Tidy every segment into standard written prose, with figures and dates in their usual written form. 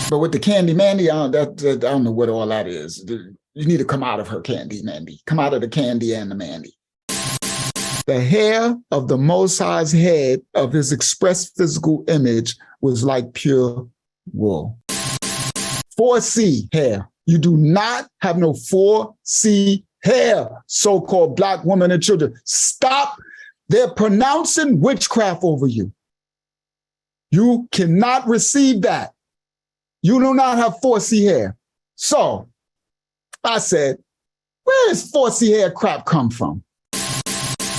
But with the Candy Mandy, I don't know what all that is. You need to come out of her, Candy Mandy. Come out of the Candy and the Mandy. The hair of the Most High's head of his express physical image was like pure wool. 4C hair. You do not have no 4C hair, so-called black women and children. Stop. They're pronouncing witchcraft over you. You cannot receive that. You do not have 4C hair. So I said, where does 4C hair crap come from?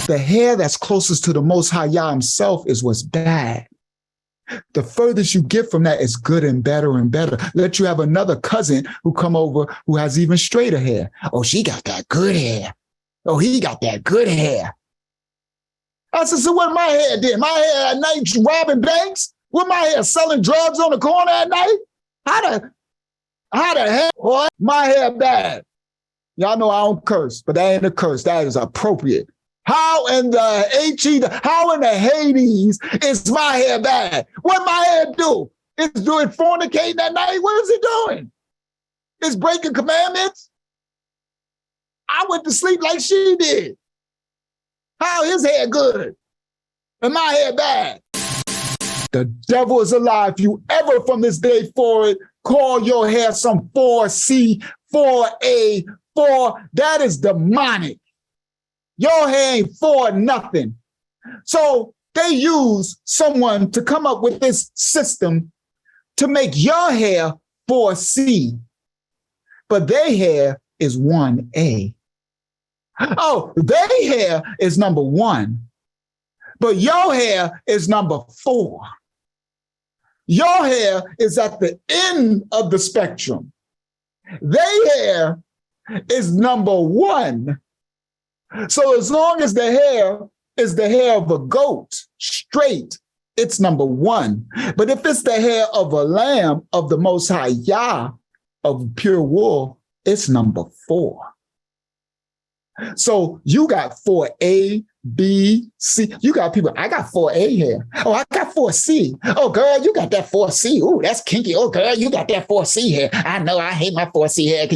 The hair that's closest to the Most High Yah himself is what's bad. The furthest you get from that is good and better and better. Let you have another cousin who come over who has even straighter hair. Oh, she got that good hair. Oh, he got that good hair. I said, so what my hair did? My hair at night robbing banks? What my hair selling drugs on the corner at night? How the hell? What? My hair bad. Y'all know I don't curse, but that ain't a curse. That is appropriate. How in the how in the Hades is my hair bad? What my hair do? It's doing fornicating at night? What is it doing? It's breaking commandments? I went to sleep like she did. How his hair good and my hair bad? The devil is alive. If you ever from this day forward call your hair some 4C, 4A, 4, that is demonic. Your hair ain't for nothing. So they use someone to come up with this system to make your hair 4C, but their hair is 1A. Oh, their hair is number 1, but your hair is number 4. Your hair is at the end of the spectrum. Their hair is number 1. So as long as the hair is the hair of a goat, straight, it's number 1. But if it's the hair of a lamb of the Most High Yah of pure wool, it's number 4. So you got 4A, B, C. You got people, I got 4A hair. Oh, I got 4C. Oh, girl, you got that 4C. Ooh, that's kinky. Oh, girl, you got that 4C hair. I know, I hate my 4C hair.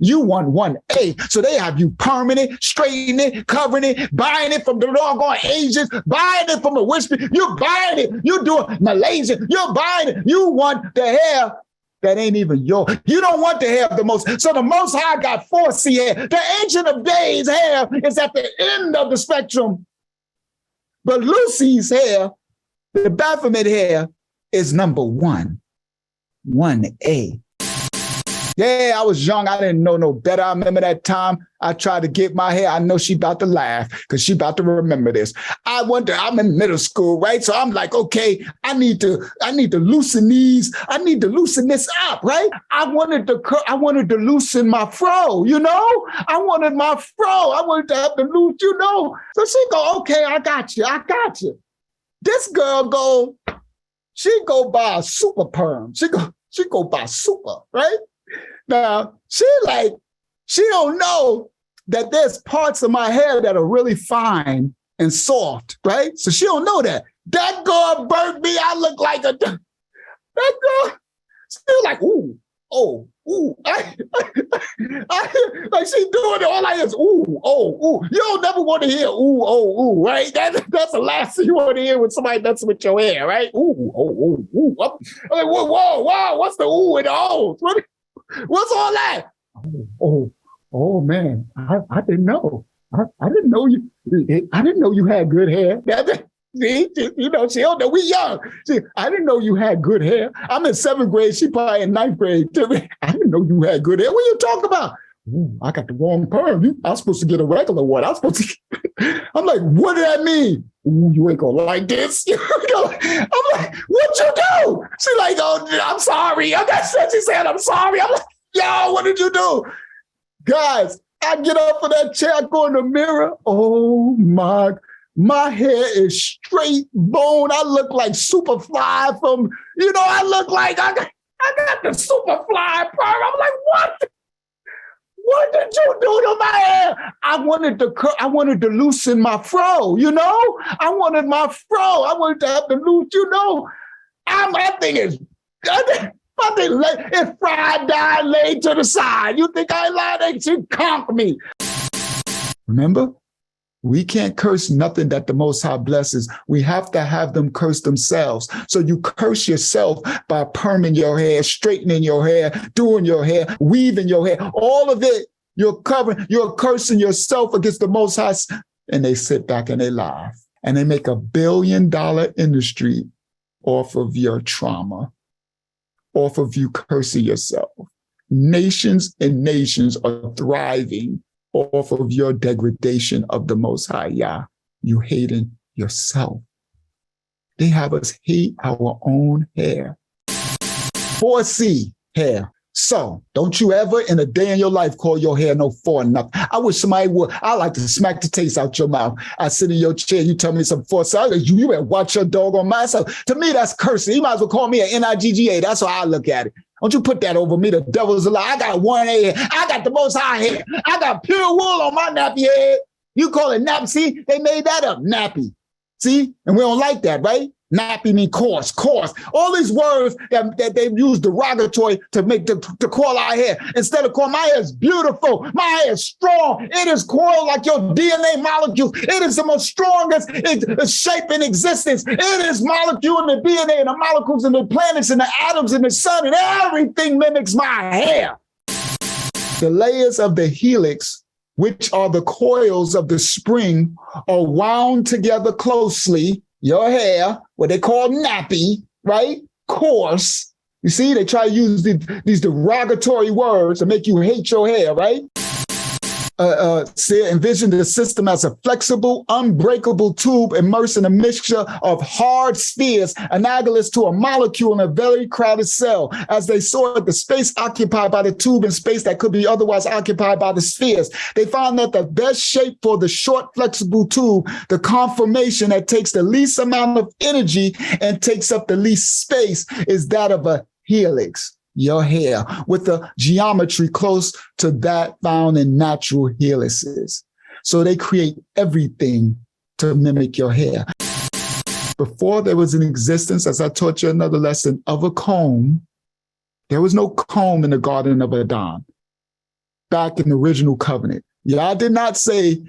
You want 1A. So they have you permanent, straightening it, covering it, buying it from the doggone Asians, buying it from the whisper. You're buying it. You're doing Malaysian. You're buying it. You want the hair that ain't even yours. You don't want the hair of the Most. So the Most High got 4C hair. The Ancient of Days hair is at the end of the spectrum. But Lucy's hair, the Baphomet hair, is number 1, 1A. Yeah, I was young. I didn't know no better. I remember that time I tried to get my hair. I know she about to laugh because she about to remember this. I'm in middle school, right? So I'm like, okay, I need to loosen these. I need to loosen this up, right? I wanted to loosen my fro, you know? I wanted my fro. I wanted to have to loose, you know? So she go, okay, I got you. This girl she go buy a super perm. She go buy super, right? Now, she don't know that there's parts of my hair that are really fine and soft, right? So she don't know that. That girl burnt me. I look like that girl, still like, ooh, oh, ooh. Like she doing it, all I hear is ooh, oh, ooh. You don't never want to hear ooh, oh, ooh, right? That's the last thing you want to hear when somebody messes with your hair, right? Ooh, oh, ooh, ooh. I'm like, whoa, what's the ooh and the oh? What's all that? Oh, man, I didn't know. I didn't know you. I didn't know you had good hair. You know, she don't know. We young. I didn't know you had good hair. I'm in 7th grade. She probably in 9th grade. I didn't know you had good hair. What are you talking about? Ooh, I got the wrong perm. I was supposed to get a regular one. I'm like, what did that mean? Ooh, you ain't gonna like this. I'm like, what you do? She like, oh, I'm sorry. She said, I'm sorry. I'm like, yo, what did you do? Guys, I get up from that chair, I go in the mirror. Oh my hair is straight bone. I look like Superfly from, I look like I got the Superfly perm. I'm like, what? What did you do to my hair? I wanted to loosen my fro, I wanted my fro. I wanted to have to loose, my nothing. If pride died, laid to the side. You think I lied? They should conquer me. Remember? We can't curse nothing that the Most High blesses. We have to have them curse themselves. So you curse yourself by perming your hair, straightening your hair, doing your hair, weaving your hair, all of it. You're cursing yourself against the Most High. And they sit back and they laugh. And they make $1 billion industry off of your trauma, off of you cursing yourself. Nations and nations are thriving off of your degradation of the Most High Yah. You hating yourself. They have us hate our own hair. 4C, hair. So don't you ever in a day in your life call your hair no for nothing. I wish somebody would. I like to smack the taste out your mouth. I sit in your chair, you tell me some for so you better watch your dog on myself. To me, that's cursing. You might as well call me an NIGGA. That's how I look at it. Don't you put that over me. The devil's a lie. I got one hair. I got the Most High hair. I got pure wool on my nappy head. You call it nappy. See, they made that up, nappy. See, and we don't like that, right? Nappy mean coarse. All these words that they've used derogatory to call our hair. Instead of calling my hair is beautiful, my hair is strong. It is coiled like your DNA molecule. It is the most strongest shape in existence. It is molecule in the DNA and the molecules and the planets and the atoms and the sun and everything mimics my hair. The layers of the helix, which are the coils of the spring, are wound together closely. Your hair, what they call nappy, right? Coarse. You see, they try to use these derogatory words to make you hate your hair, right? Envision the system as a flexible, unbreakable tube immersed in a mixture of hard spheres analogous to a molecule in a very crowded cell. As they saw the space occupied by the tube and space that could be otherwise occupied by the spheres, they found that the best shape for the short, flexible tube, the conformation that takes the least amount of energy and takes up the least space, is that of a helix. Your hair, with the geometry close to that found in natural helices. So they create everything to mimic your hair. Before there was an existence, as I taught you another lesson, of a comb, there was no comb in the Garden of Eden. Back in the original covenant. Y'all did not say,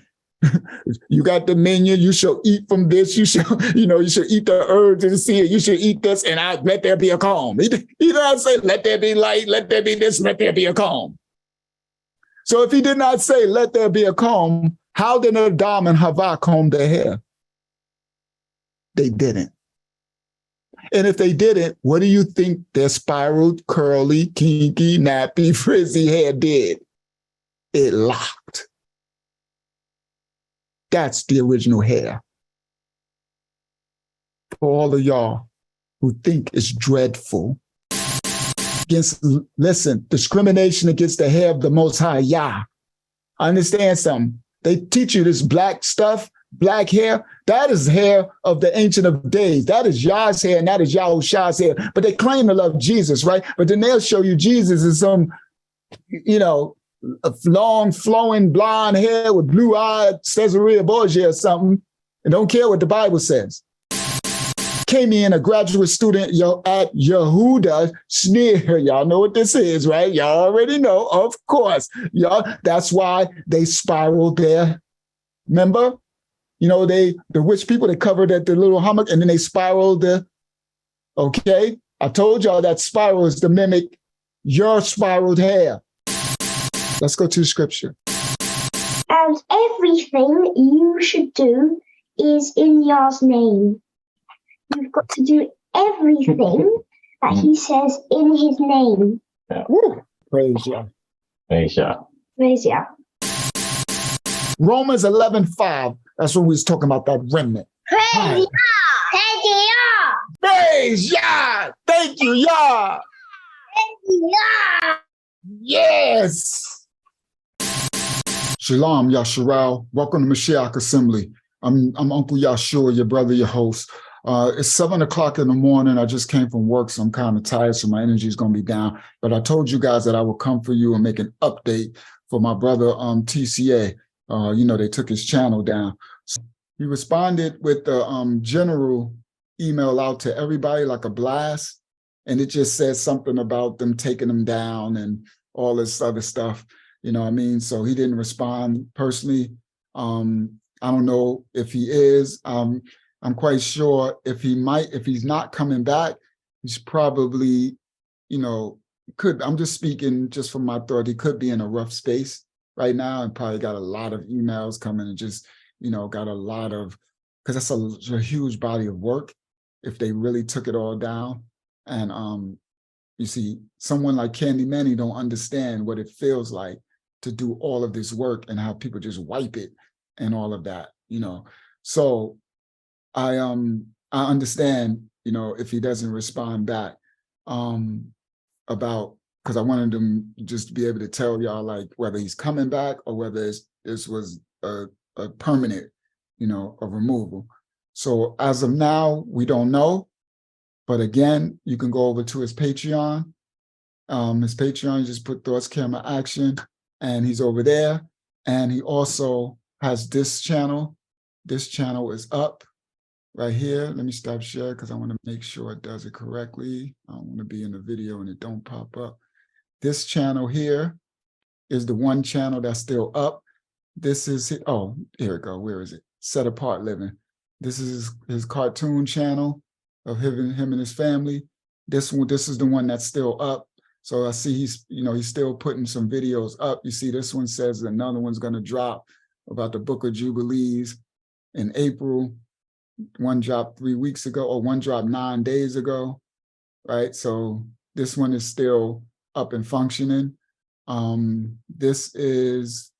you got dominion, you shall eat from this, you shall eat the herbs and the seed, you should eat this, and let there be a comb. He did not say, let there be light, let there be this, let there be a comb. So if he did not say, let there be a comb, how did Adam and Havah comb their hair? They didn't. And if they didn't, what do you think their spiraled, curly, kinky, nappy, frizzy hair did? It locked. That's the original hair. For all of y'all who think it's dreadful, discrimination against the hair of the Most High Yah. Understand something. They teach you this black stuff, black hair. That is hair of the Ancient of Days. That is Yah's hair and that is Yahusha's hair. But they claim to love Jesus, right? But then they'll show you Jesus as some, a long, flowing, blonde hair with blue-eyed Caesarea Borgia or something, and don't care what the Bible says. Came in a graduate student at Yehuda Sneer. Y'all know what this is, right? Y'all already know, of course. Y'all, that's why they spiraled there. Remember? The rich people, they covered at the little hammock, and then they spiraled okay? I told y'all that spiral is to mimic your spiraled hair. Let's go to the scripture. And everything you should do is in Yah's name. You've got to do everything that he says in his name. Yeah. Praise Yah. Praise Yah. Praise Yah. Romans 11:5. That's when we was talking about that remnant. Praise Yah. Praise Yah. Praise Yah. Thank you, Yah. Praise Yah. Yes. Shalom, Yahshua. Welcome to Mashiach Assembly. I'm Uncle YAHSHUA, your brother, your host. It's 7 o'clock in the morning. I just came from work, so I'm kind of tired, so my energy is going to be down. But I told you guys that I would come for you and make an update for my brother, TCA. They took his channel down. So he responded with the general email out to everybody like a blast. and it just says something about them taking them down and all this other stuff. You know what I mean? So he didn't respond personally. I don't know if he is. I'm quite sure if he's not coming back, he's probably, you know, I'm just speaking just from my thought, he could be in a rough space right now and probably got a lot of emails coming and just, you know, got a lot of, because that's a huge body of work if they really took it all down. And you see, someone like Candy Manny don't understand what it feels like to do all of this work and how people just wipe it and all of that, you know. So I understand, you know, if he doesn't respond back about, because I wanted him just to be able to tell y'all like whether he's coming back or whether this was a permanent, you know, a removal. So as of now, we don't know. But again, you can go over to his Patreon. His Patreon, just put Thoughts, Camera, Action, and he's over there. And he also has this channel. This channel is up right here. Let me stop share because I want to make sure it does it correctly. I don't want to be in the video and it don't pop up. This channel here is the one channel that's still up. This is, oh, here we go. Where is it? Set Apart Living. This is his cartoon channel of him and his family. This is the one that's still up. So I see he's still putting some videos up. You see, this one says another one's going to drop about the Book of Jubilees in April. One dropped 3 weeks ago, or one dropped 9 days ago, right? So this one is still up and functioning. This is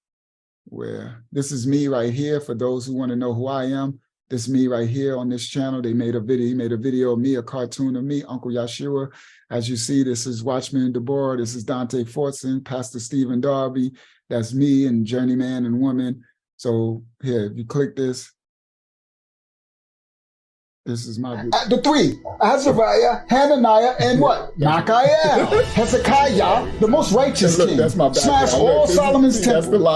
me right here. For those who want to know who I am, this is me right here on this channel. He made a video of me, a cartoon of me, Uncle YAHSHUA. As you see, this is Watchman Deborah. This is Dante Fortson, Pastor Stephen Darby. That's me and Journeyman and Woman. So here, if you click this, this is my video. The three, Azariah, Hananiah, and what? Michael, Hezekiah, the most righteous king. That's my background. Smash all Solomon's temple.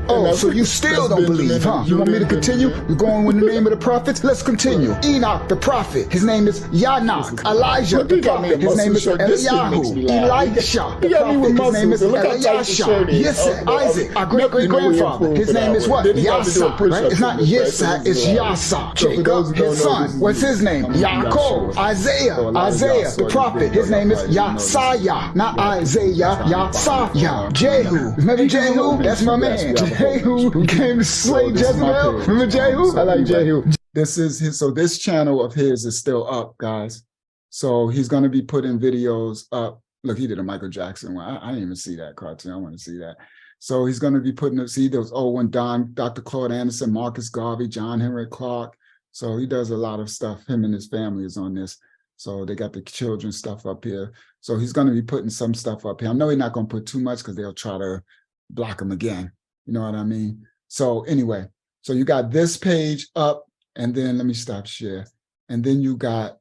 Oh, so you still don't believe, huh? You want me to continue? We're going with the name of the prophets? Let's continue. Enoch, the prophet. His name is Yanok. Elijah, the prophet. His name is Eliyahu. Elisha, the prophet. His name is Elisha. Yitzhak, Isaac, our great-great-grandfather. His name is what? Yasa, right? It's not Yitzhak, it's Yasa. Jacob, his son. What's his name? Yaakov. Isaiah, the prophet. His name is Yasaya, not Isaiah, Yasaya. Jehu. Remember Jehu? That's my man. Jehu, who came to slay Jezebel. Remember Jehu? I like Jehu. This is his, so this channel of his is still up, guys. So he's going to be putting videos up. Look, he did a Michael Jackson one. I didn't even see that cartoon. I want to see that. So he's going to be putting, see those old one, Dr. Claude Anderson, Marcus Garvey, John Henry Clark. So he does a lot of stuff. Him and his family is on this. So they got the children's stuff up here. So he's going to be putting some stuff up here. I know he's not going to put too much because they'll try to block him again. You know what I mean? So anyway, so you got this page up, and then let me stop share. And then you got,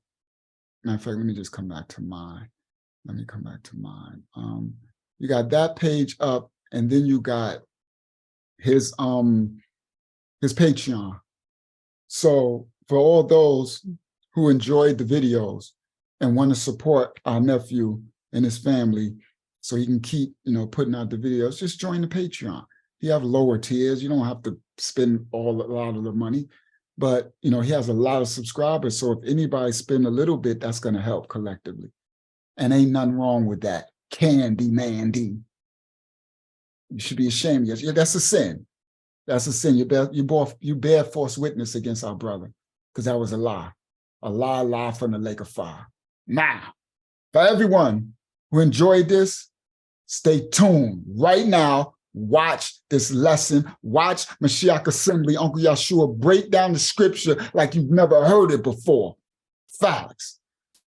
matter of fact, let me just come back to mine. Let me come back to mine. You got that page up, and then you got his Patreon. So for all those who enjoyed the videos and want to support our nephew and his family so he can keep, putting out the videos, just join the Patreon. You have lower tiers. You don't have to spend a lot of the money, but he has a lot of subscribers. So if anybody spend a little bit, that's going to help collectively. And ain't nothing wrong with that. Candy Mandy. You should be ashamed. Yeah, that's a sin. That's a sin. You bear false witness against our brother because that was a lie from the lake of fire. Now, for everyone who enjoyed this, stay tuned right now. Watch this lesson. Watch Mashiach Assembly, Uncle YAHSHUA break down the scripture like you've never heard it before. Facts.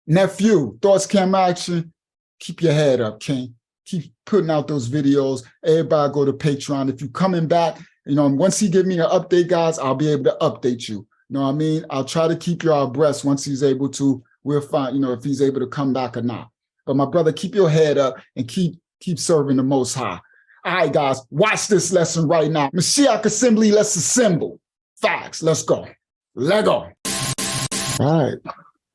Nephew, Thoughts, Camera, Action. Keep your head up, King. Keep putting out those videos. Everybody go to Patreon. If you're coming back, once he give me an update, guys, I'll be able to update you. You know what I mean? I'll try to keep you abreast once he's able to. We'll find, if he's able to come back or not. But my brother, keep your head up and keep serving the Most High. All right, guys, watch this lesson right now. Mashiach Assembly, let's assemble. Facts, let's go. Lego. All right.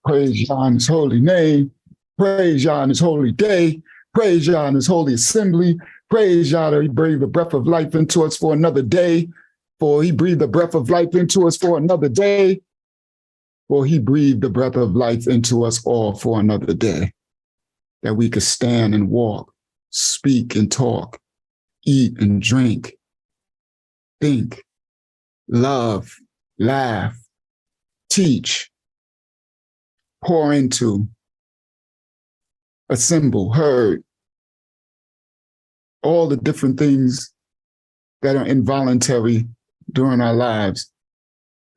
Praise Yah in his holy name. Praise Yah in his holy day. Praise Yah in his holy assembly. Praise Yah that he breathed the breath of life into us for another day. For he breathed the breath of life into us for another day. For he breathed the breath of life into us all for another day. That we could stand and walk, speak and talk, eat and drink, think, love, laugh, teach, pour into, assemble, herd, all the different things that are involuntary during our lives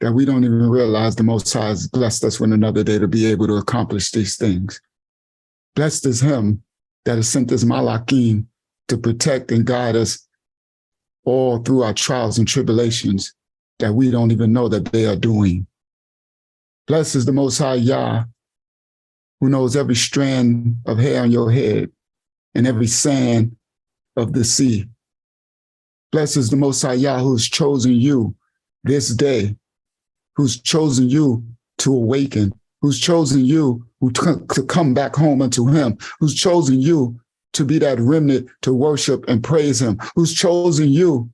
that we don't even realize the Most High has blessed us with another day to be able to accomplish these things. Blessed is him that has sent this Malakim to protect and guide us all through our trials and tribulations that we don't even know that they are doing. Blessed is the Most High Yah, who knows every strand of hair on your head and every sand of the sea. Blessed is the Most High Yah, who's chosen you this day, who's chosen you to awaken, who's chosen you to come back home unto him, who's chosen you to be that remnant to worship and praise him, who's chosen you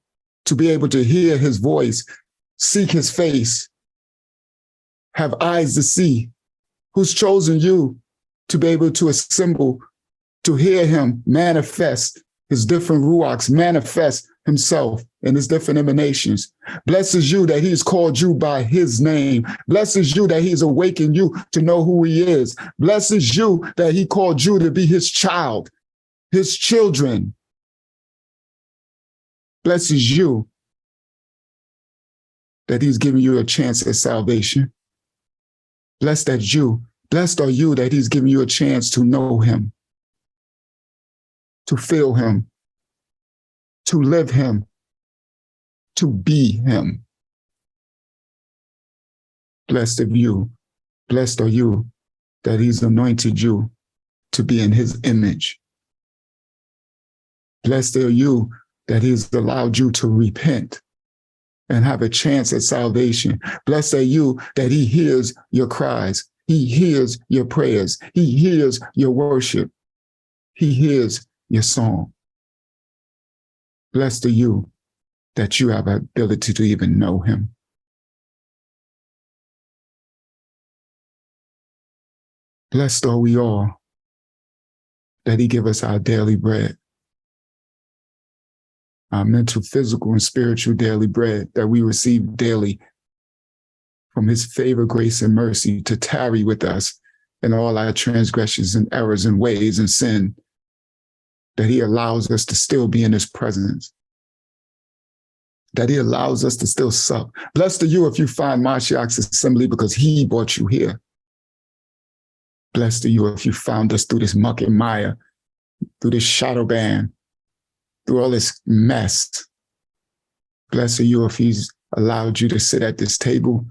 to be able to hear his voice, seek his face, have eyes to see, who's chosen you to be able to assemble, to hear him manifest his different ruachs, manifest himself in his different emanations. Blesses you that he's called you by his name. Blesses you that he's awakened you to know who he is. Blesses you that he called you to be his child, his children. Blesses you that he's giving you a chance at salvation. Blessed are you that he's giving you a chance to know him, to feel him, to live him, to be him. Blessed are you that he's anointed you to be in his image. Blessed are you that he's allowed you to repent and have a chance at salvation. Blessed are you that he hears your cries. He hears your prayers. He hears your worship. He hears your song. Blessed are you that you have the ability to even know him. Blessed are we all that he give us our daily bread, our mental, physical, and spiritual daily bread that we receive daily from his favor, grace, and mercy to tarry with us in all our transgressions and errors and ways and sin, that he allows us to still be in his presence, that he allows us to still sup. Blessed are you if you find Mashiach's assembly because he brought you here. Blessed are you if you found us through this muck and mire, through this shadow band, through all this mess. Blessed are you if he's allowed you to sit at this table,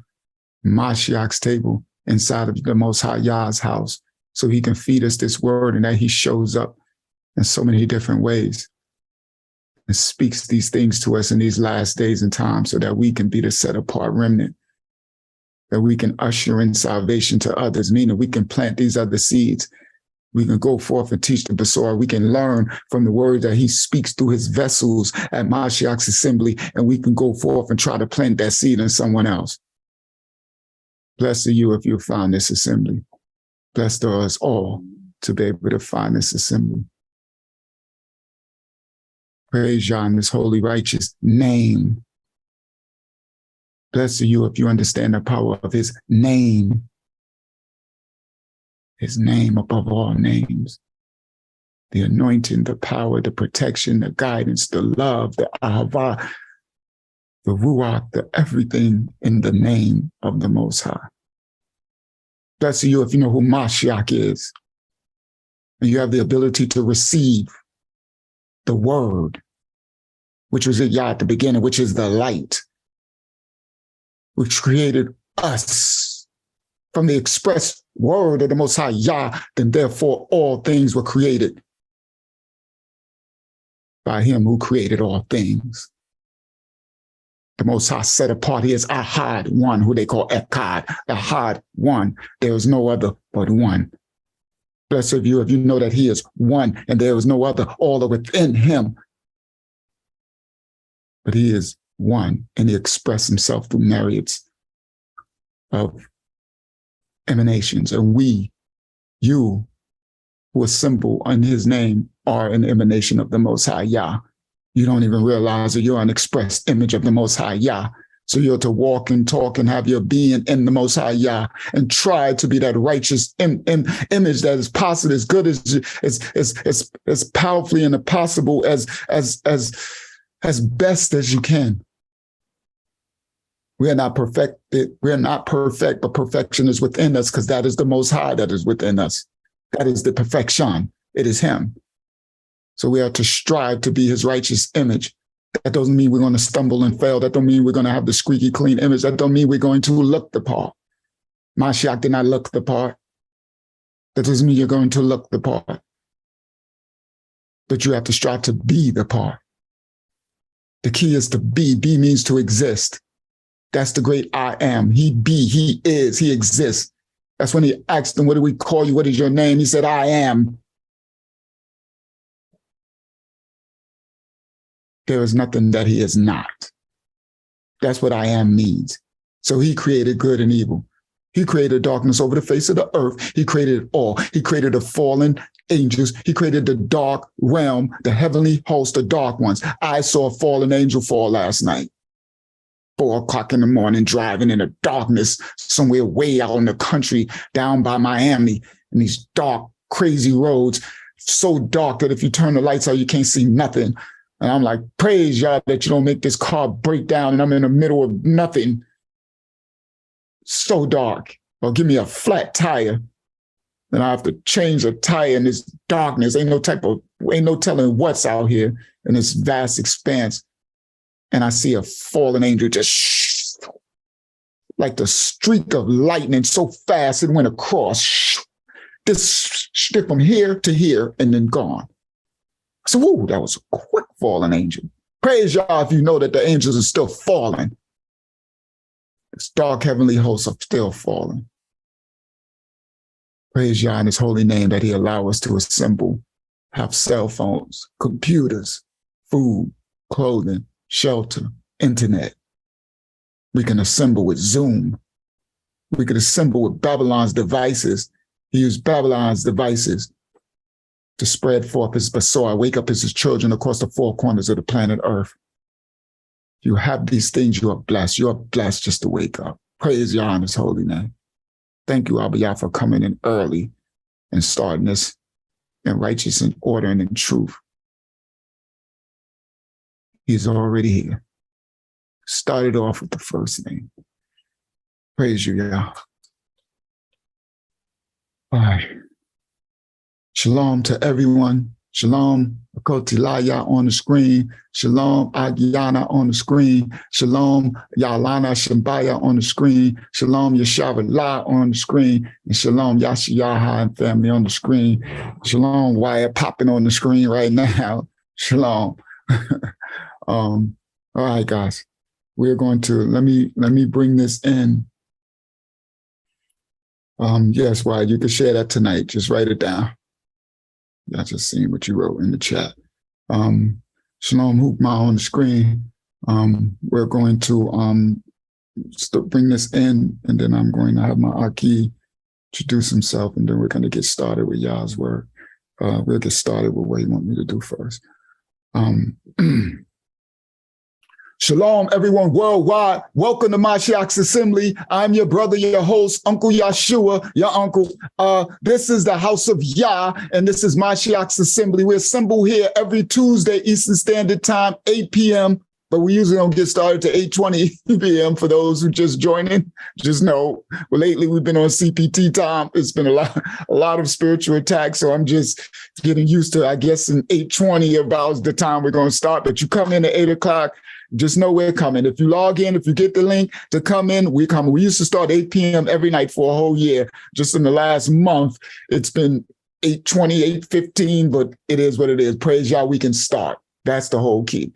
Mashiach's table, inside of the Most High Yah's house, so he can feed us this word and that he shows up in so many different ways and speaks these things to us in these last days and times so that we can be the set apart remnant, that we can usher in salvation to others, meaning we can plant these other seeds. We can go forth and teach the Besorah. We can learn from the word that he speaks through his vessels at Mashiach's assembly, and we can go forth and try to plant that seed in someone else. Blessed are you if you find this assembly. Blessed are us all to be able to find this assembly. Praise Yah in his holy, righteous name. Blessed are you if you understand the power of his name above all names. The anointing, the power, the protection, the guidance, the love, the ahava, the ruach, the everything in the name of the Most High. Blessed are you if you know who Mashiach is, and you have the ability to receive the word, which was at Yah at the beginning, which is the light, which created us from the express word of the Most High Yah, then therefore all things were created by him who created all things. The Most High set apart. He is Ahad, one, who they call Echad, Ahad, one. There is no other but one. Blessed of you if you know that he is one and there is no other, all are within him. But he is one, and he expressed himself through myriads of emanations. And we, you, who assemble in his name, are an emanation of the Most High Yah. You don't even realize that you're an expressed image of the Most High Yah. So you're to walk and talk and have your being in the Most High Yah and try to be that righteous image that is possible, as good as powerfully and possible as best as you can. We are not perfected. We are not perfect, but perfection is within us, because that is the Most High that is within us. That is the perfection. It is him. So we are to strive to be his righteous image. That doesn't mean we're going to stumble and fail. That don't mean we're going to have the squeaky clean image. That don't mean we're going to look the part. Mashiach did not look the part. That doesn't mean you're going to look the part. But you have to strive to be the part. The key is to be. Be means to exist. That's the great I am. He be, he is, he exists. That's when he asked him, what do we call you? What is your name? He said, I am. There is nothing that he is not. That's what I am means. So he created good and evil. He created darkness over the face of the earth. He created it all. He created the fallen angels. He created the dark realm, the heavenly host, the dark ones. I saw a fallen angel fall last night. 4 o'clock in the morning, driving in the darkness somewhere way out in the country down by Miami, in these dark, crazy roads, so dark that if you turn the lights out, you can't see nothing. And I'm like, praise y'all that you don't make this car break down and I'm in the middle of nothing. So dark. Or give me a flat tire. Then I have to change the tire in this darkness. Ain't no telling what's out here in this vast expanse. And I see a fallen angel just like the streak of lightning so fast it went across. This stick from here to here and then gone. So, woo, that was a quick fallen angel. Praise y'all if you know that the angels are still falling. This dark heavenly hosts are still falling. Praise Yah in his holy name that he allow us to assemble, have cell phones, computers, food, clothing, shelter, internet. We can assemble with Zoom. We could assemble with Babylon's devices. He used Babylon's devices to spread forth his basar, wake up his children across the 4 corners of the planet Earth. You have these things, you are blessed. You are blessed just to wake up. Praise Yah in his holy name. Thank you, Abba Yah, for coming in early and starting this in righteous and order and in truth. He's already here. Started off with the first name. Praise you, Yah. All right. Shalom to everyone. Shalom, Akotilaya on the screen. Shalom, Agiana on the screen. Shalom, Yalana Shambaya on the screen. Shalom, Yeshavala on the screen. And shalom, Yashiyaha and family on the screen. Shalom, Wyatt popping on the screen right now. Shalom. All right, guys. We're going to, let me bring this in. Yes, Wyatt, you can share that tonight. Just write it down. I just seen what you wrote in the chat. Shalom Hukmah on the screen. We're going to bring this in, and then I'm going to have my Aki introduce himself, and then we're going to get started with Yah's word. We'll get started with what you want me to do first. Shalom, everyone worldwide. Welcome to Mashiach's Assembly. I'm your brother, your host, Uncle YAHSHUA, your uncle. This is the house of Yah, and this is Mashiach's Assembly. We assemble here every Tuesday, Eastern Standard Time, 8 p.m., but we usually don't get started to 8:20 p.m. for those who just joining. Just know, well, lately we've been on CPT time. It's been a lot of spiritual attacks, so I'm just getting used to, I guess, in 8:20 about the time we're going to start. But you come in at 8 o'clock, just know we're coming. If you log in, if you get the link to come in, we're coming. We used to start 8 p.m. every night for a whole year. Just in the last month, it's been 8:20, 8:15, but it is what it is. Praise Yah, we can start. That's the whole key.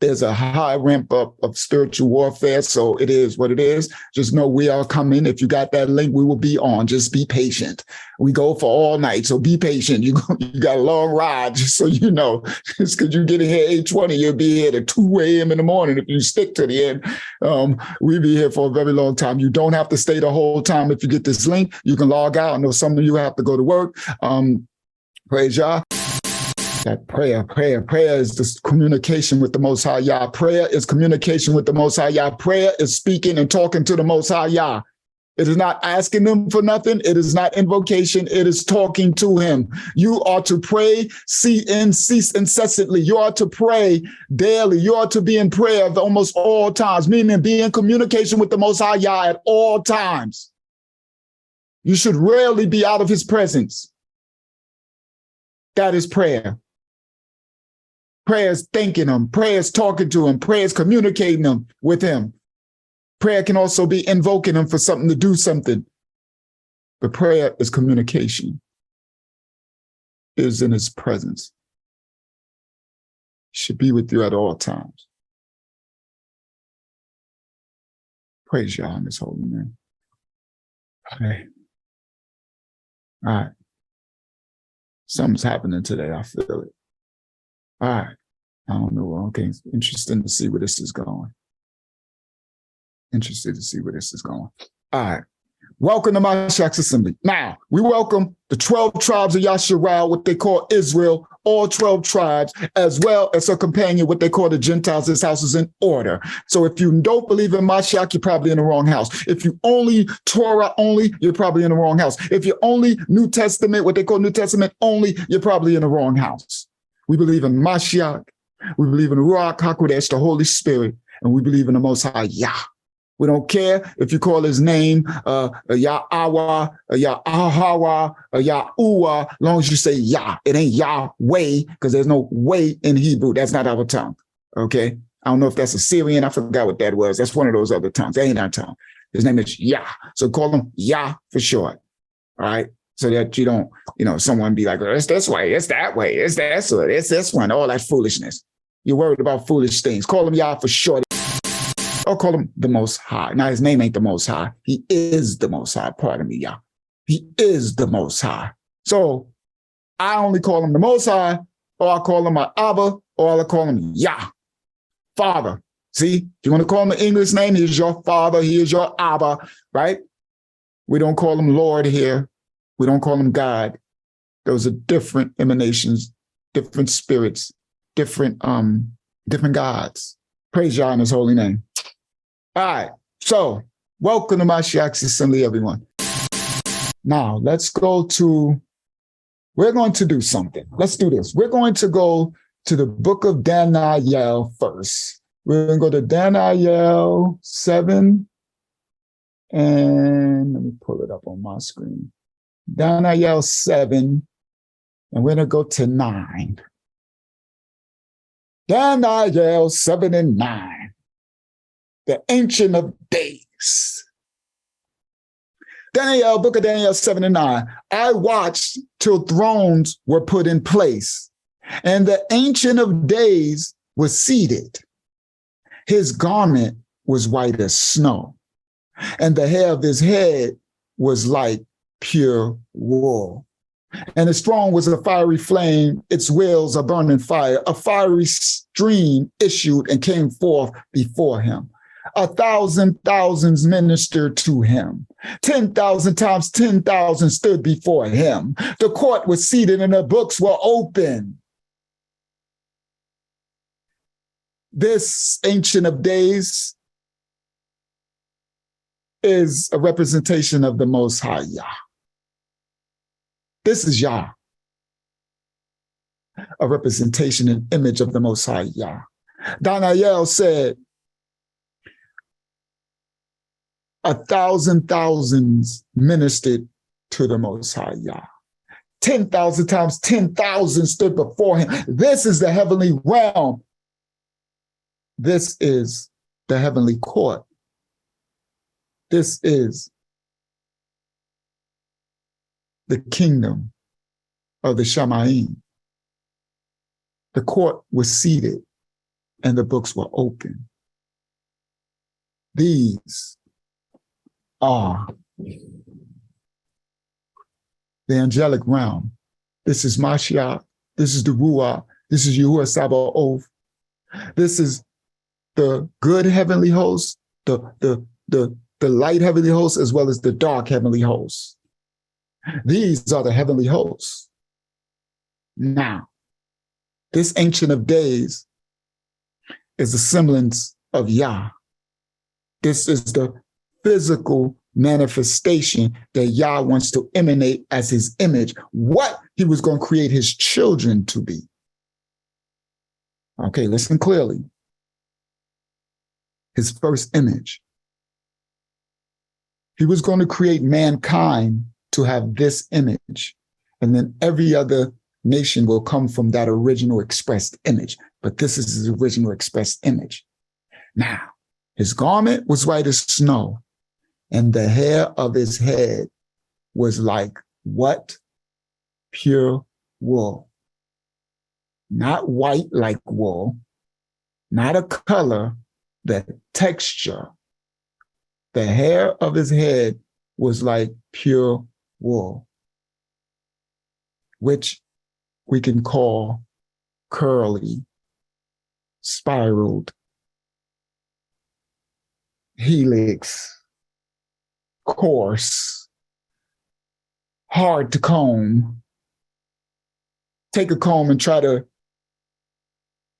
There's a high ramp up of spiritual warfare, so it is what it is. Just know we are coming. If you got that link, we will be on. Just be patient. We go for all night, so be patient. You got a long ride, just so you know. Just because you get in here 8:20, you'll be here at 2 a.m. in the morning if you stick to the end. We'll be here for a very long time. You don't have to stay the whole time. If you get this link, you can log out. I know some of you have to go to work. Praise Yah. That prayer is this communication with the Most High Yah. Prayer is communication with the Most High Yah. Prayer is speaking and talking to the Most High Yah. It is not asking them for nothing. It is not invocation. It is talking to him. You are to pray, cease incessantly. You are to pray daily. You are to be in prayer at almost all times, meaning be in communication with the Most High Yah at all times. You should rarely be out of his presence. That is prayer. Prayer is thanking him. Prayer is talking to him. Prayer is communicating with him. Prayer can also be invoking him for something to do something. But prayer is communication. It is in his presence. He should be with you at all times. Praise Yah in his holy name. Okay. All right. Something's happening today. I feel it. All right. I don't know. Okay. It's interesting to see where this is going. Interested to see where this is going. All right. Welcome to Mashiach's Assembly. Now, we welcome the 12 tribes of YAHSHUA, what they call Israel, all 12 tribes, as well as a companion, what they call the Gentiles. This house is in order. So if you don't believe in Mashiach, you're probably in the wrong house. If you only Torah only, you're probably in the wrong house. If you're only New Testament, what they call New Testament only, you're probably in the wrong house. We believe in Mashiach. We believe in Ruach HaKodesh, the Holy Spirit, and we believe in the Most High Yah. We don't care if you call his name Yahweh, Yahawa, Yahuwah, as long as you say Yah. It ain't Yahweh, because there's no way in Hebrew. That's not our tongue, okay? I don't know if that's Assyrian. I forgot what that was. That's one of those other tongues. That ain't our tongue. His name is Yah. So call him Yah for short, all right? So that you don't, someone be like, oh, it's this way, it's that way, it's that way, it's this one, all that foolishness. You're worried about foolish things. Call him Yah for short. Or call him the Most High. Now, his name ain't the Most High. He is the Most High. Pardon me, Yah. He is the Most High. So I only call him the Most High, or I call him my Abba, or I call him Yah, Father. See, if you want to call him an English name, he is your Father. He is your Abba, right? We don't call him Lord here. We don't call him God. Those are different emanations, different spirits, different gods. Praise Yah in his holy name. All right, so welcome to Mashiach's Assembly, everyone. Now, we're going to do something. Let's do this. We're going to go to the book of Daniel first. We're going to go to Daniel 7, and let me pull it up on my screen. Daniel 7, and we're going to go to 9. Daniel 7 and 9. The Ancient of Days. Book of Daniel 7 and 9. I watched till thrones were put in place, and the Ancient of Days was seated. His garment was white as snow, and the hair of his head was like pure wool. And his throne was a fiery flame, its wheels a burning fire. A fiery stream issued and came forth before him. 1,000 thousands ministered to him. 10,000 times 10,000 stood before him. The court was seated and the books were open. This Ancient of Days is a representation of the Most High Yah. This is Yah, a representation and image of the Most High Yah. Daniel said, 1,000 thousands ministered to the Most High Yah. 10,000 times 10,000 stood before him. This is the heavenly realm. This is the heavenly court. This is the kingdom of the Shamayim. The court was seated. and the books were open. These are the angelic realm. This is Mashiach. This is the Ruach. This is Yahuwah Sabaoth. This is the good heavenly host, the light heavenly host, as well as the dark heavenly host. These are the heavenly hosts. Now, this Ancient of Days is a semblance of Yah. This is the physical manifestation that Yah wants to emanate as his image, what he was going to create his children to be. Okay, listen clearly. His first image. He was going to create mankind to have this image, and then every other nation will come from that original expressed image. But this is his original expressed image. Now, his garment was white as snow, and the hair of his head was like what? Pure wool. Not white like wool, not a color, the texture. The hair of his head was like pure wool, which we can call curly, spiraled, helix, coarse, hard to comb. Take a comb and try to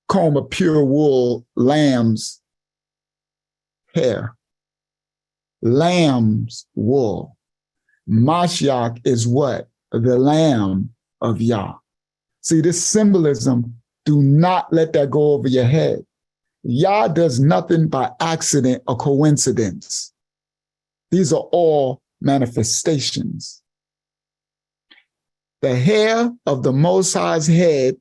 comb a pure wool lamb's hair. Lamb's wool. Mashiach is what? The Lamb of Yah. See, this symbolism, do not let that go over your head. Yah does nothing by accident or coincidence. These are all manifestations. The hair of the Most High's head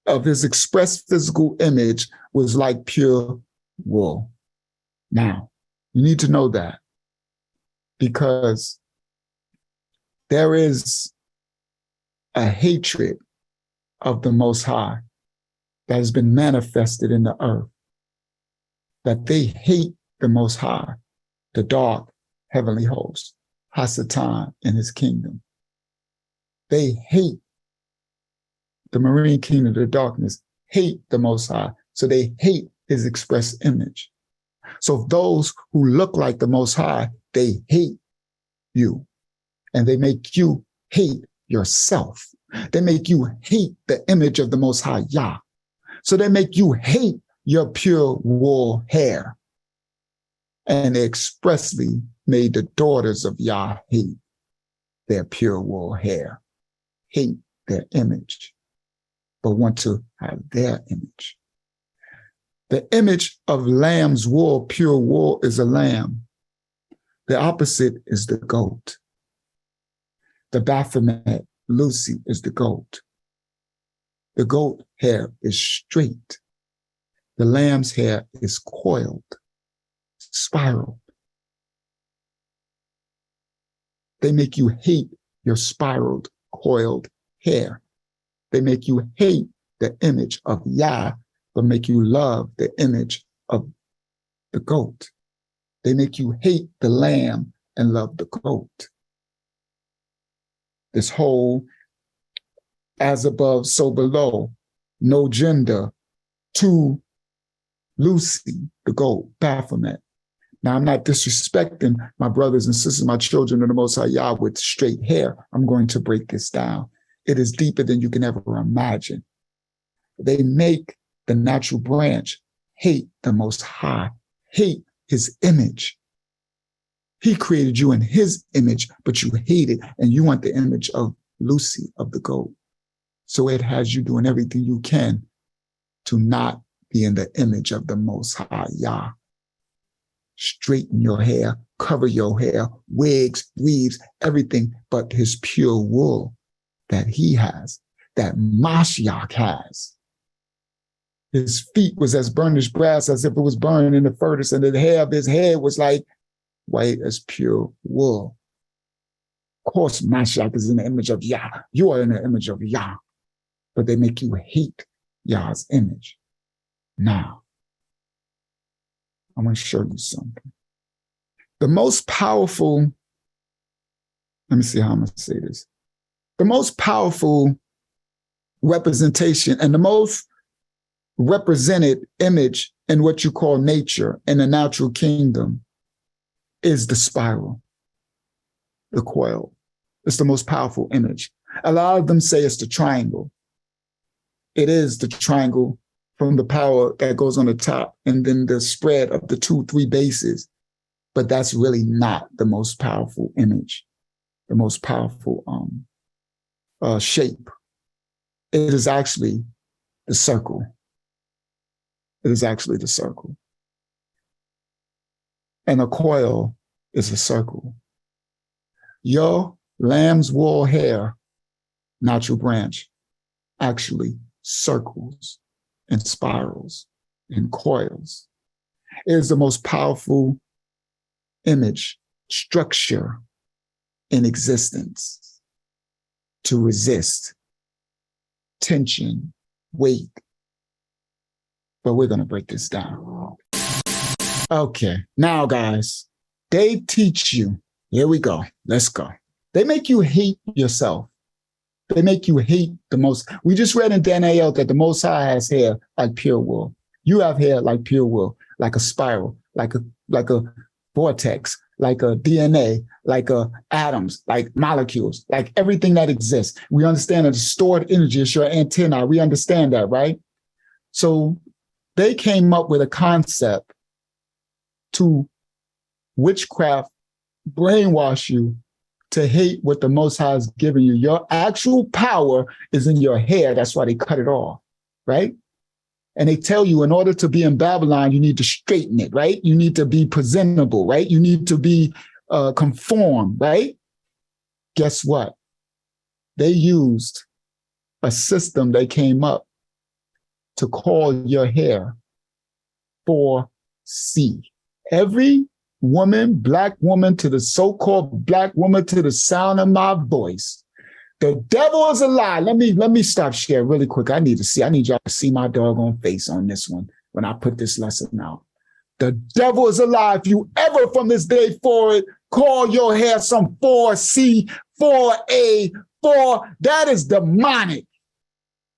of his expressed physical image was like pure wool. Now, you need to know that because there is a hatred of the Most High that has been manifested in the earth, that they hate the Most High, the dark heavenly host, Hasatan and his kingdom. They hate the marine kingdom of the darkness, hate the Most High, so they hate his express image. So those who look like the Most High, they hate you, and they make you hate yourself. They make you hate the image of the Most High Yah. So they make you hate your pure wool hair. And they expressly made the daughters of Yah hate their pure wool hair, hate their image, but want to have their image. The image of lamb's wool, pure wool, is a lamb. The opposite is the goat. The Baphomet, Lucy, is the goat. The goat hair is straight. The lamb's hair is coiled, spiraled. They make you hate your spiraled, coiled hair. They make you hate the image of Yah, but make you love the image of the goat. They make you hate the lamb and love the goat. This whole as above, so below, no gender, to Lucy, the goat, Baphomet. Now, I'm not disrespecting my brothers and sisters, my children of the Most High Yah with straight hair. I'm going to break this down. It is deeper than you can ever imagine. They make the natural branch hate the Most High, hate his image. He created you in his image, but you hate it, and you want the image of Lucy, of the goat. So it has you doing everything you can to not be in the image of the Most High Yah. Straighten your hair, cover your hair, wigs, weaves, everything but his pure wool that he has, that Mashiach has. His feet was as burnished brass as if it was burned in the furnace, and the hair of his head was like white as pure wool. Of course, Mashiach is in the image of Yah. You are in the image of Yah, but they make you hate Yah's image. Now, I'm going to show you something. The most powerful, let me see how I'm going to say this. The most powerful representation and the most represented image in what you call nature in the natural kingdom is the spiral, the coil. It's the most powerful image. A lot of them say it's the triangle. It is the triangle from the power that goes on the top and then the spread of the 2-3 bases. But that's really not the most powerful image, the most powerful shape. It is actually the circle. It is actually the circle. And a coil is a circle. Your lamb's wool hair, natural branch, actually circles and spirals and coils. It is the most powerful image, structure in existence to resist tension, weight. But we're going to break this down. Okay, now guys, they teach you. Here we go. Let's go. They make you hate yourself. They make you hate the most. We just read in Daniel that the Most High has hair like pure wool. You have hair like pure wool, like a spiral, like a vortex, like a DNA, like atoms, like molecules, like everything that exists. We understand that the stored energy is your antenna. We understand that, right? So they came up with a concept to witchcraft, brainwash you to hate what the Most High has given you. Your actual power is in your hair. That's why they cut it off, right? And they tell you in order to be in Babylon, you need to straighten it, right? You need to be presentable, right? You need to be conform, right? Guess what? They used a system they came up to call your hair 4C. Every woman, black woman to the so-called black woman to the sound of my voice. The devil is a lie. Let me stop sharing really quick. I need y'all to see my doggone face on this one when I put this lesson out. The devil is a lie. If you ever from this day forward call your hair some 4C, 4A, 4, that is demonic.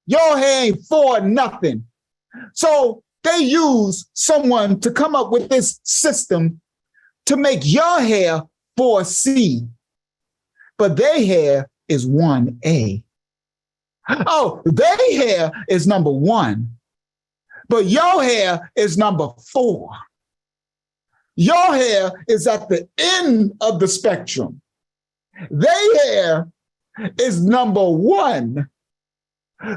Your hair ain't for nothing. So they use someone to come up with this system to make your hair 4C, but their hair is 1A. Oh, their hair is number 1, but your hair is number 4. Your hair is at the end of the spectrum. Their hair is number 1.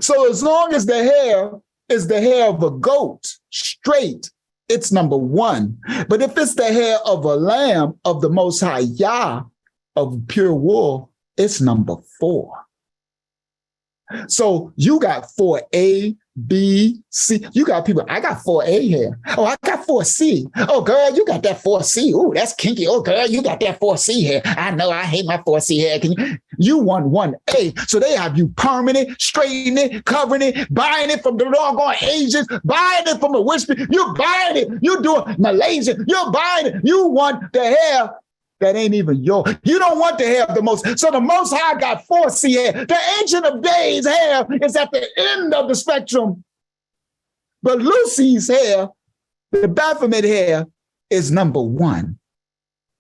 So as long as the hair is the hair of a goat, straight, it's number 1. But if it's the hair of a lamb of the Most High Yah, of pure wool, it's number 4. So you got 4A, B, C. You got people, I got 4A hair. Oh, I got 4C. Oh, girl, you got that 4C. Oh, that's kinky. Oh, girl, you got that 4C hair. I know I hate my 4C hair. You want 1A. So they have you permanent, straightening it, covering it, buying it from the doggone Asians, buying it from a whisper. You're buying it. You're doing Malaysian. You're buying it. You want the hair that ain't even yours. You don't want to have the most. So the Most High got 4C hair. The Ancient of Days hair is at the end of the spectrum. But Lucy's hair, the Baphomet hair, is number 1,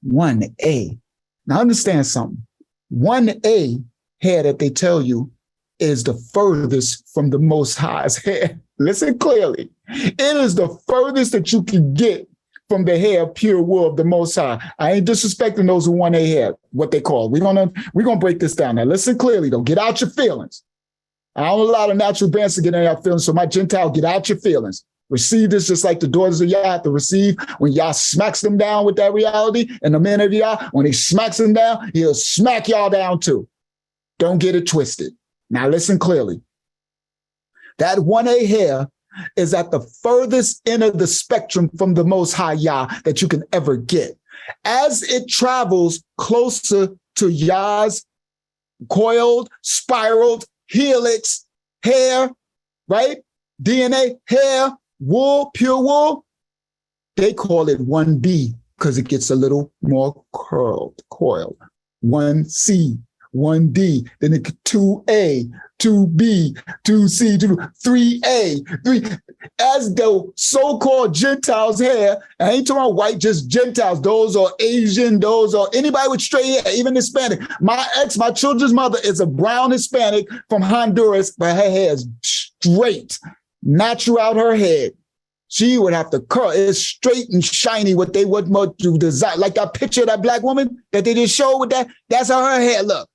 1A. Now understand something. 1A hair that they tell you is the furthest from the Most High's hair. Listen clearly. It is the furthest that you can get from the hair of pure wool of the Most High. I ain't disrespecting those who want a hair, what they call. We're gonna break this down. Now listen clearly though. Get out your feelings. I don't allow the natural bands to get in your feelings. So my Gentile, get out your feelings. Receive this just like the daughters of Yah have to receive when Yah smacks them down with that reality. And the men of Yah, when he smacks them down, he'll smack y'all down too. Don't get it twisted. Now listen clearly. That 1A hair is at the furthest end of the spectrum from the Most High Yah that you can ever get. As it travels closer to Yah's coiled, spiraled, helix, hair, right? DNA, hair, wool, pure wool, They call it 1B because it gets a little more coiled. 1C, 1D, then it 2A, 2B, 2C, 3A, 3. As the so-called Gentiles hair, I ain't talking about white, just Gentiles. Those are Asian, those are anybody with straight hair, even Hispanic. My children's mother is a brown Hispanic from Honduras, but her hair is straight, natural out her head. She would have to curl. It's straight and shiny, what they would do design. Like that picture of that black woman that they just showed with that, that's how her hair look.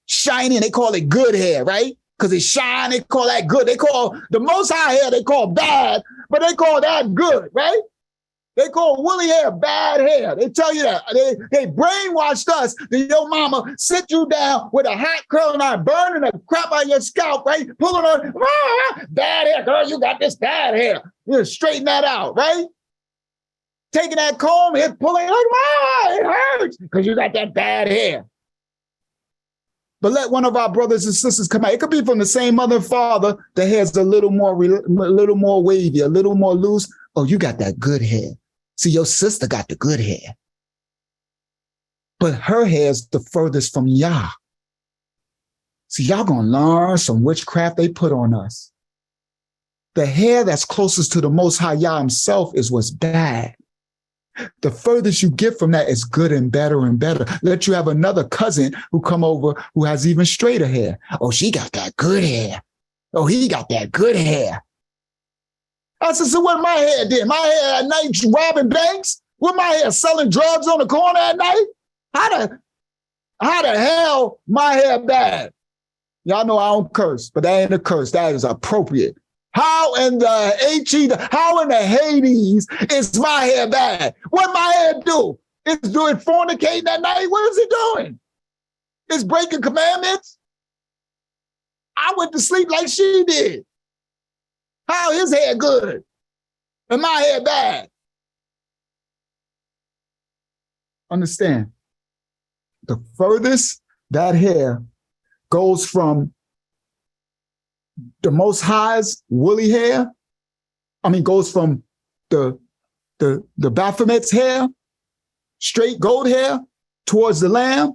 Shiny, and they call it good hair, right? Because it's shine, they call that good. They call the Most High hair, they call bad, but they call that good, right? They call woolly hair bad hair. They tell you that. They brainwashed us that your mama sit you down with a hot curling iron, burning the crap out of your scalp, right? Pulling on, bad hair, girl, you got this bad hair. You straighten that out, right? Taking that comb, it's pulling, like, it hurts because you got that bad hair. But let one of our brothers and sisters come out. It could be from the same mother and father. The hair's a little more wavy, a little more loose. Oh, you got that good hair. See, your sister got the good hair. But her hair's the furthest from Yah. See, y'all gonna learn some witchcraft they put on us. The hair that's closest to the Most High Yah himself is what's bad. The furthest you get from that is good and better and better. Let you have another cousin who come over who has even straighter hair. Oh, she got that good hair. Oh, he got that good hair. I said, so what my hair did? My hair at night robbing banks? What my hair selling drugs on the corner at night? How the hell my hair bad? Y'all know I don't curse, but that ain't a curse. That is appropriate. How in the Hades is my hair bad? What my hair do? It's doing fornicating at night? What is it doing? It's breaking commandments? I went to sleep like she did. How his hair good and my hair bad? Understand, the furthest that hair goes from the Most High's woolly hair, goes from the Baphomet's hair, straight goat hair, towards the lamb,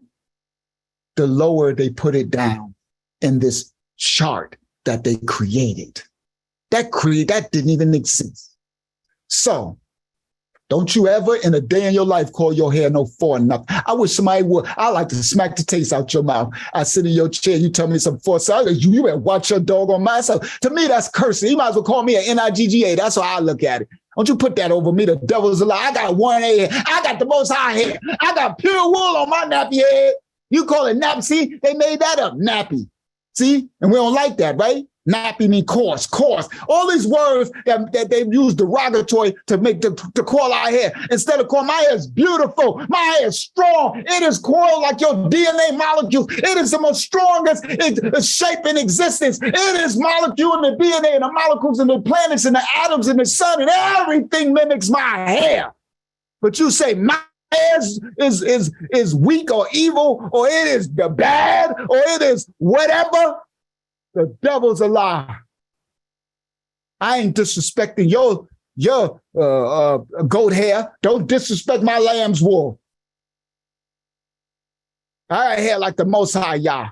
the lower they put it down in this chart that they created. That didn't even exist. So, don't you ever in a day in your life call your hair no for nothing. I wish somebody would. I like to smack the taste out your mouth. I sit in your chair, you tell me some for something. You better watch your dog on myself. To me, that's cursing. You might as well call me an NIGGA. That's how I look at it. Don't you put that over me. The devil's a lie. I got 1A. I got the Most High hair. I got pure wool on my nappy head. You call it nappy. See, they made that up, nappy. See, and we don't like that, right? Nappy mean coarse. All these words that they've used derogatory to call our hair. Instead of calling my hair is beautiful, my hair is strong. It is coiled like your DNA molecule. It is the most strongest shape in existence. It is molecule in the DNA and the molecules and the planets and the atoms and the sun and everything mimics my hair. But you say my hair is weak or evil, or it is the bad, or it is whatever. The devil's a lie. I ain't disrespecting your goat hair. Don't disrespect my lamb's wool. I got hair like the Most High Yah.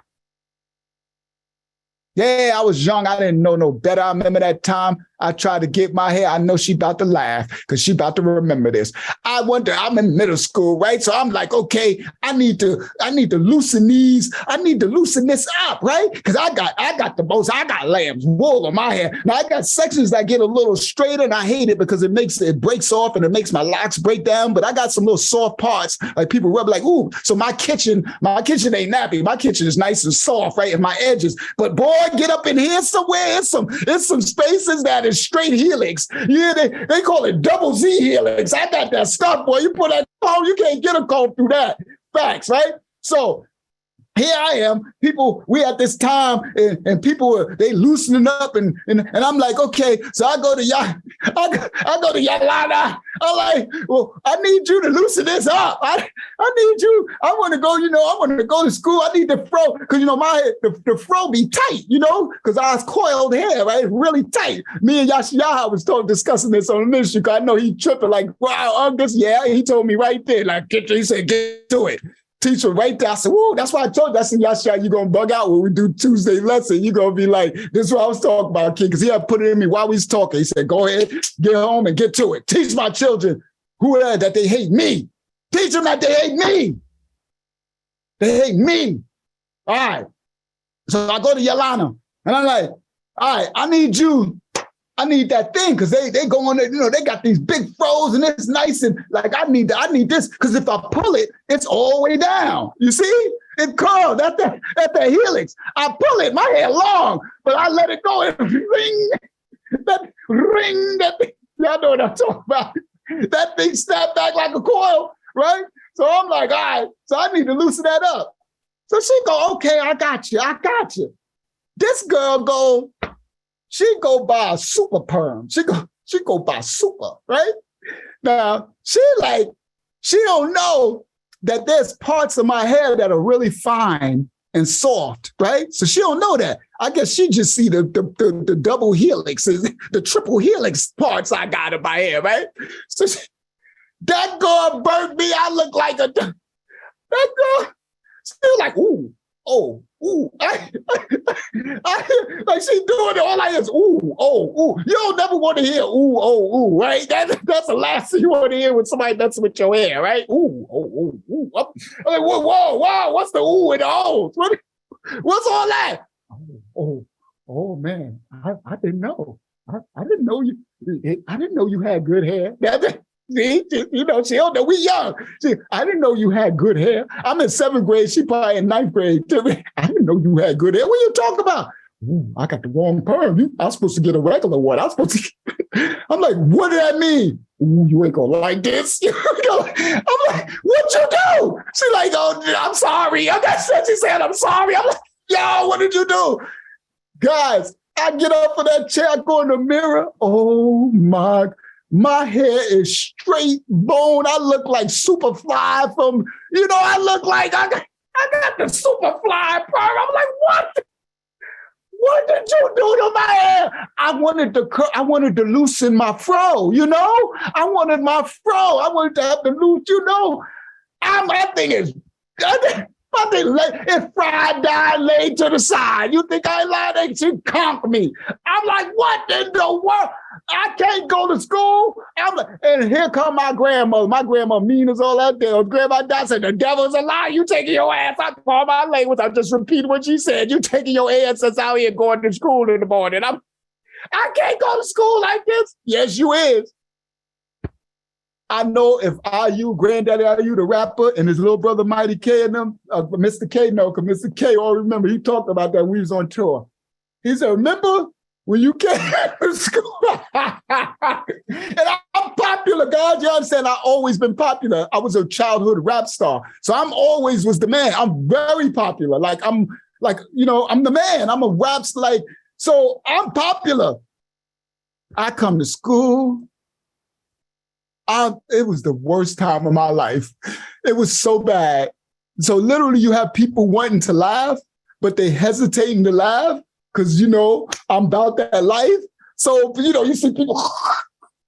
Yeah, I was young. I didn't know no better. I remember that time I tried to get my hair. I know she about to laugh because she about to remember this. I'm in middle school, right? So I'm like, okay, I need to loosen these. I need to loosen this up, right? Because I got lamb's wool on my hair. Now I got sections that get a little straighter, and I hate it because it breaks off and it makes my locks break down. But I got some little soft parts, like people rub like, ooh. So my kitchen ain't nappy. My kitchen is nice and soft, right? And my edges. But boy, get up in here somewhere. It's some spaces that is straight helix. Yeah, they call it double Z helix. I got that stuff, boy. You put that comb, you can't get a comb through that. Facts, right? So here I am, people, we at this time, and people they loosening up, and I'm like, okay, so I go to Yolanda. I'm like, well, I need you to loosen this up. I need you. I want to go, I want to go to school. I need the fro, because the fro be tight, because I was coiled hair, right? Really tight. Me and YAHSHUA was discussing this on the ministry, because I know he tripping like, wow, he told me right there, like, he said, get to it. Teacher right there. I said, whoa, that's why I told you. I said, YAHSHUA, you're going to bug out when we do Tuesday lesson. You're going to be like, this is what I was talking about, kid, because he had put it in me while we was talking. He said, go ahead, get home and get to it. Teach my children that they hate me. Teach them that they hate me. They hate me. All right. So I go to Yolanda, and I'm like, all right, I need that thing, because they go on there, they got these big froze, and it's nice, and like I need this, because if I pull it, it's all the way down. You see? It curled at the helix. I pull it, my hair long, but I let it go and ring. That thing, y'all know what I'm talking about. That thing snapped back like a coil, right? So I'm like, all right, so I need to loosen that up. So she go, okay, I got you. This girl she go buy a super perm. She go buy super, right? Now, she don't know that there's parts of my hair that are really fine and soft, right? So she don't know that. I guess she just see the double helixes, the triple helix parts I got in my hair, right? So that girl burnt me. I look like that girl, she was like, ooh. Like she doing it, all I hear is ooh. You don't never want to hear ooh, right? That's the last thing you want to hear when somebody messing with your hair, right? Ooh. I'm like, whoa, what's the ooh and the ohs? What's all that? Oh man, I didn't know. I didn't know you had good hair. See, she don't know, we young. I didn't know you had good hair. I'm in 7th grade. She probably in 9th grade. I didn't know you had good hair. What are you talking about? Ooh, I got the wrong perm. I was supposed to get a regular one. I'm like, what did that mean? Ooh, you ain't gonna like this. I'm like, what'd you do? She like, oh, I'm sorry. She said, I'm sorry. I'm like, yo, what did you do? Guys, I get up from that chair, I go in the mirror. Oh my hair is straight bone. I look like Superfly from, I look like I got the Superfly perm. I'm like, what? What did you do to my hair? I wanted to loosen my fro, I wanted my fro. I wanted to have the loose, my thing is, it's fried, dyed, laid to the side. You think I lied? They should conk me. I'm like, what in the world? I can't go to school. I'm like, and here come my grandmother. My grandma mean as all that there. Grandma died, said, the devil's a lie. You taking your ass out. Call my language. I just repeat what she said. You taking your ancestors out here going to school in the morning. I can't go to school like this. Yes, you is. I know if Granddaddy IU, the rapper, and his little brother Mighty K and them, Mr. K, no, because Mr. K, all remember, he talked about that when we was on tour. He said, remember when you came to school? And I'm popular, guys. You understand? I've always been popular. I was a childhood rap star. So I'm always was the man. I'm very popular. I'm the man. I'm a rap star. So I'm popular. I come to school. It was the worst time of my life. It was so bad. So literally you have people wanting to laugh, but they hesitating to laugh because, I'm about that life. So, you see people,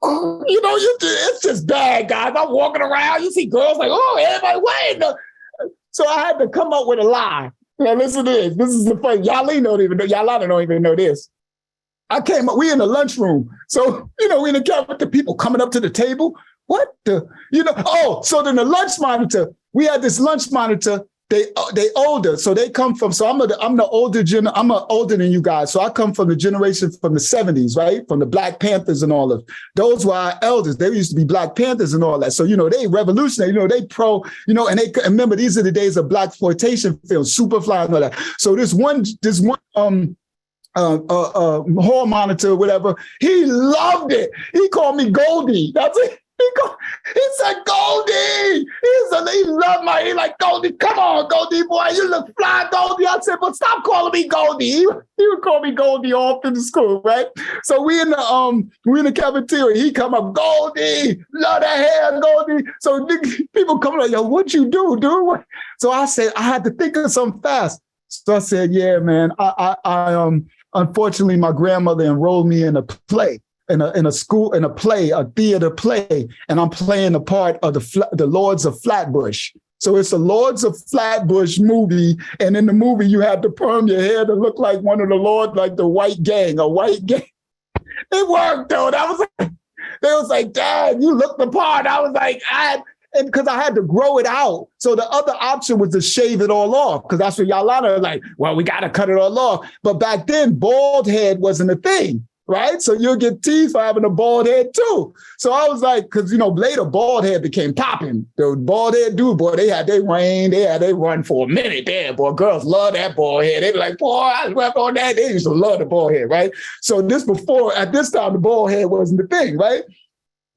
it's just bad, guys. I'm walking around, you see girls like, oh, everybody waiting. So I had to come up with a lie. Now listen to this. This is the funny. Yolanda don't even know this. I came up, we in the lunchroom. So, we in the cabinet, the people coming up to the table. What the, so then the lunch monitor, we had this lunch monitor, they older. So they come from, so I'm older than you guys. So I come from the generation from the 70s, right? From the Black Panthers and all of those were our elders. They used to be Black Panthers and all that. So, they revolutionary, they pro, and they remember these are the days of Black exploitation films, Superfly and all that. So this one hall monitor, whatever, he loved it. He called me Goldie. That's it. He said, Goldie. He loved he like, Goldie, come on, Goldie boy, you look fly, Goldie. I said, but stop calling me Goldie. He would call me Goldie all through the school, right? So we in the cafeteria. He come up, Goldie, love that hair, Goldie. So people come like, yo, what you do, dude? So I said, I had to think of something fast. So I said, yeah, man, I unfortunately, my grandmother enrolled me in a play. In a theater play, and I'm playing the part of the Lords of Flatbush. So it's a Lords of Flatbush movie, and in the movie you had to perm your hair to look like one of the Lords, like the white gang, a white gang. It worked though. They was like, Dad, you look the part. I was like, and because I had to grow it out. So the other option was to shave it all off, because that's what y'all are like, well, we got to cut it all off. But back then, bald head wasn't a thing. Right? So you'll get teased for having a bald head too. So I was like, because, later bald head became popping. The bald head dude, boy, they had their reign. They run for a minute there, boy. Girls love that bald head. They be like, boy, I slept on that. They used to love the bald head, right? So at this time, the bald head wasn't the thing, right?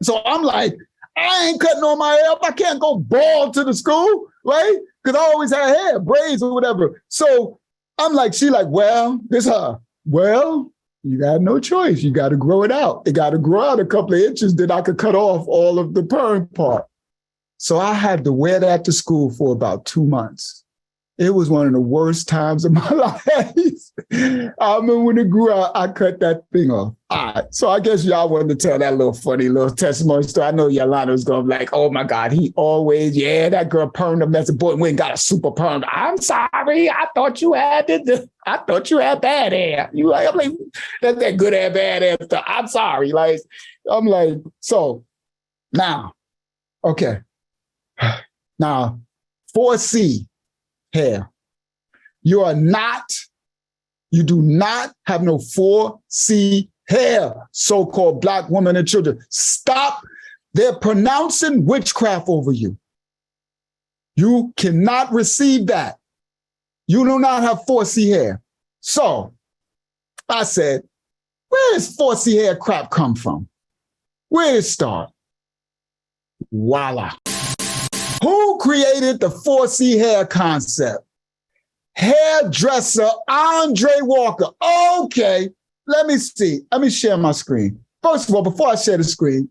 So I'm like, I ain't cutting on my hair up. I can't go bald to the school, right? Because I always had hair, braids or whatever. So I'm like, she like, well, this her. Well, you got no choice. You got to grow it out. It got to grow out a couple of inches that I could cut off all of the perm part. So I had to wear that to school for about 2 months. It was one of the worst times of my life. I remember when it grew out, I cut that thing off. All right. So I guess y'all wanted to tell that little funny little testimony story. I know Yolanda was going to be like, oh my God, he always, that girl permed a mess of boy. We ain't got a super perm. I'm sorry. I thought you had bad hair. I'm like, that's that good hair, bad hair stuff. I'm sorry. I'm like, so now, okay. Now, 4C. Hair. You do not have no 4C hair, so-called Black women and children. Stop. They're pronouncing witchcraft over you. You cannot receive that. You do not have 4C hair. So I said, where does 4C hair crap come from? Where did it start? Voila. Who created the 4C hair concept? Hairdresser Andre Walker. Okay, let me see. Let me share my screen. First of all, before I share the screen,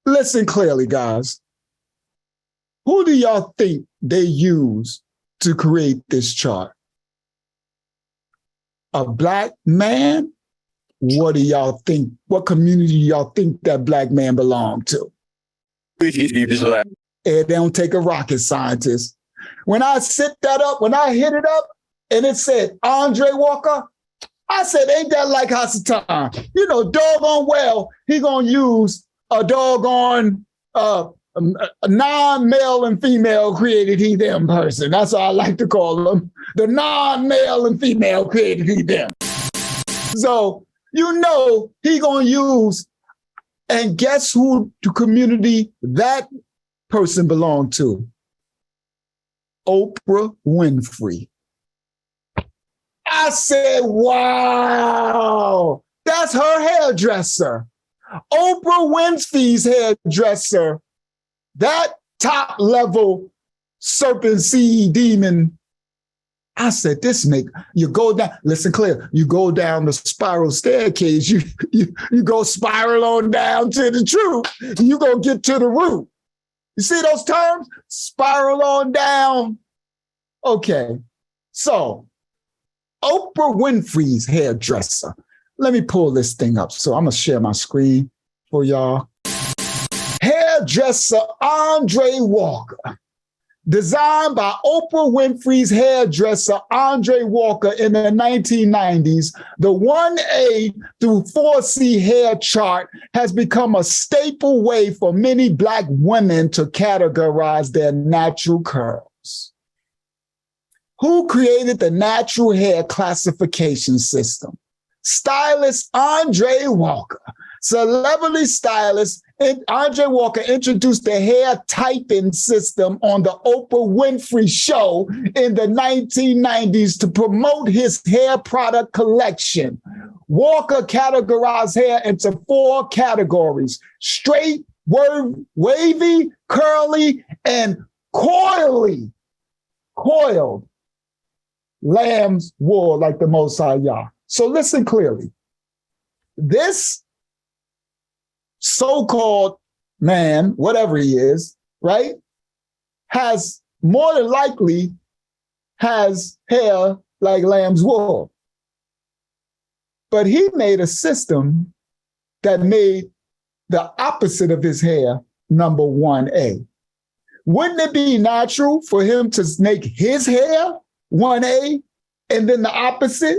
listen clearly, guys. Who do y'all think they use to create this chart? A Black man? What do y'all think? What community do y'all think that Black man belonged to? It don't take a rocket scientist. When I hit it up and it said Andre Walker, I said, ain't that like Hasatan? Doggone well, he gonna use a doggone a non-male and female created he them person. That's what I like to call them. The non-male and female created he them. So he gonna use, and guess who the community that person belonged to? Oprah Winfrey. I said, wow, that's her hairdresser. Oprah Winfrey's hairdresser, that top level serpent seed demon. I said, you go down, listen clear, you go down the spiral staircase, you go spiral on down to the truth, you gonna get to the root. You see those terms? Spiral on down. Okay, so Oprah Winfrey's hairdresser. Let me pull this thing up. So I'm gonna share my screen for y'all. Hairdresser Andre Walker. Designed by Oprah Winfrey's hairdresser, Andre Walker, in the 1990s, the 1A through 4C hair chart has become a staple way for many Black women to categorize their natural curls. Who created the natural hair classification system? Stylist Andre Walker. Celebrity stylist Andre Walker introduced the hair typing system on the Oprah Winfrey Show in the 1990s to promote his hair product collection. Walker categorized hair into 4 categories: straight, wavy, curly, and coiled lamb's wool like the Most High Yah. So listen clearly. This so-called man, whatever he is, right, has more than likely has hair like lamb's wool. But he made a system that made the opposite of his hair number 1A. Wouldn't it be natural for him to make his hair 1A and then the opposite?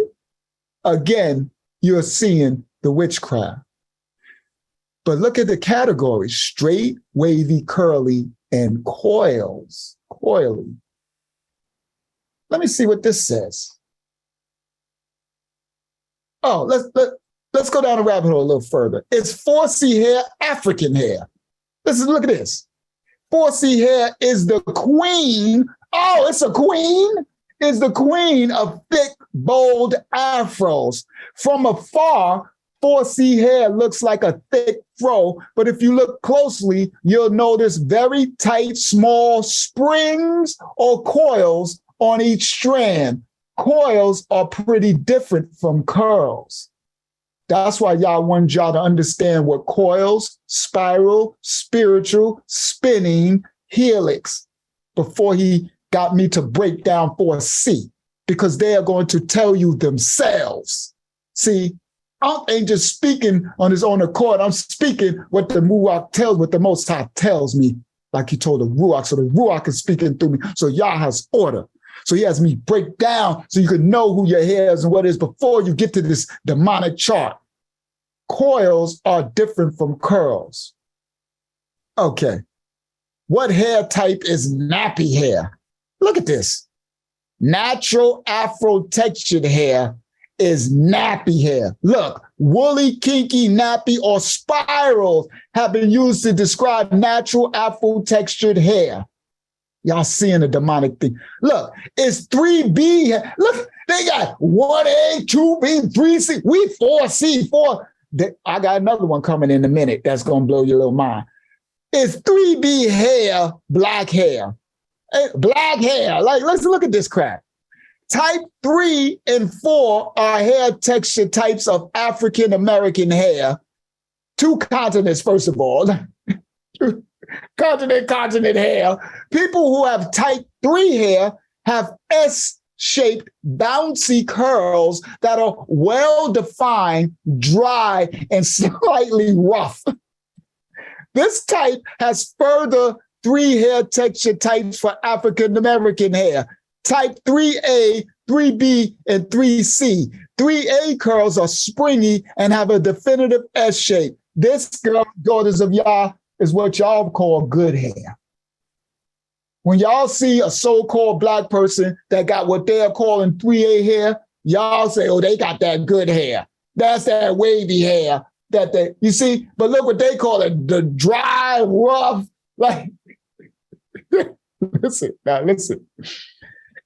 Again, you're seeing the witchcraft. But look at the categories: straight, wavy, curly, and coily. Let me see what this says. Oh, let's go down the rabbit hole a little further. Is 4C hair African hair? Look at this. 4C hair is the queen. Oh, it's a queen? Is the queen of thick, bold afros. From afar, 4C hair looks like a thick fro, but if you look closely, you'll notice very tight, small springs or coils on each strand. Coils are pretty different from curls. That's why y'all wanted y'all to understand what coils, spiral, spiritual, spinning, helix, before he got me to break down 4C, because they are going to tell you themselves. See, I ain't just speaking on his own accord. I'm speaking what the Ruach tells, what the Most High tells me, like he told the Ruach. So the Ruach is speaking through me. So Yah has order. So he has me break down so you can know who your hair is and what it is before you get to this demonic chart. Coils are different from curls. Okay. What hair type is nappy hair? Look at this. Natural afro textured hair is nappy hair. Look, woolly, kinky, nappy, or spirals have been used to describe natural afro textured hair. Y'all seeing the demonic thing. Look, it's 3B hair. Look, they got 1A, 2B, 3C. We 4C, 4. I got another one coming in a minute that's going to blow your little mind. It's 3B hair, black hair. Black hair. Like, let's look at this crap. Type 3 and 4 are hair texture types of African American hair. 2 continents, first of all. Continent hair. People who have type 3 hair have S-shaped, bouncy curls that are well-defined, dry, and slightly rough. This type has further 3 hair texture types for African American hair. Type 3A, 3B, and 3C. 3A curls are springy and have a definitive S shape. This, daughters of Yah, is what y'all call good hair. When y'all see a so-called black person that got what they're calling 3A hair, y'all say, oh, they got that good hair. That's that wavy hair that they, you see, but look what they call it, the dry, rough, like, listen.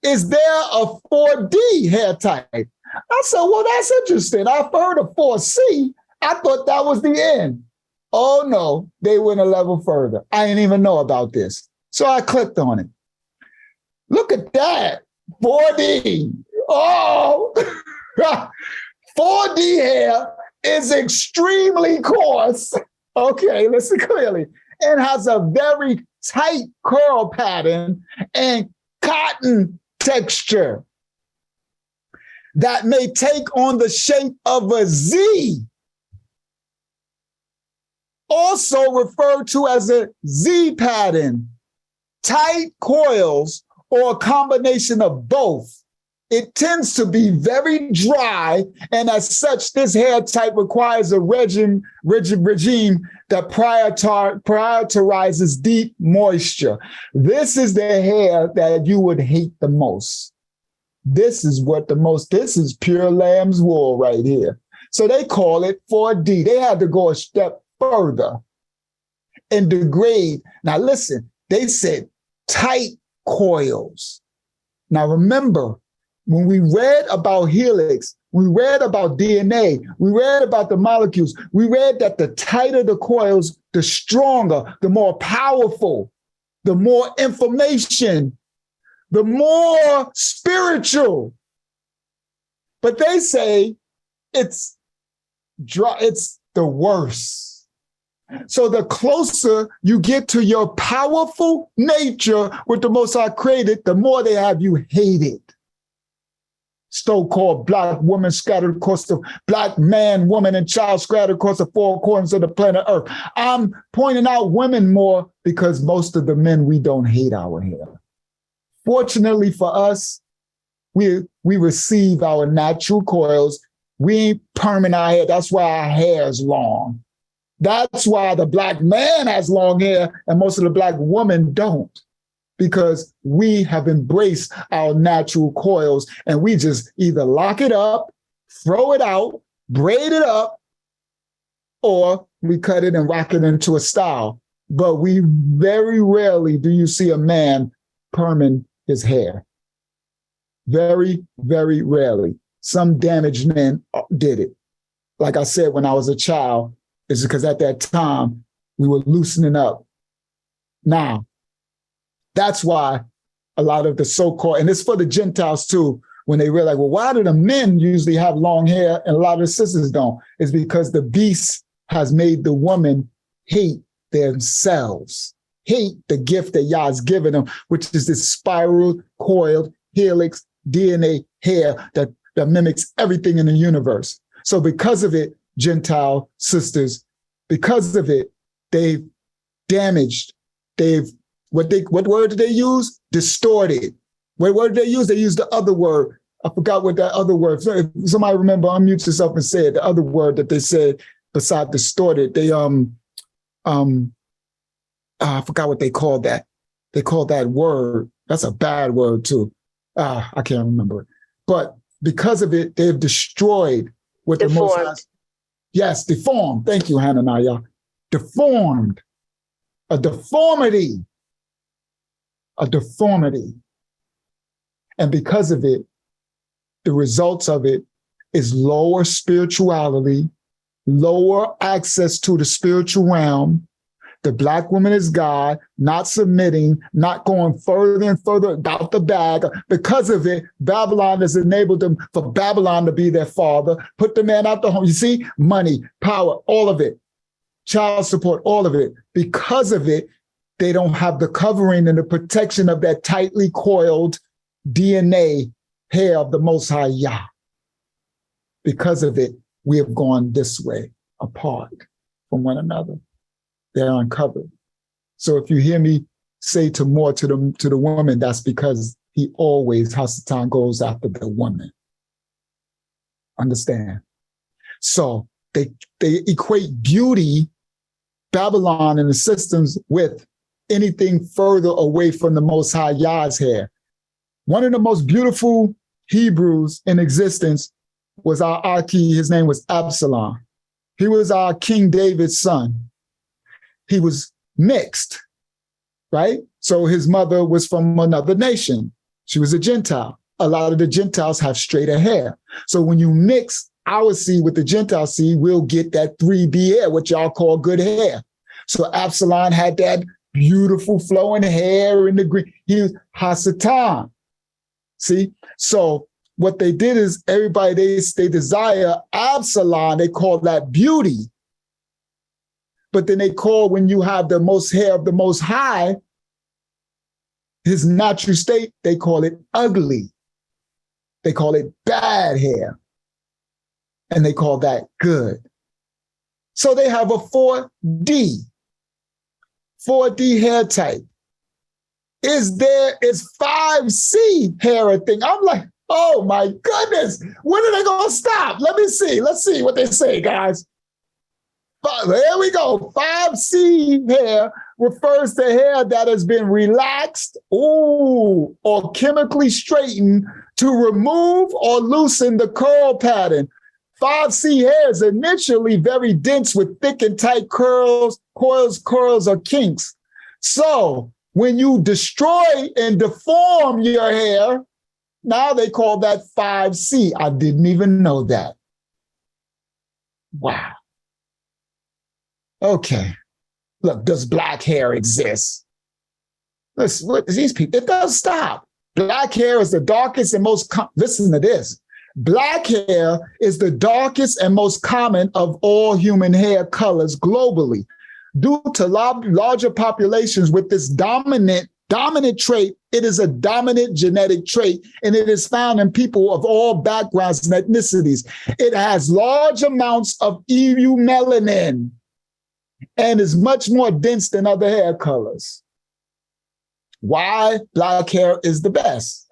Is there a 4D hair type? I said, well, that's interesting. I've heard of 4C. I thought that was the end. Oh, no, they went a level further. I didn't even know about this. So I clicked on it. Look at that. 4D. Oh, 4D hair is extremely coarse. Okay, listen clearly. And has a very tight curl pattern and cotton texture that may take on the shape of a Z, also referred to as a Z pattern, tight coils, or a combination of both. It tends to be very dry, and as such, this hair type requires a regime that prioritizes deep moisture. This is the hair that you would hate the most. This is pure lamb's wool right here. So they call it 4D. They had to go a step further and degrade. Now listen, they said tight coils. Now remember, when we read about helix, we read about DNA, we read about the molecules, we read that the tighter the coils, the stronger, the more powerful, the more information, the more spiritual. But they say it's the worst. So the closer you get to your powerful nature with the Most High created, the more they have you hated. So-called black woman scattered across the black man, woman, and child scattered across the four corners of the planet Earth. I'm pointing out women more because most of the men, we don't hate our hair. Fortunately for us, we receive our natural coils. We ain't perming our hair. That's why our hair is long. That's why the black man has long hair and most of the black women don't. Because we have embraced our natural coils and we just either lock it up, throw it out, braid it up, or we cut it and rock it into a style. But we very rarely do you see a man perming his hair. Very, very rarely. Some damaged men did it. Like I said, when I was a child, it's because at that time we were loosening up. Now, that's why a lot of the so-called, and it's for the Gentiles too, when they realize, well, why do the men usually have long hair and a lot of the sisters don't? It's because the beast has made the woman hate themselves, hate the gift that Yah has given them, which is this spiral, coiled, helix, DNA hair that mimics everything in the universe. So because of it, Gentile sisters, because of it, they've damaged, what word did they use? Distorted. What word did they use? They used the other word. I forgot what that other word. So if somebody remember, unmute yourself and say it. The other word that they said beside distorted. They I forgot what they called that. They called that word. That's a bad word too. I can't remember it. But because of it, they've destroyed what the Most High. Yes, deformed. Thank you, Hananiah. Deformed. A deformity. A deformity. And because of it, the results of it is lower spirituality, lower access to the spiritual realm. The black woman is God, not submitting, not going further and further about the bag. Because of it, Babylon has enabled them for Babylon to be their father, put the man out the home. You see, money, power, all of it, child support, all of it. Because of it, they don't have the covering and the protection of that tightly coiled DNA hair of the Most High Yah. Because of it, we have gone this way, apart from one another. They're uncovered. So if you hear me say to the woman, that's because he always, Hasatan, goes after the woman. Understand? So they equate beauty, Babylon and the systems with anything further away from the Most High Yah's hair. One of the most beautiful Hebrews in existence was our Aki. His name was Absalom. He was our King David's son. He was mixed, right? So his mother was from another nation. She was a Gentile. A lot of the Gentiles have straighter hair. So when you mix our seed with the Gentile seed, we'll get that 3B hair, what y'all call good hair. So Absalom had that beautiful flowing hair in the green. He was Hasatan. See? So what they did is everybody, they desire Absalom, they call that beauty. But then they call, when you have the most hair of the Most High, his natural state, they call it ugly. They call it bad hair. And they call that good. So they have a 4D hair type. Is 5C hair a thing? I'm like, oh my goodness, when are they gonna stop? Let's see what they say, guys. But there we go. 5C hair refers to hair that has been relaxed, or chemically straightened to remove or loosen the curl pattern. 5C hair is initially very dense with thick and tight curls, coils, or kinks. So when you destroy and deform your hair, now they call that 5C. I didn't even know that. Wow. Okay. Look, does black hair exist? Listen, what these people, it does stop. Black hair is the darkest and most, listen to this. Black hair is the darkest and most common of all human hair colors globally. Due to larger populations with this dominant trait, it is a dominant genetic trait, and it is found in people of all backgrounds and ethnicities. It has large amounts of EU melanin and is much more dense than other hair colors. Why black hair is the best?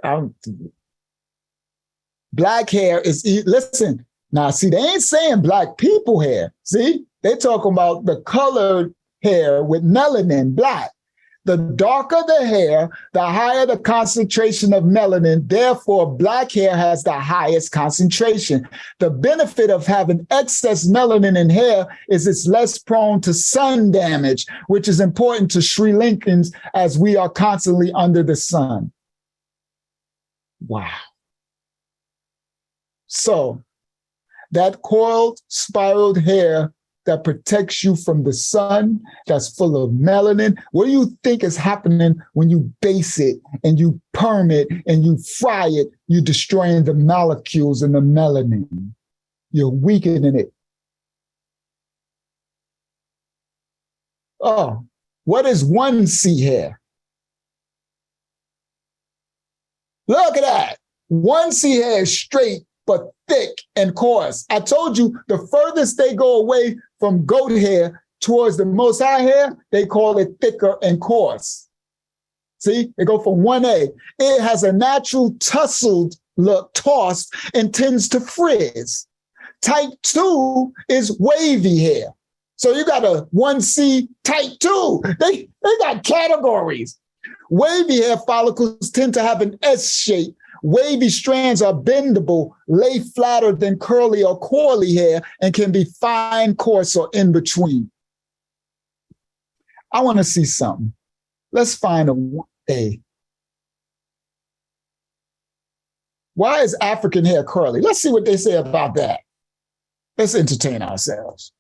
Black hair is, listen, now see, they ain't saying black people hair. See, they talking about the colored hair with melanin, black. The darker the hair, the higher the concentration of melanin. Therefore, black hair has the highest concentration. The benefit of having excess melanin in hair is it's less prone to sun damage, which is important to Sri Lankans as we are constantly under the sun. Wow. So that coiled, spiraled hair that protects you from the sun, that's full of melanin. What do you think is happening when you base it and you perm it and you fry it? You're destroying the molecules in the melanin. You're weakening it. Oh, what is 1C hair? Look at that. 1C hair is straight, but thick and coarse. I told you the furthest they go away from goat hair towards the Most High hair, they call it thicker and coarse. See, they go from 1A. It has a natural tussled look, tossed, and tends to frizz. Type 2 is wavy hair. So you got a 1C type 2. They got categories. Wavy hair follicles tend to have an S shape. Wavy strands are bendable, lay flatter than curly or coily hair, and can be fine, coarse, or in between. I want to see something. Let's find a. Why is African hair curly? Let's see what they say about that. Let's entertain ourselves.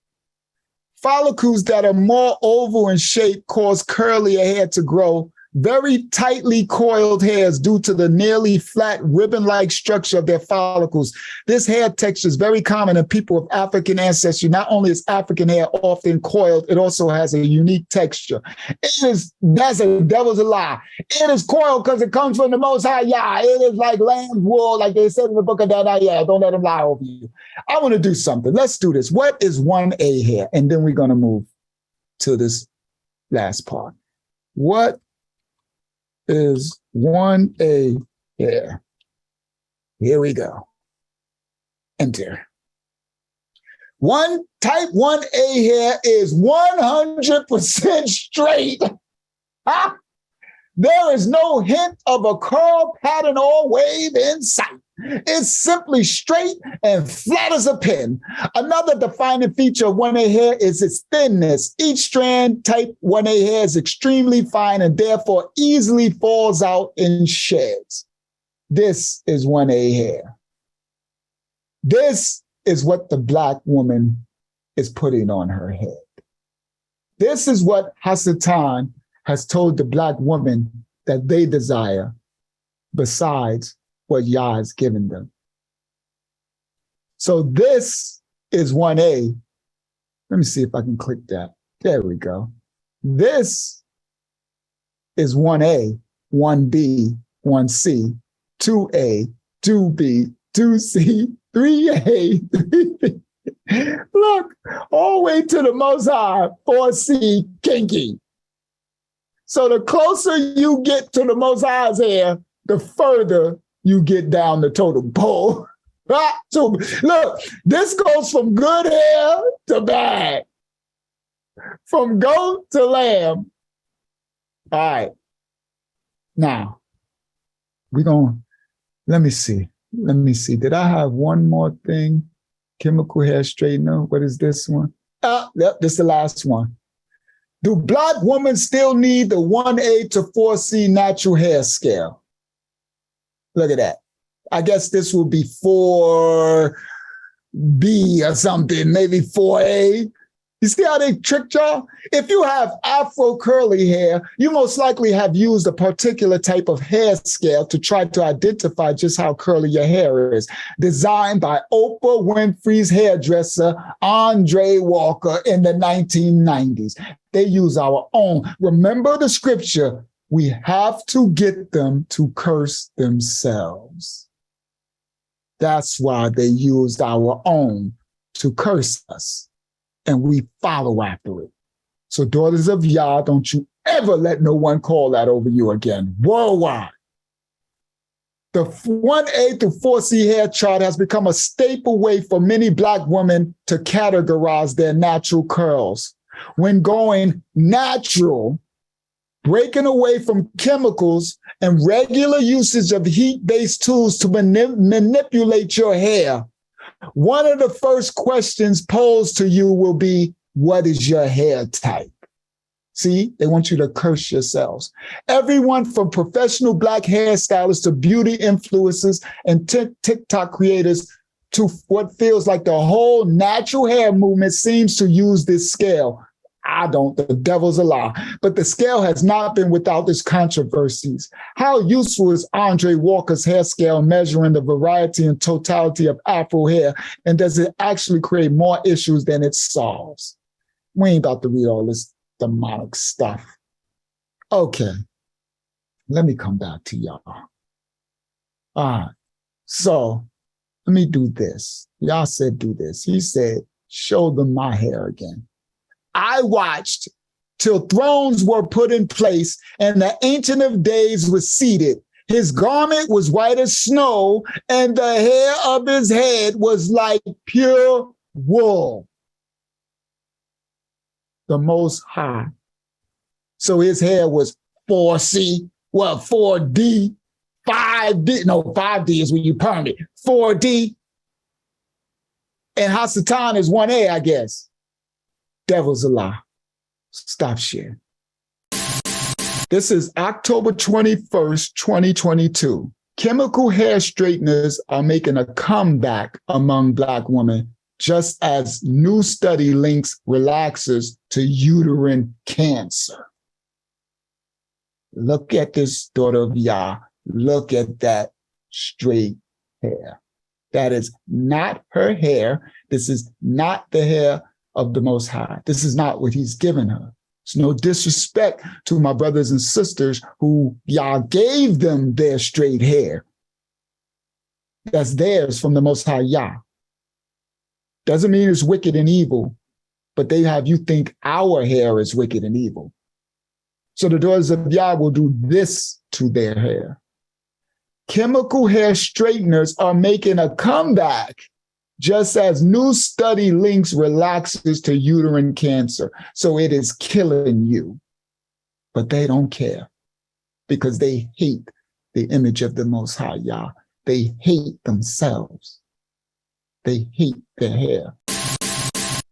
Follicles that are more oval in shape cause curlier hair to grow. Very tightly coiled hairs due to the nearly flat ribbon-like structure of their follicles. This hair texture is very common in people of African ancestry. Not only is African hair often coiled, it also has a unique texture. That's a devil's a lie. It is coiled because it comes from the Most High Yah. It is like lamb's wool, like they said in the book of Daniel. Don't let them lie over you. I want to do something. Let's do this. What is 1A hair? And then we're going to move to this last part. What is 1A hair? Here we go. Enter. Type 1A hair is 100% straight. There is no hint of a curl, pattern, or wave in sight. It's simply straight and flat as a pin. Another defining feature of 1A hair is its thinness. Each strand type 1A hair is extremely fine and therefore easily falls out in sheds. This is 1A hair. This is what the black woman is putting on her head. This is what Hasatan has told the black woman that they desire besides what Yah has given them. So this is 1A. Let me see if I can click that. There we go. This is 1A, 1B, 1C, 2A, 2B, 2C, 3A, 3B. Look, all the way to the Most High, 4C, kinky. So the closer you get to the Most High's hair, the further you get down the totem pole. So look, this goes from good hair to bad, from goat to lamb. All right. Now, let me see. Did I have one more thing? Chemical hair straightener. What is this one? Yep, this is the last one. Do black women still need the 1A to 4C natural hair scale? Look at that. I guess this will be 4B or something, maybe 4A. You see how they tricked y'all? If you have Afro curly hair, you most likely have used a particular type of hair scale to try to identify just how curly your hair is. Designed by Oprah Winfrey's hairdresser, Andre Walker, in the 1990s. They use our own. Remember the scripture, we have to get them to curse themselves. That's why they used our own to curse us. And we follow after it. So daughters of Yah, don't you ever let no one call that over you again, worldwide. The 1A through 4C hair chart has become a staple way for many Black women to categorize their natural curls. When going natural, breaking away from chemicals and regular usage of heat-based tools to manipulate your hair, one of the first questions posed to you will be, what is your hair type? See, they want you to curse yourselves. Everyone from professional Black hairstylists to beauty influencers and TikTok creators to what feels like the whole natural hair movement seems to use this scale. I don't, the devil's a lie. But the scale has not been without its controversies. How useful is Andre Walker's hair scale measuring the variety and totality of Afro hair? And does it actually create more issues than it solves? We ain't about to read all this demonic stuff. Okay, let me come back to y'all. All right, so let me do this. Y'all said do this. He said, show them my hair again. I watched till thrones were put in place and the Ancient of Days was seated. His garment was white as snow and the hair of his head was like pure wool. The Most High. So his hair was 4C, 4D, 5D. No, 5D is when you perm it. 4D. And Hasatan is 1A, I guess. Devil's a lie. Stop sharing. This is October 21st, 2022. Chemical hair straighteners are making a comeback among Black women, just as new study links relaxers to uterine cancer. Look at this, daughter of Yah. Look at that straight hair. That is not her hair. This is not the hair of the Most High. This is not what he's given her. It's no disrespect to my brothers and sisters who Yah gave them their straight hair. That's theirs from the Most High Yah. Doesn't mean it's wicked and evil, but they have you think our hair is wicked and evil. So the daughters of Yah will do this to their hair. Chemical hair straighteners are making a comeback, just as new study links relaxers to uterine cancer. So it is killing you. But they don't care because they hate the image of the Most High Yah. They hate themselves. They hate their hair.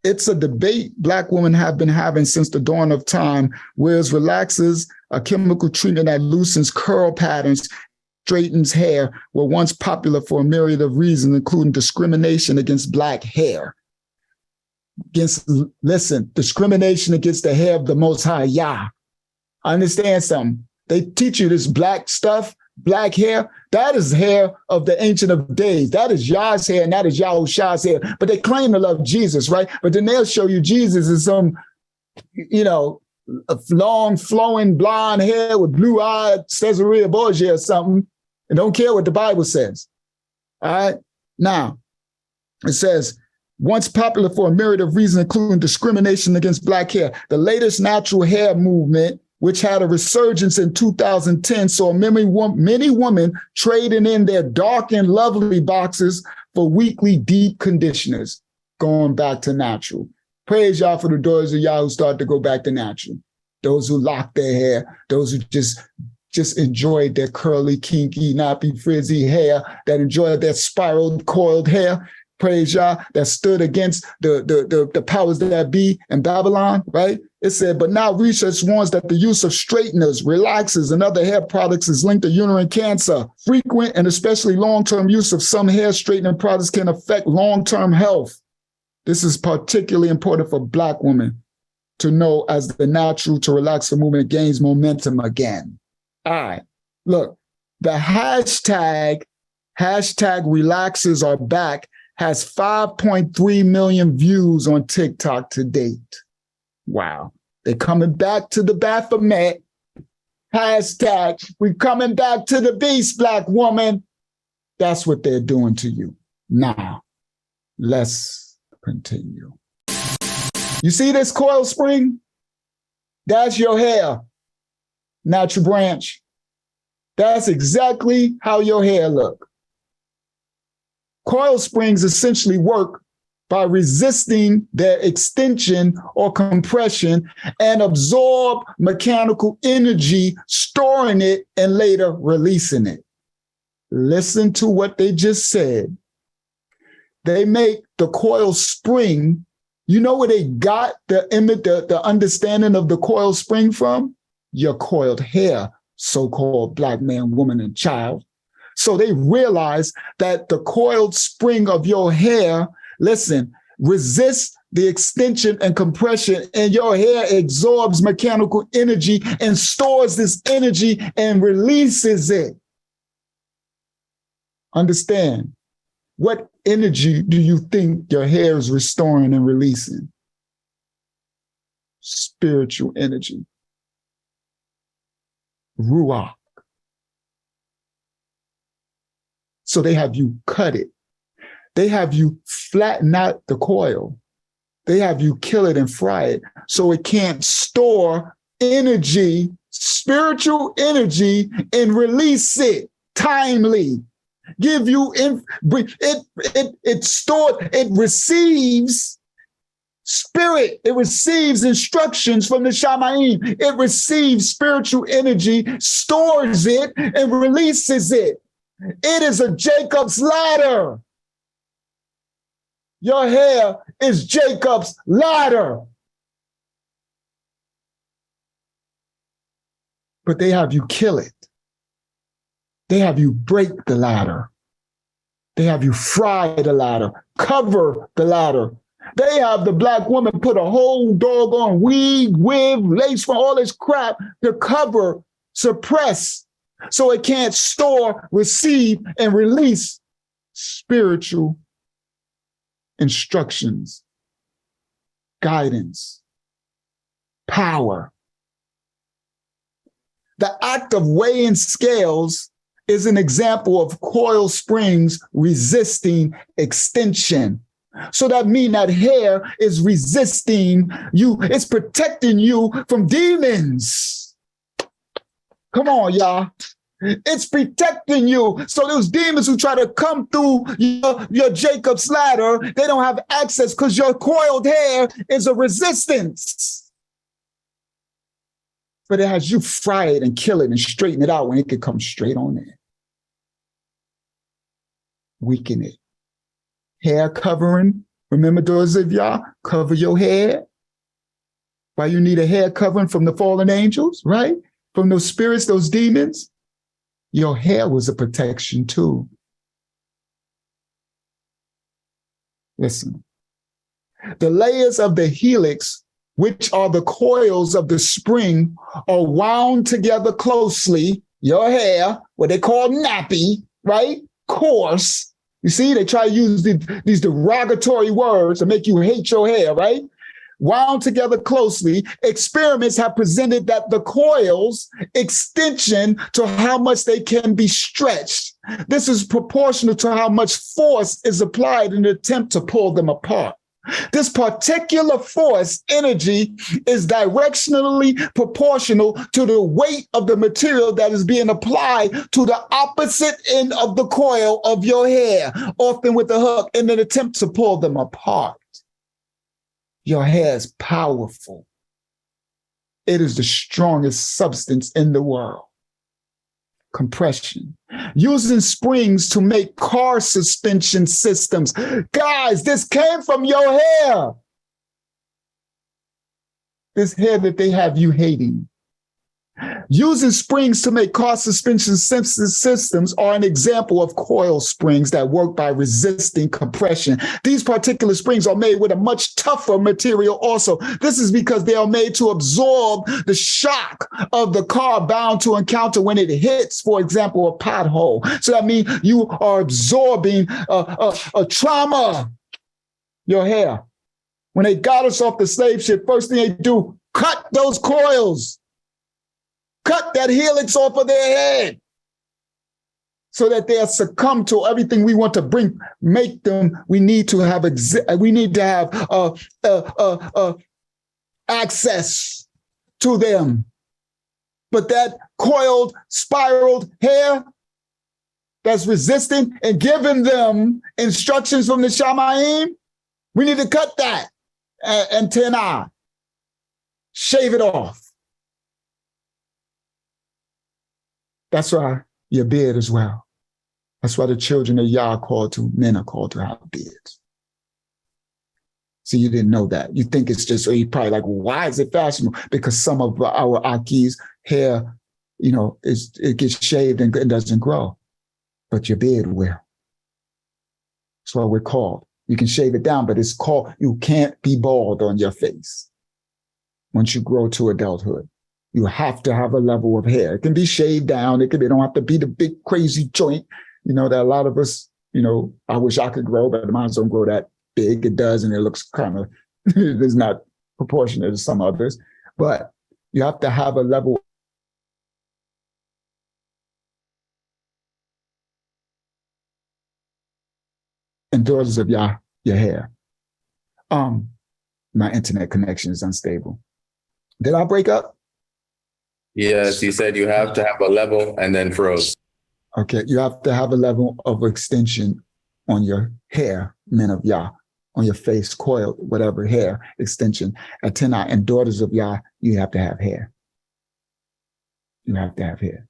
It's a debate Black women have been having since the dawn of time, whereas relaxers, a chemical treatment that loosens curl patterns, straightens hair, were once popular for a myriad of reasons, including discrimination against Black hair. Discrimination against the hair of the Most High Yah. Understand something. They teach you this black stuff, black hair. That is hair of the Ancient of Days. That is Yah's hair and that is Yahusha's hair. But they claim to love Jesus, right? But then they'll show you Jesus as some, a long, flowing blonde hair with blue-eyed Caesarea Borgia or something, and don't care what the Bible says. All right? Now, it says, once popular for a myriad of reasons, including discrimination against Black hair, the latest natural hair movement, which had a resurgence in 2010, saw many women trading in their dark and lovely boxes for weekly deep conditioners, going back to natural. Praise Yah for the daughters of Yah who start to go back to natural. Those who lock their hair, those who just enjoyed their curly, kinky, nappy, frizzy hair, that enjoyed their spiraled, coiled hair. Praise Yah, that stood against the powers that be in Babylon, right? It said, but now research warns that the use of straighteners, relaxers, and other hair products is linked to uterine cancer. Frequent and especially long-term use of some hair straightening products can affect long-term health. This is particularly important for Black women to know as the natural to relax the movement gains momentum again. All right, look, the hashtag relaxes are back has 5.3 million views on TikTok to date. Wow. They're coming back to the Baphomet. Hashtag, we coming back to the beast, Black woman. That's what they're doing to you. Now, let's continue. You see this coil spring? That's your hair, natural branch. That's exactly how your hair look. Coil springs essentially work by resisting their extension or compression and absorb mechanical energy, storing it and later releasing it. Listen to what they just said. They make the coil spring. You know where they got the understanding of the coil spring from? Your coiled hair, so-called Black man, woman, and child. So they realize that the coiled spring of your hair, listen, resists the extension and compression, and your hair absorbs mechanical energy and stores this energy and releases it. Understand, what energy do you think your hair is restoring and releasing? Spiritual energy. Ruach. So they have you cut it. They have you flatten out the coil. They have you kill it and fry it so it can't store energy, spiritual energy, and release it timely. Give you, it receives spirit. It receives instructions from the Shamaim. It receives spiritual energy, stores it, and releases it. It is a Jacob's ladder. Your hair is Jacob's ladder. But they have you kill it. They have you break the ladder. They have you fry the ladder, cover the ladder. They have the Black woman put a whole doggone wig, lace, for all this crap to cover, suppress, so it can't store, receive, and release spiritual instructions, guidance, power. The act of weighing scales is an example of coil springs resisting extension. So that means that hair is resisting you. It's protecting you from demons. Come on, y'all. It's protecting you. So those demons who try to come through your Jacob's ladder, they don't have access because your coiled hair is a resistance. But it has you fry it and kill it and straighten it out when it can come straight on in. Weaken it. Hair covering. Remember those of y'all, cover your hair. Why you need a hair covering from the fallen angels, right? From those spirits, those demons. Your hair was a protection too. Listen. The layers of the helix, which are the coils of the spring, are wound together closely. Your hair, what they call nappy, right? Coarse. You see, they try to use these derogatory words to make you hate your hair, right? Wound together closely. Experiments have presented that the coils extension to how much they can be stretched. This is proportional to how much force is applied in an attempt to pull them apart. This particular force energy is directionally proportional to the weight of the material that is being applied to the opposite end of the coil of your hair, often with a hook, in an attempt to pull them apart. Your hair is powerful. It is the strongest substance in the world. Compression. Using springs to make car suspension systems. Guys, this came from your hair. This hair that they have you hating. Using springs to make car suspension systems are an example of coil springs that work by resisting compression. These particular springs are made with a much tougher material also. This is because they are made to absorb the shock of the car bound to encounter when it hits, for example, a pothole. So that means you are absorbing a trauma. Your hair. When they got us off the slave ship, first thing they do, cut those coils. Cut that helix off of their head so that they'll succumb to everything we want to make them. We need to have access to them. But that coiled, spiraled hair that's resistant and giving them instructions from the Shamayim, we need to cut that antenna, shave it off. That's why your beard as well. That's why the children of Yah men are called to have beards. So you didn't know that. You think it's just, or you're probably like, well, why is it fashionable? Because some of our Aki's hair, it gets shaved and it doesn't grow. But your beard will. That's why we're called. You can shave it down, but it's called, you can't be bald on your face once you grow to adulthood. You have to have a level of hair. It can be shaved down. It don't have to be the big crazy joint, that a lot of us, I wish I could grow, but mine don't grow that big. It does, and it looks kind of, it's not proportionate to some others. But you have to have a level and daughters of Yah, your hair. My internet connection is unstable. Did I break up? Yes, you said you have to have a level and then froze. Okay, you have to have a level of extension on your hair, men of Yah, on your face, coiled, whatever hair, extension, antennae, and daughters of Yah, you have to have hair. You have to have hair.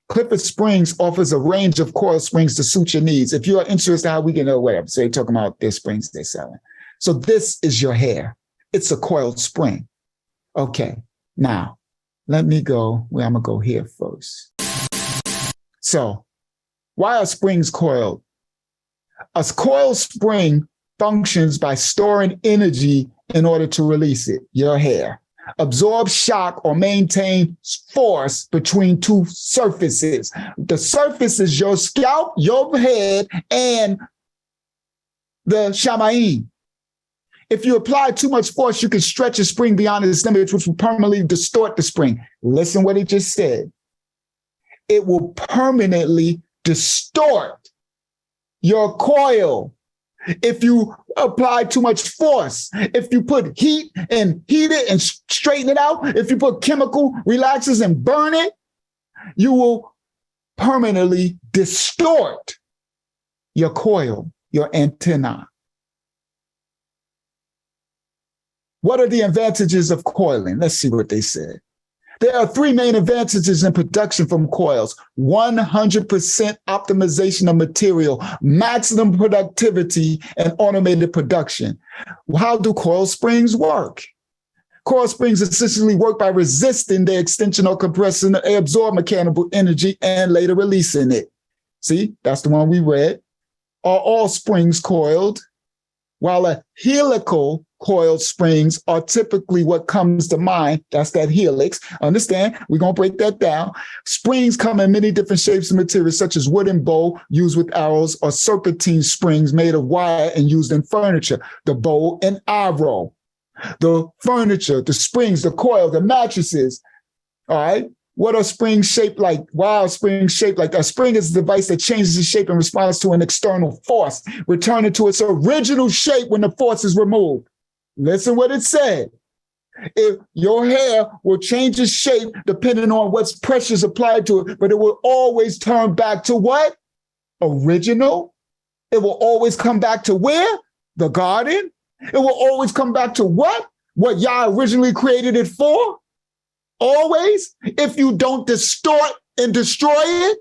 Clifford Springs offers a range of coil springs to suit your needs. If you are interested how we can know whatever, so you're talking about their springs they're selling. So this is your hair. It's a coiled spring. Okay, now, let me go, I'm gonna go here first. So, why are springs coiled? A coiled spring functions by storing energy in order to release it, your hair. Absorb shock or maintain force between two surfaces. The surface is your scalp, your head, and the Shamayim. If you apply too much force, you can stretch a spring beyond its limits, which will permanently distort the spring. Listen what it just said. It will permanently distort your coil. If you apply too much force, if you put heat and heat it and straighten it out, if you put chemical relaxers and burn it, you will permanently distort your coil, your antenna. What are the advantages of coiling? Let's see what they said. There are three main advantages in production from coils: 100% optimization of material, maximum productivity, and automated production. How do coil springs work? Coil springs essentially work by resisting the extension or compression. They absorb mechanical energy and later releasing it. See, that's the one we read. Are all springs coiled? While a helical coiled springs are typically what comes to mind. That's that helix. Understand? We're going to break that down. Springs come in many different shapes and materials, such as wooden bow used with arrows, or serpentine springs made of wire and used in furniture. The bow and arrow. The furniture, the springs, the coil, the mattresses. All right? What are springs shaped like? Why are springs shaped like? A spring is a device that changes its shape in response to an external force, returning to its original shape when the force is removed. Listen what it said. If your hair will change its shape depending on what's pressures applied to it, but it will always turn back to what? Original. It will always come back to where? The garden. It will always come back to what? What Yah originally created it for? Always. If you don't distort and destroy it,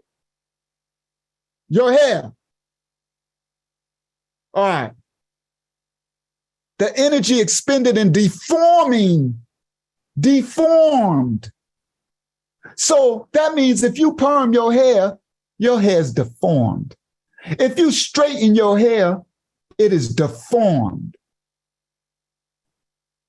your hair. All right. The energy expended in deformed So that means if you perm your hair is deformed. If you straighten your hair, it is deformed.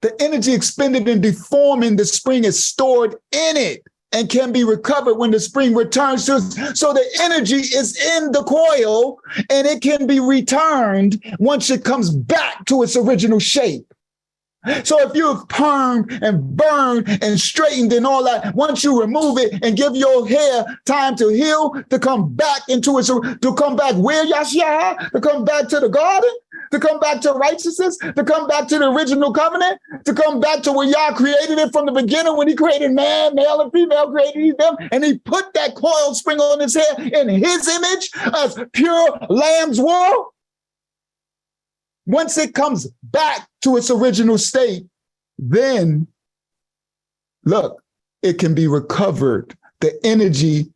The energy expended in deforming the spring is stored in it and can be recovered when the spring returns to us. So the energy is in the coil and it can be returned once it comes back to its original shape. So if you've permed and burned and straightened and all that, once you remove it and give your hair time to heal, to come back into its, to come back where YAHSHUA, to come back to the garden, to come back to righteousness, to come back to the original covenant, to come back to where Yah created it from the beginning when he created man, male and female, created he them, and he put that coiled spring on his hair in his image as pure lamb's wool. Once it comes back to its original state, then, look, it can be recovered. The energy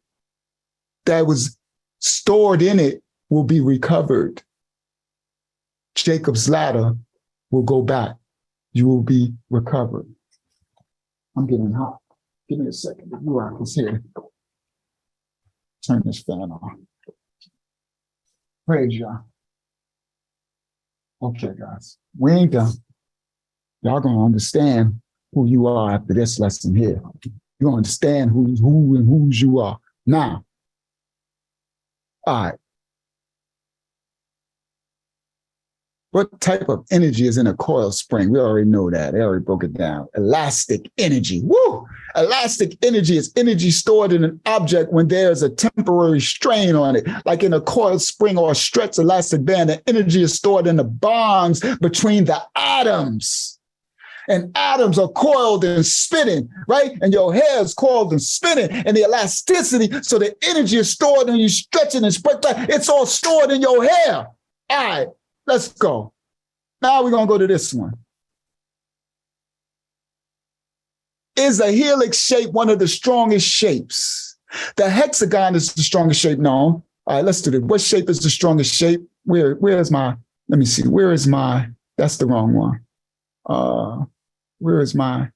that was stored in it will be recovered. Jacob's ladder will go back. You will be recovered. I'm getting hot. Give me a second. You are here. Turn this fan on. Praise Yah. Okay, guys, we ain't done. Y'all gonna understand who you are after this lesson here. You're gonna understand who and whose you are. Now, all right. What type of energy is in a coil spring? We already know that. I already broke it down. Elastic energy. Woo! Elastic energy is energy stored in an object when there is a temporary strain on it. Like in a coil spring or a stretched elastic band, the energy is stored in the bonds between the atoms. And atoms are coiled and spinning, right? And your hair is coiled and spinning. And the elasticity, so the energy is stored and you stretch it and spread that. It's all stored in your hair. All right. Let's go. Now we're going to go to this one. Is a helix shape one of the strongest shapes? The hexagon is the strongest shape known. All right, let's do this. What shape is the strongest shape? Where is my, let me see. Where is my, that's the wrong one. Where is my,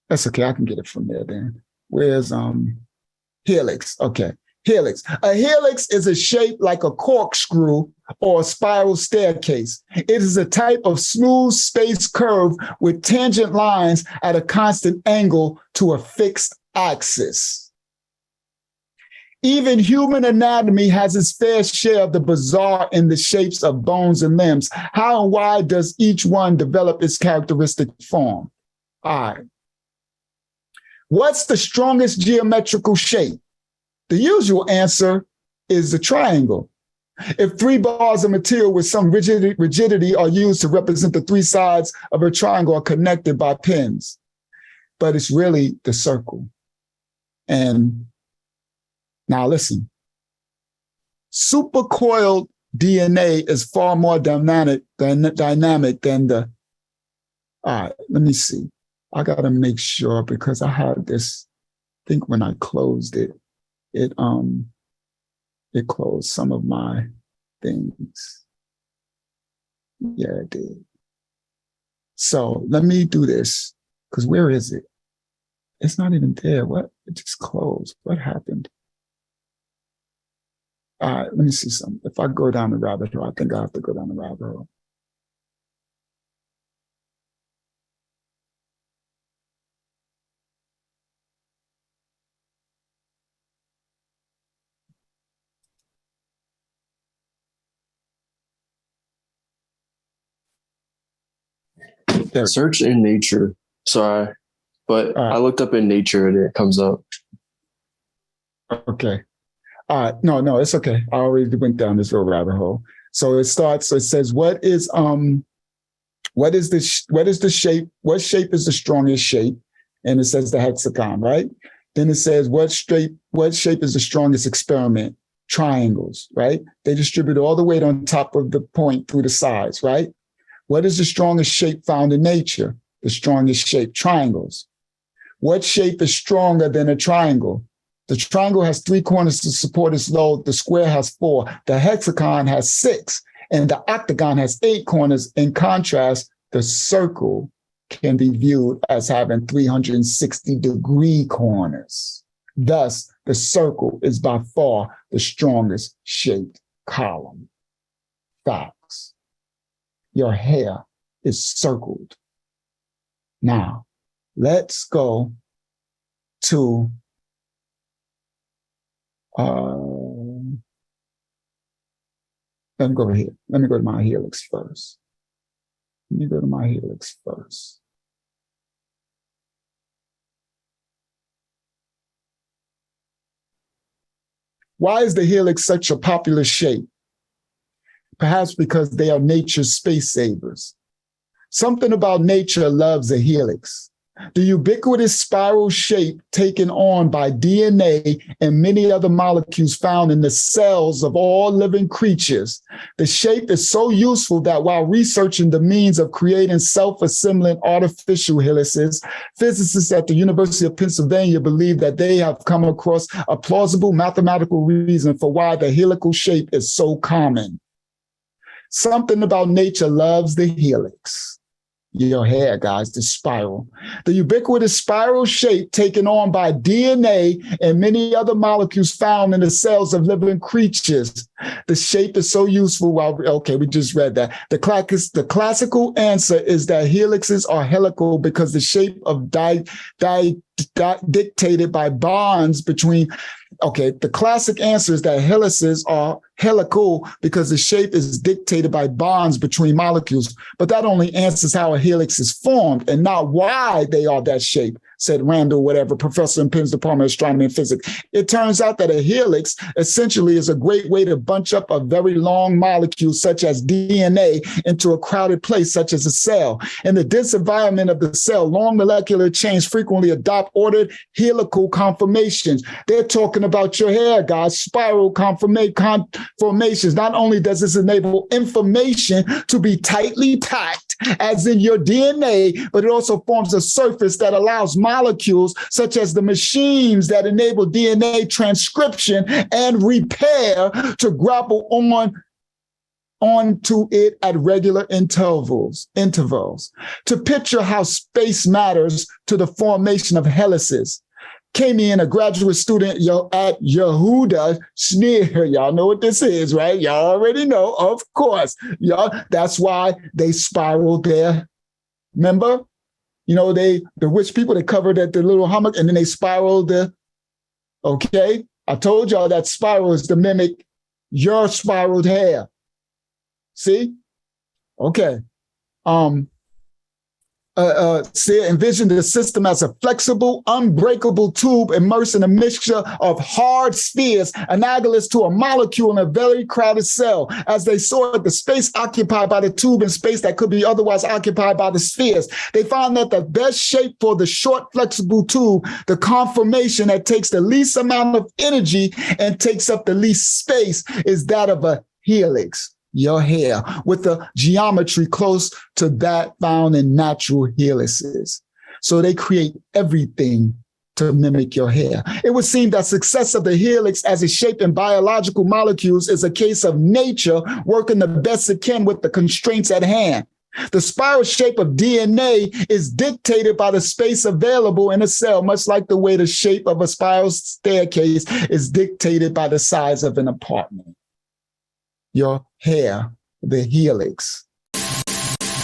that's okay. I can get it from there then. Where's helix? Okay. Helix. A helix is a shape like a corkscrew or a spiral staircase. It is a type of smooth space curve with tangent lines at a constant angle to a fixed axis. Even human anatomy has its fair share of the bizarre in the shapes of bones and limbs. How and why does each one develop its characteristic form? All right. What's the strongest geometrical shape? The usual answer is the triangle. If 3 bars of material with some rigidity are used to represent the 3 sides of a triangle are connected by pins, but it's really the circle. And now listen, supercoiled DNA is far more dynamic than the, all right, let me see. I got to make sure because I had this, I think when I closed it, it closed some of my things. Yeah, it did. So let me do this, because where is it? It's not even there. What? It just closed. What happened? All right, let me see something. If I go down the rabbit hole, I think I have to go down the rabbit hole. Search in nature. Sorry, but I looked up in nature and it comes up. Okay. No, it's okay. I already went down this little rabbit hole. So it starts, so it says, what shape is the strongest shape? And it says the hexagon, right? Then it says, what shape is the strongest experiment? Triangles, right? They distribute all the weight on top of the point through the sides, right? What is the strongest shape found in nature? The strongest shape, triangles. What shape is stronger than a triangle? The triangle has 3 corners to support its load. The square has 4. The hexagon has 6. And the octagon has 8 corners. In contrast, the circle can be viewed as having 360-degree corners. Thus, the circle is by far the strongest shaped column. Facts. Your hair is circled. Now, let's go to let me go over here. Let me go to my helix first. Why is the helix such a popular shape? Perhaps because they are nature's space savers. Something about nature loves a helix. The ubiquitous spiral shape taken on by DNA and many other molecules found in the cells of all living creatures. The shape is so useful that while researching the means of creating self-assembling artificial helices, physicists at the University of Pennsylvania believe that they have come across a plausible mathematical reason for why the helical shape is so common. Something about nature loves the helix. Your hair, guys, the spiral. The ubiquitous spiral shape taken on by DNA and many other molecules found in the cells of living creatures. The shape is so useful. Okay, we just read that. The classical answer is that helixes are helical because the shape of dictated by bonds between. Okay, the classic answer is that helices are helical because the shape is dictated by bonds between molecules. But that only answers how a helix is formed and not why they are that shape, said Randall, professor in Penn's Department of Astronomy and Physics. It turns out that a helix essentially is a great way to bunch up a very long molecule, such as DNA, into a crowded place, such as a cell. In the dense environment of the cell, long molecular chains frequently adopt ordered helical conformations. They're talking about your hair, guys, spiral conformations. Not only does this enable information to be tightly packed, as in your DNA, but it also forms a surface that allows molecules, such as the machines that enable DNA transcription and repair, to grapple onto it at regular intervals. To picture how space matters to the formation of helices, came in a graduate student at Yehuda Sneer. Y'all know what this is, right? Y'all already know, of course. Y'all, that's why they spiraled there. Remember? You know, the rich people, they covered at the little hummock and then they spiraled okay? I told y'all that spiral is to mimic your spiraled hair. See? Okay. Envision the system as a flexible, unbreakable tube immersed in a mixture of hard spheres analogous to a molecule in a very crowded cell. As they saw it, the space occupied by the tube and space that could be otherwise occupied by the spheres, they found that the best shape for the short, flexible tube, the conformation that takes the least amount of energy and takes up the least space, is that of a helix. Your hair, with a geometry close to that found in natural helices. So they create everything to mimic your hair. It would seem that success of the helix as a shape in biological molecules is a case of nature working the best it can with the constraints at hand. The spiral shape of DNA is dictated by the space available in a cell, much like the way the shape of a spiral staircase is dictated by the size of an apartment. Your hair, the helix.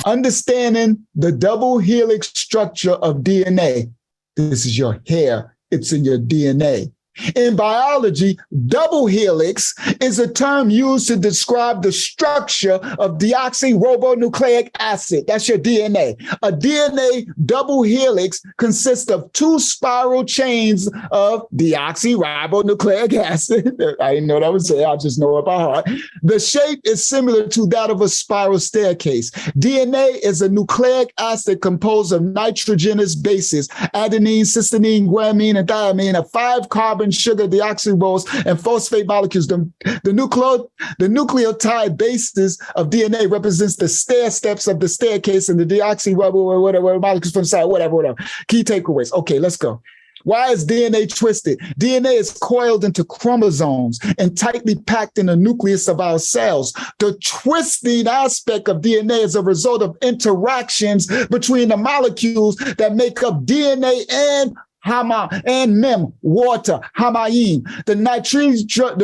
Understanding the double helix structure of DNA. This is your hair. It's in your DNA. In biology, double helix is a term used to describe the structure of deoxyribonucleic acid. That's your DNA. A DNA double helix consists of two spiral chains of deoxyribonucleic acid. I didn't know that was there. I just know it by heart. The shape is similar to that of a spiral staircase. DNA is a nucleic acid composed of nitrogenous bases, adenine, cysteine, guanine, and thymine, a 5-carbon sugar, deoxyribose, and phosphate molecules. The nucleotide bases of DNA represents the stair steps of the staircase, and the deoxyribonucleic or whatever molecules from the side, whatever. Key takeaways. Okay, let's go. Why is DNA twisted? DNA is coiled into chromosomes and tightly packed in the nucleus of our cells. The twisting aspect of DNA is a result of interactions between the molecules that make up DNA and mem, water, hamayim, the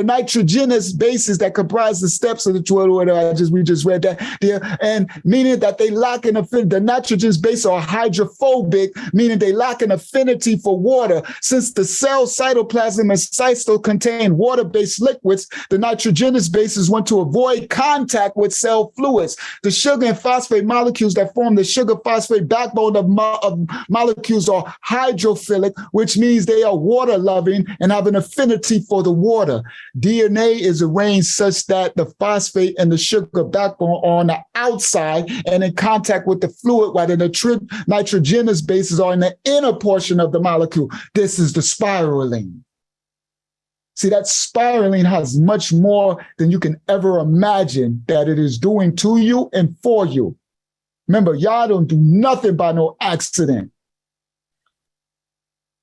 nitrogenous bases that comprise the steps of the 12 order. We just read that there, and meaning that they lack an affinity. The nitrogenous bases are hydrophobic, meaning they lack an affinity for water. Since the cell cytoplasm and cytosol contain water-based liquids, the nitrogenous bases want to avoid contact with cell fluids. The sugar and phosphate molecules that form the sugar-phosphate backbone of molecules are hydrophilic, which means they are water-loving and have an affinity for the water. DNA is arranged such that the phosphate and the sugar backbone are on the outside and in contact with the fluid, while the nitrogenous bases are in the inner portion of the molecule. This is the spiraling. See, that spiraling has much more than you can ever imagine that it is doing to you and for you. Remember, y'all don't do nothing by no accident.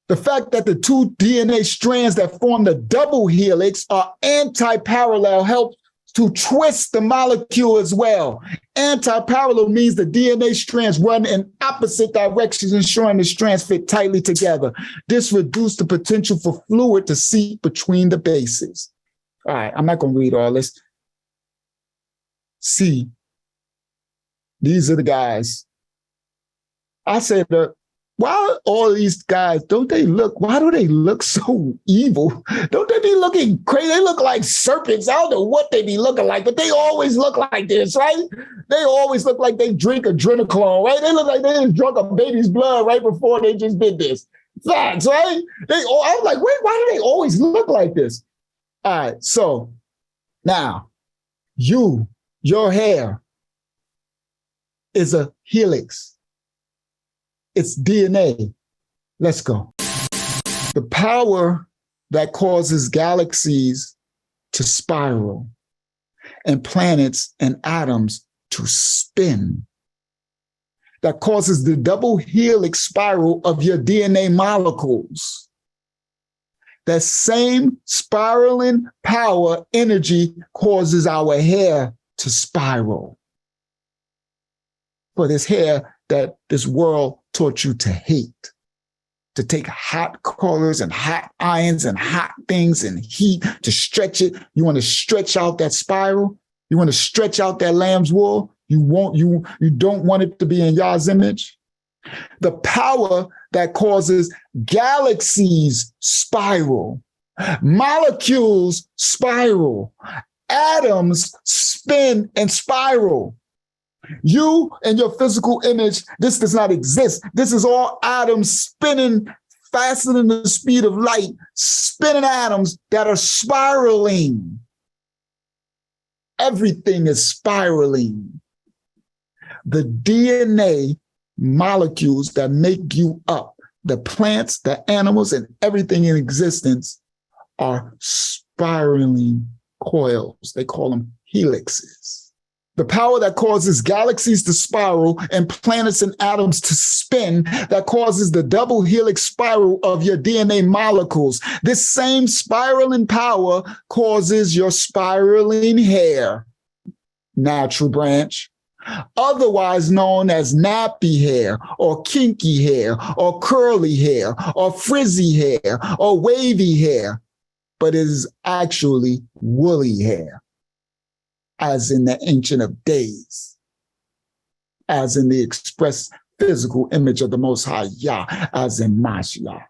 The fact that the two DNA strands that form the double helix are anti-parallel helps to twist the molecule as well. Anti-parallel means the DNA strands run in opposite directions, ensuring the strands fit tightly together. This reduces the potential for fluid to seep between the bases. All right, I'm not going to read all this. See, these are the guys. I said that. Why all these guys, why do they look so evil? Don't they be looking crazy? They look like serpents. I don't know what they be looking like, but they always look like this, right? They always look like they drink adrenochrome, right? They look like they just drunk a baby's blood right before they just did this. Facts, right? I was like, wait, why do they always look like this? All right, so now your hair is a helix. It's DNA. Let's go. The power that causes galaxies to spiral and planets and atoms to spin, that causes the double helix spiral of your DNA molecules. That same spiraling power energy causes our hair to spiral. For this hair that this world taught you to hate, to take hot colors and hot irons and hot things and heat to stretch it. You want to stretch out that spiral. You want to stretch out that lamb's wool. You don't want it to be in Yah's image. The power that causes galaxies spiral, molecules spiral, atoms spin and spiral. You and your physical image, this does not exist. This is all atoms spinning faster than the speed of light, spinning atoms that are spiraling. Everything is spiraling. The DNA molecules that make you up, the plants, the animals, and everything in existence are spiraling coils. They call them helixes. The power that causes galaxies to spiral and planets and atoms to spin, that causes the double helix spiral of your DNA molecules. This same spiraling power causes your spiraling hair, natural branch, otherwise known as nappy hair or kinky hair or curly hair or frizzy hair or wavy hair, but it is actually woolly hair, as in the Ancient of Days, as in the express physical image of the Most High Yah, as in Mashiach.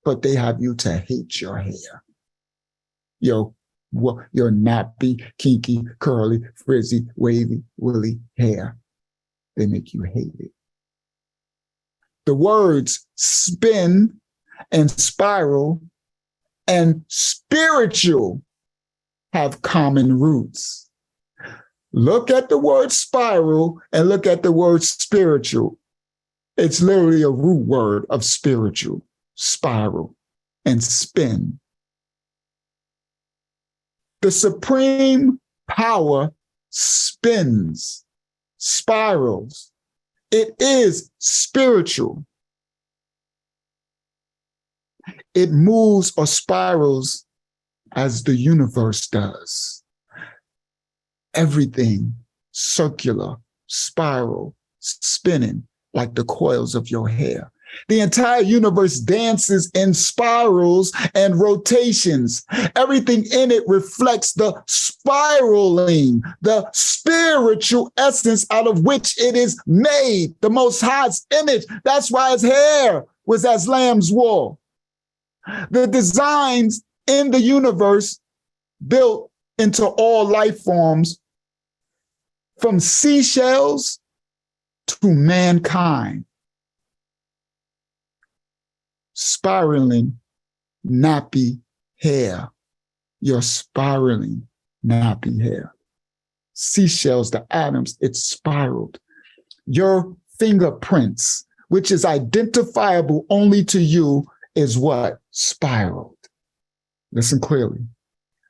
But they have you to hate your hair. Your nappy, kinky, curly, frizzy, wavy, woolly hair. They make you hate it. The words spin and spiral and spiritual have common roots. Look at the word spiral and look at the word spiritual. It's literally a root word of spiritual, spiral, and spin. The supreme power spins, spirals. It is spiritual. It moves or spirals as the universe does. Everything circular, spiral, spinning like the coils of your hair. The entire universe dances in spirals and rotations. Everything in it reflects the spiraling, the spiritual essence out of which it is made, the Most High's image. That's why his hair was as lamb's wool. The designs in the universe built into all life forms, from seashells to mankind. Spiraling nappy hair. Your spiraling nappy hair. Seashells, the atoms, it's spiraled. Your fingerprints, which is identifiable only to you, is what? Spiraled. Listen clearly.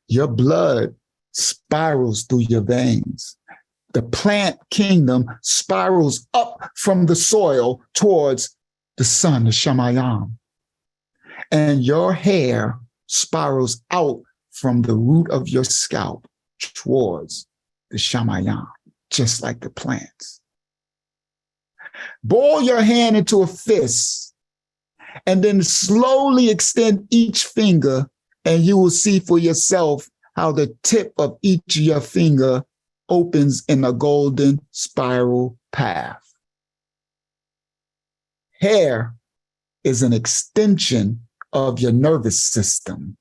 Your blood spirals through your veins. The plant kingdom spirals up from the soil towards the sun, the Shamayam. And your hair spirals out from the root of your scalp towards the Shamayam, just like the plants. Ball your hand into a fist and then slowly extend each finger, and you will see for yourself how the tip of each of your finger opens in a golden spiral path. Hair is an extension of your nervous system.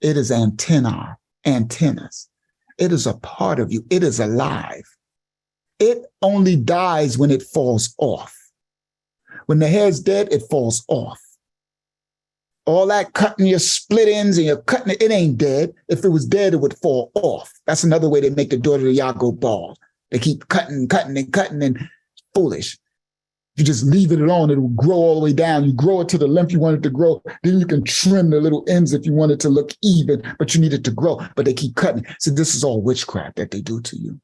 It is antennas. It is a part of you. It is alive. It only dies when it falls off. When the hair is dead, it falls off. All that cutting your split ends and you're cutting it, it ain't dead. If it was dead, it would fall off. That's another way they make the daughter of Yah go bald. They keep cutting and foolish. If you just leave it alone, it will grow all the way down. You grow it to the length you want it to grow. Then you can trim the little ends if you want it to look even, but you need it to grow. But they keep cutting. So this is all witchcraft that they do to you.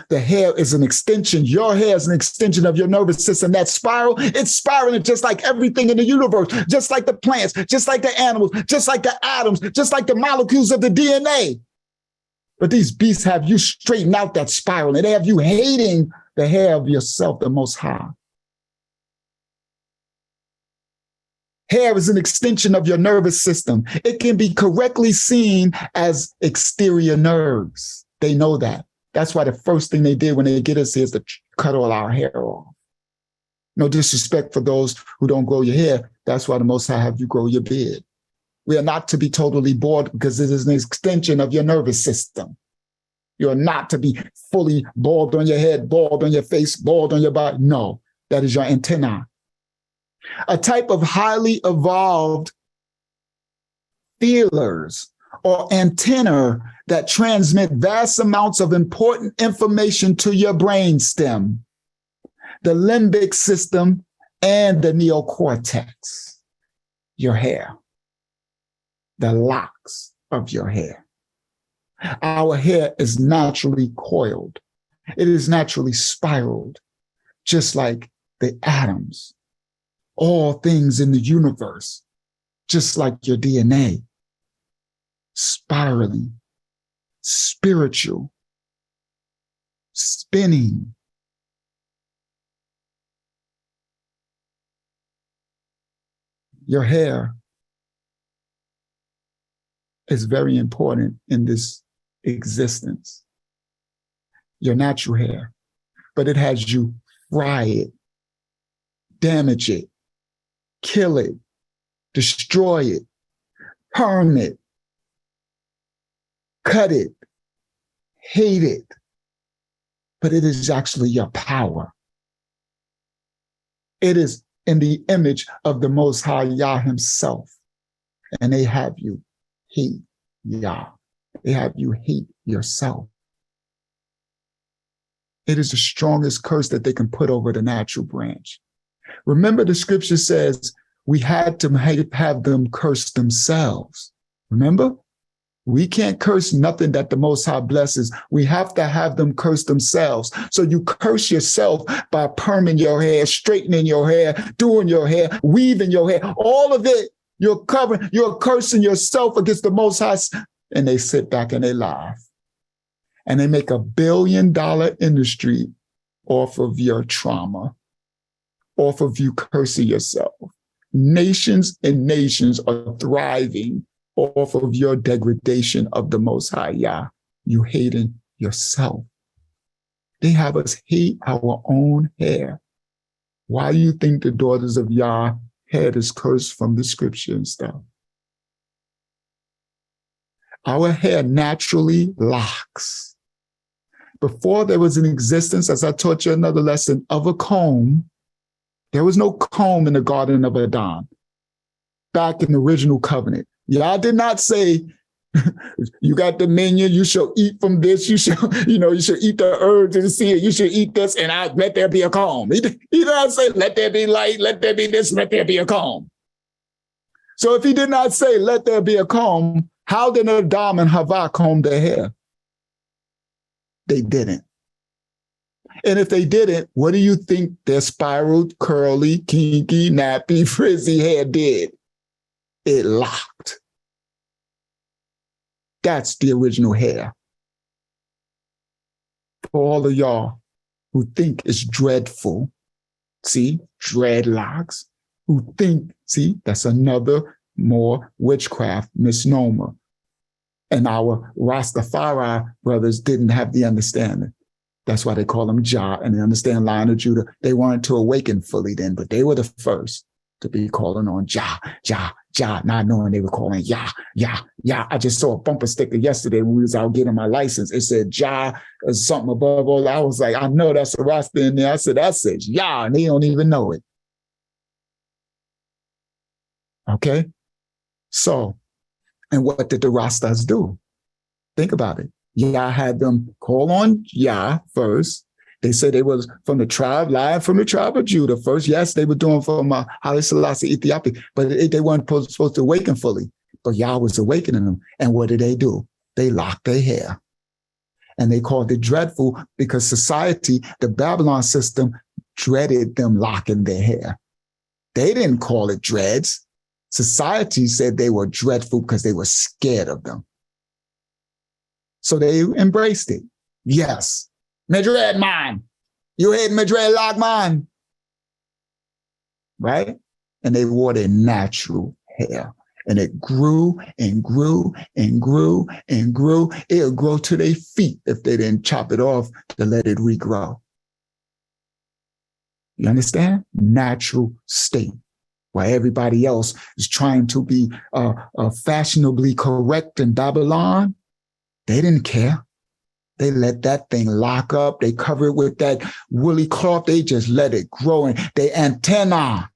The hair is an extension. Your hair is an extension of your nervous system. That spiral, it's spiraling just like everything in the universe, just like the plants, just like the animals, just like the atoms, just like the molecules of the DNA. But these beasts have you straighten out that spiral, and they have you hating the hair of yourself, the Most High. Hair is an extension of your nervous system. It can be correctly seen as exterior nerves. They know that. That's why the first thing they did when they get us here is to cut all our hair off. No disrespect for those who don't grow your hair. That's why the Most High have you grow your beard. We are not to be totally bald because it is an extension of your nervous system. You are not to be fully bald on your head, bald on your face, bald on your body. No, that is your antenna. A type of highly evolved feelers or antenna that transmit vast amounts of important information to your brain stem, the limbic system, and the neocortex, your hair, the locks of your hair. Our hair is naturally coiled. It is naturally spiraled, just like the atoms, all things in the universe, just like your DNA, spiraling, spiritual, spinning. Your hair is very important in this existence. Your natural hair, but it has you fry it, damage it, kill it, destroy it, perm it, cut it, hate it, but it is actually your power. It is in the image of the Most High Yah himself, and they have you hate Yah. They have you hate yourself. It is the strongest curse that they can put over the natural branch. Remember, the scripture says we had to have them curse themselves. Remember? We can't curse nothing that the Most High blesses. We have to have them curse themselves. So you curse yourself by perming your hair, straightening your hair, doing your hair, weaving your hair, all of it. You're cursing yourself against the Most High. And they sit back and they laugh. And they make $1 billion industry off of your trauma, off of you cursing yourself. Nations and nations are thriving off of your degradation of the Most High Yah. You hating yourself. They have us hate our own hair. Why do you think the daughters of Yah head is cursed from the scripture and stuff? Our hair naturally locks. Before there was an existence, as I taught you another lesson, of a comb, there was no comb in the Garden of Eden. Back in the original covenant. Yah did not say, you got dominion, you shall eat from this, you shall eat the herbs and see it, you should eat this, and let there be a comb. He did not say, let there be light, let there be this, let there be a comb. So if he did not say, let there be a comb, how did Adam and Havah comb their hair? They didn't. And if they didn't, what do you think their spiraled, curly, kinky, nappy, frizzy hair did? It locked. That's the original hair. For all of y'all who think it's dreadful, see, dreadlocks, who think, see, that's another more witchcraft misnomer. And our Rastafari brothers didn't have the understanding. That's why they call them Jah, and they understand Lion of Judah. They weren't to awaken fully then, but they were the first to be calling on Jah, Jah, Jah, not knowing they were calling Yah, Yah, Yah. I just saw a bumper sticker yesterday when we was out getting my license. It said Jah or something above all. I was like, I know that's a Rasta in there. I said, that says Yah, and they don't even know it. Okay? So, and what did the Rastas do? Think about it. Yah had them call on Yah first. They said they was from the tribe, lying from the tribe of Judah first. Yes, they were doing from Haile Selassie, Ethiopia, but they weren't supposed to awaken fully. But Yah was awakening them. And what did they do? They locked their hair. And they called it dreadful because society, the Babylon system, dreaded them locking their hair. They didn't call it dreads. Society said they were dreadful because they were scared of them. So they embraced it. Yes. Madrid man. You hate Madrid lock man. Right? And they wore their natural hair. And it grew and grew and grew and grew. It'll grow to their feet if they didn't chop it off to let it regrow. You understand? Natural state. While everybody else is trying to be fashionably correct in Babylon, they didn't care. They let that thing lock up. They cover it with that woolly cloth. They just let it grow. And they antenna.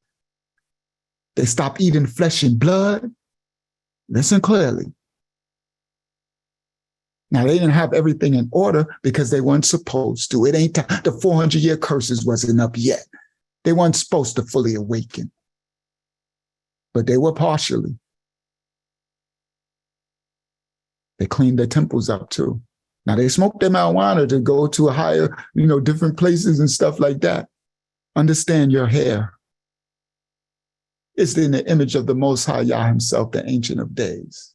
They stop eating flesh and blood. Listen clearly. Now, they didn't have everything in order because they weren't supposed to. It ain't the 400-year curses wasn't up yet. They weren't supposed to fully awaken. But they were partially. They cleaned their temples up too. Now they smoked their marijuana to go to a higher, different places and stuff like that. Understand your hair. It's in the image of the Most High Yah himself, the Ancient of Days.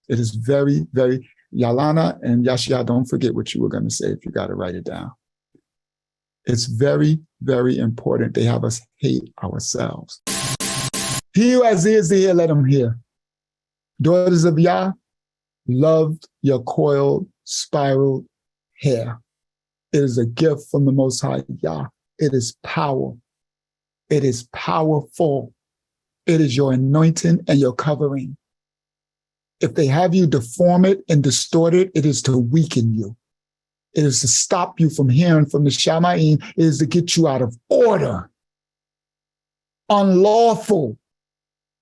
It is very, very, Yalana and YAHSHUA, don't forget what you were going to say if you got to write it down. It's very, very important. They have us hate ourselves. He who has ears to hear, let him hear. Daughters of Yah, loved your coiled, spiraled hair. It is a gift from the Most High Yah. It is power. It is powerful. It is your anointing and your covering. If they have you deform it and distort it, it is to weaken you. It is to stop you from hearing from the Shamayim. It is to get you out of order. Unlawful.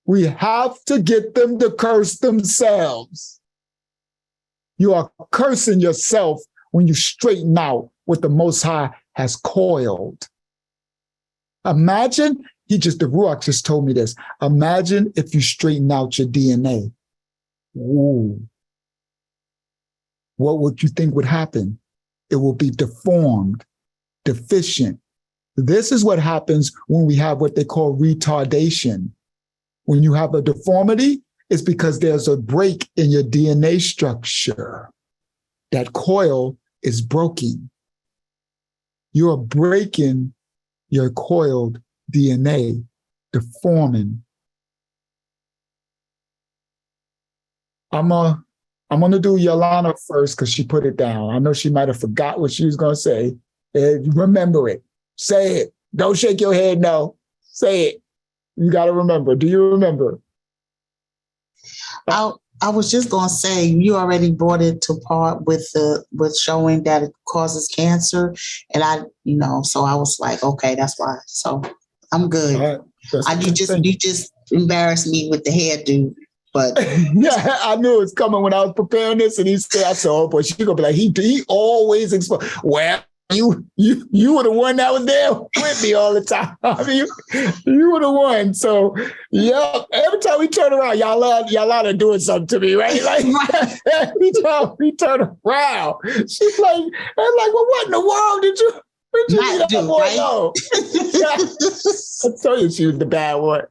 We have to get them to curse themselves. You are cursing yourself when you straighten out what the Most High has coiled. Imagine, the Ruach just told me this. Imagine if you straighten out your DNA. Ooh. What would you think would happen? It will be deformed, deficient. This is what happens when we have what they call retardation. When you have a deformity, it's because there's a break in your DNA structure. That coil is broken. You're breaking your coiled DNA, deforming. I'm gonna do Yolanda first because she put it down. I know she might have forgot what she was gonna say. Remember it. Say it. Don't shake your head. No. Say it. You gotta remember. Do you remember? I was just gonna say you already brought it to part with showing that it causes cancer, and so I was like, okay, that's why. So I'm good. Right. You just embarrassed me with the hairdo. But yeah, I knew it was coming when I was preparing this, and I said, "Oh boy, she's gonna be like, he always explains." Well, you were the one that was there with me all the time. I mean, you were the one. So, yeah, every time we turn around, y'all are doing something to me, right? Like every time we turn around, she's like, I'm like, well, what in the world did you not do, boy right? know? I told you she was the bad one.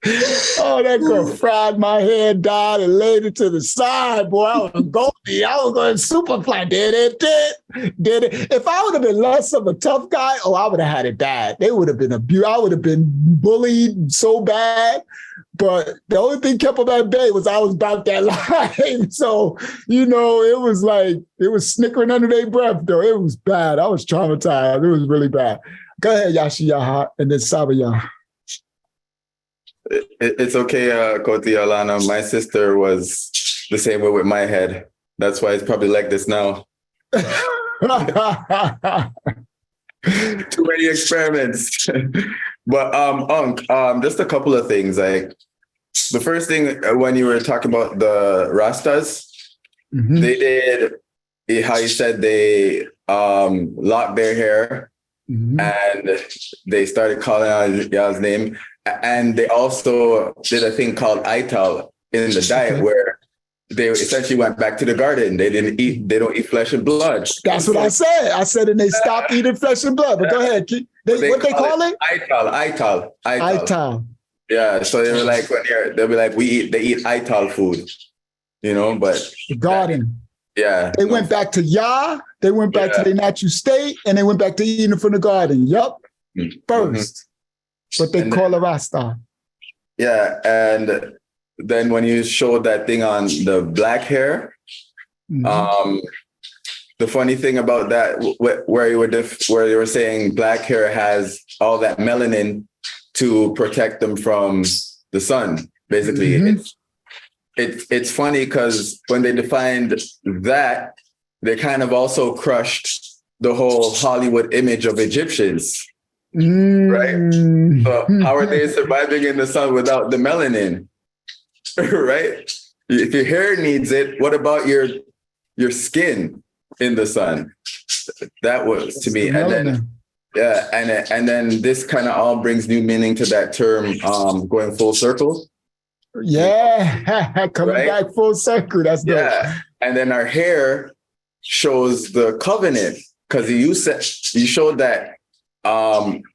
Oh, that girl fried my hair down and laid it to the side, boy. I was goldy. I was going super fly. Did it. If I would have been less of a tough guy, I would have had it bad. They would have been abused. I would have been bullied so bad. But the only thing kept them at bay was I was about that line. So, it was like, it was snickering under their breath, though. It was bad. I was traumatized. It was really bad. Go ahead, YAHSHUA, and then Sabaya. It's okay, Koti Alana. My sister was the same way with my head. That's why it's probably like this now. Too many experiments. But just a couple of things. Like the first thing when you were talking about the Rastas, they did how you said they locked their hair and they started calling out Yah's name. And they also did a thing called ital in the diet where they essentially went back to the garden. They don't eat flesh and blood. That's what I said. I said, and they stopped eating flesh and blood. But go ahead. What they call it? Ital. Yeah. So they were like, they'll be like, they eat ital food, but the garden. Yeah. They went back to Yah. They went back to their natural state, and they went back to eating from the garden. Yup. First. What they call a Rasta. Yeah, and then when you showed that thing on the black hair, the funny thing about that, where you were saying black hair has all that melanin to protect them from the sun, basically. It's funny because when they defined that, they kind of also crushed the whole Hollywood image of Egyptians. Right? So how are they surviving in the sun without the melanin? Right? If your hair needs it, what about your skin in the sun? That was to me. And then and then this kind of all brings new meaning to that term, going full circle. Yeah, coming back full circle. That's dope. Yeah. And then our hair shows the covenant because you showed that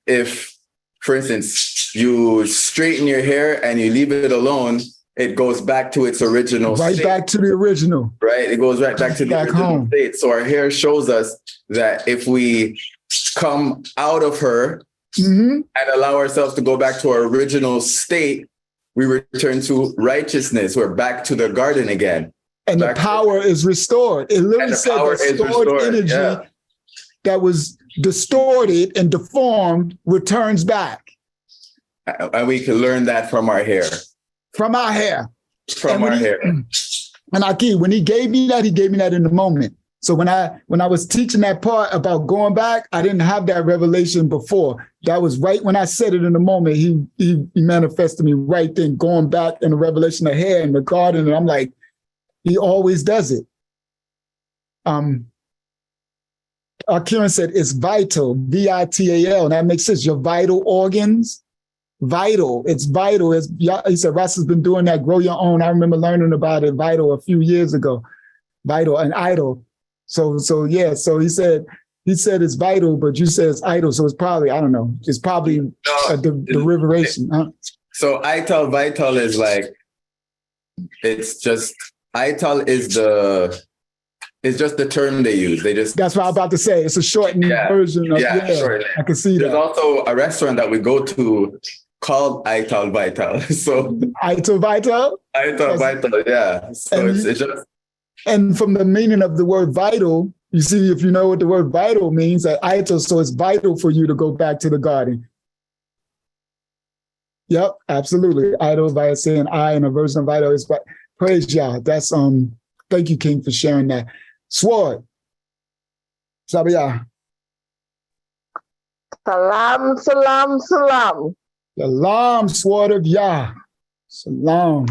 if, for instance, you straighten your hair and you leave it alone, it goes back to its original state. Back to the original. Right? It goes right back to the original state. So our hair shows us that if we come out of her and allow ourselves to go back to our original state, we return to righteousness. We're back to the garden again. And the power is restored. It literally said that stored energy that was distorted and deformed returns back. And we can learn that from our hair. From our hair. And Aki, when he gave me that in the moment. So when I was teaching that part about going back, I didn't have that revelation before. That was right when I said it in the moment. He manifested me right then, going back in the revelation of hair in the garden. And I'm like, he always does it. Kieran said it's vital, VITAL, and that makes sense. Your vital organs, vital. It's vital. He said Russ has been doing that. Grow your own. I remember learning about it. Vital a few years ago. Vital and idol. So yeah. So he said it's vital, but you said it's idle. So it's probably, I don't know. It's probably a derivation. Huh? So vital is like, it's just, vital is just the term they use. That's what I'm about to say. It's a shortened version of, sure. I can see There's that. also a restaurant that we go to called Ital Vital. So Ital Vital? Ital Vital, yeah. So it's just. And from the meaning of the word vital, you see, if you know what the word vital means, ital, so it's vital for you to go back to the garden. Yep, absolutely. Idol by saying I and a version of vital is, but praise Yah. That's thank you, King, for sharing that. Sword. Sabiyah. Salam, salam, salam. Salam, sword of Yah. Salam.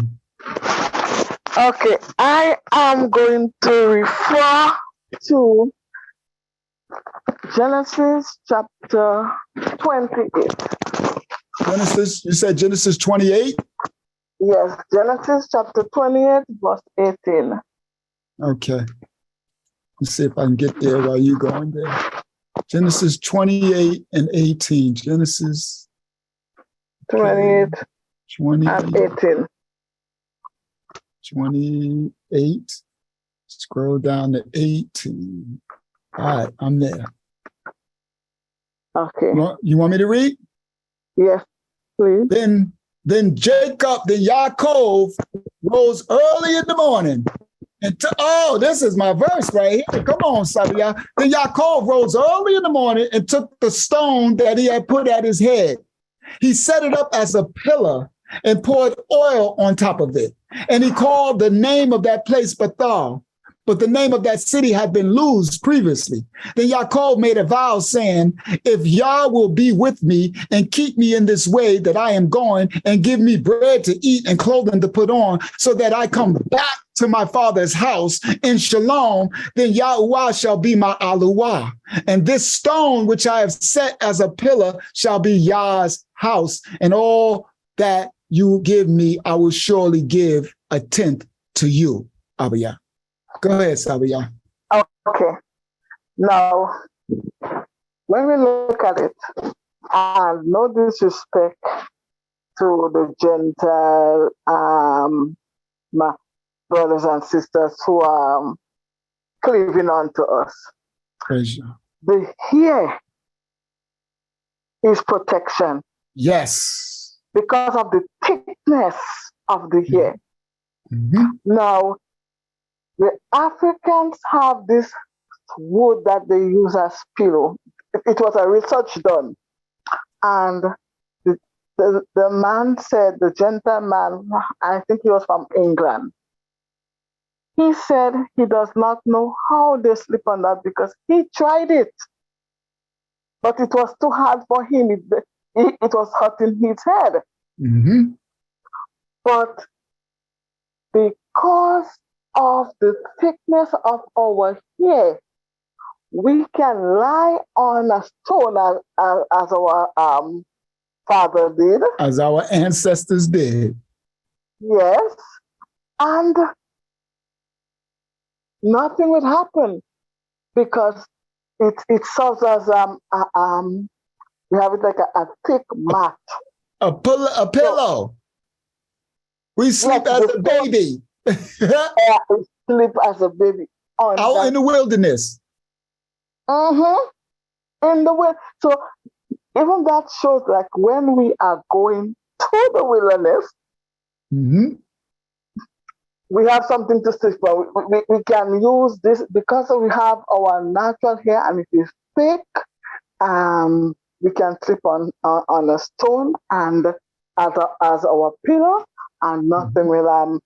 Okay, I am going to refer to Genesis chapter 28. Genesis, you said Genesis 28? Yes, Genesis chapter 28, verse 18. Okay. Let's see if I can get there while you're going there. Genesis 28 and 18. Genesis 28 and 18. 28. Scroll down to 18. All right, I'm there. Okay. You want me to read? Yes, please. Then Yaakov rose early in the morning. This is my verse right here. Come on, Sabiyah. Then Yaakov rose early in the morning and took the stone that he had put at his head. He set it up as a pillar and poured oil on top of it. And he called the name of that place Bethel, but the name of that city had been Luz previously. Then Yaakov made a vow saying, if Yah will be with me and keep me in this way that I am going and give me bread to eat and clothing to put on so that I come back to my father's house in Shalom, then Yahuwah shall be my Aluwah. And this stone which I have set as a pillar shall be Yah's house, and all that you give me, I will surely give a tenth to you, Abiyah. Go ahead, Sabiyah. Okay. Now, when we look at it, and no disrespect to the Gentile my brothers and sisters who are cleaving on to us. Praise you. The hair is protection. Yes. Because of the thickness of the hair. Mm-hmm. Now, the Africans have this wood that they use as pillow. It was a research done. And the man said, the gentleman, I think he was from England, he said he does not know how they sleep on that because he tried it. But it was too hard for him. It was hurting his head. Mm-hmm. But because of the thickness of our hair, we can lie on a stone as our father did. As our ancestors did. Yes. And nothing would happen because it serves as we have it like a thick mat. A pillow. We sleep as a baby. Sleep as a baby. Out in the wilderness. In the way. So even that shows like when we are going to the wilderness, we have something to sleep for. We can use this because we have our natural hair and it is thick. We can sleep on a stone and as our pillow, and nothing will happen.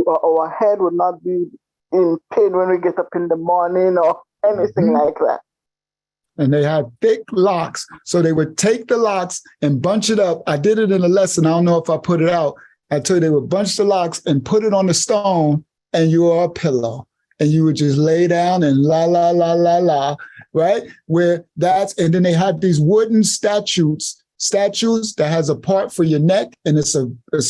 Our head will not be in pain when we get up in the morning or anything like that. And they had thick locks, so they would take the locks and bunch it up. I did it in a lesson. I don't know if I put it out. I told you they would bunch the locks and put it on the stone, and you are a pillow. And you would just lay down and la, la, la, la, la, right? And then they had these wooden statues statues that has a part for your neck, and it's a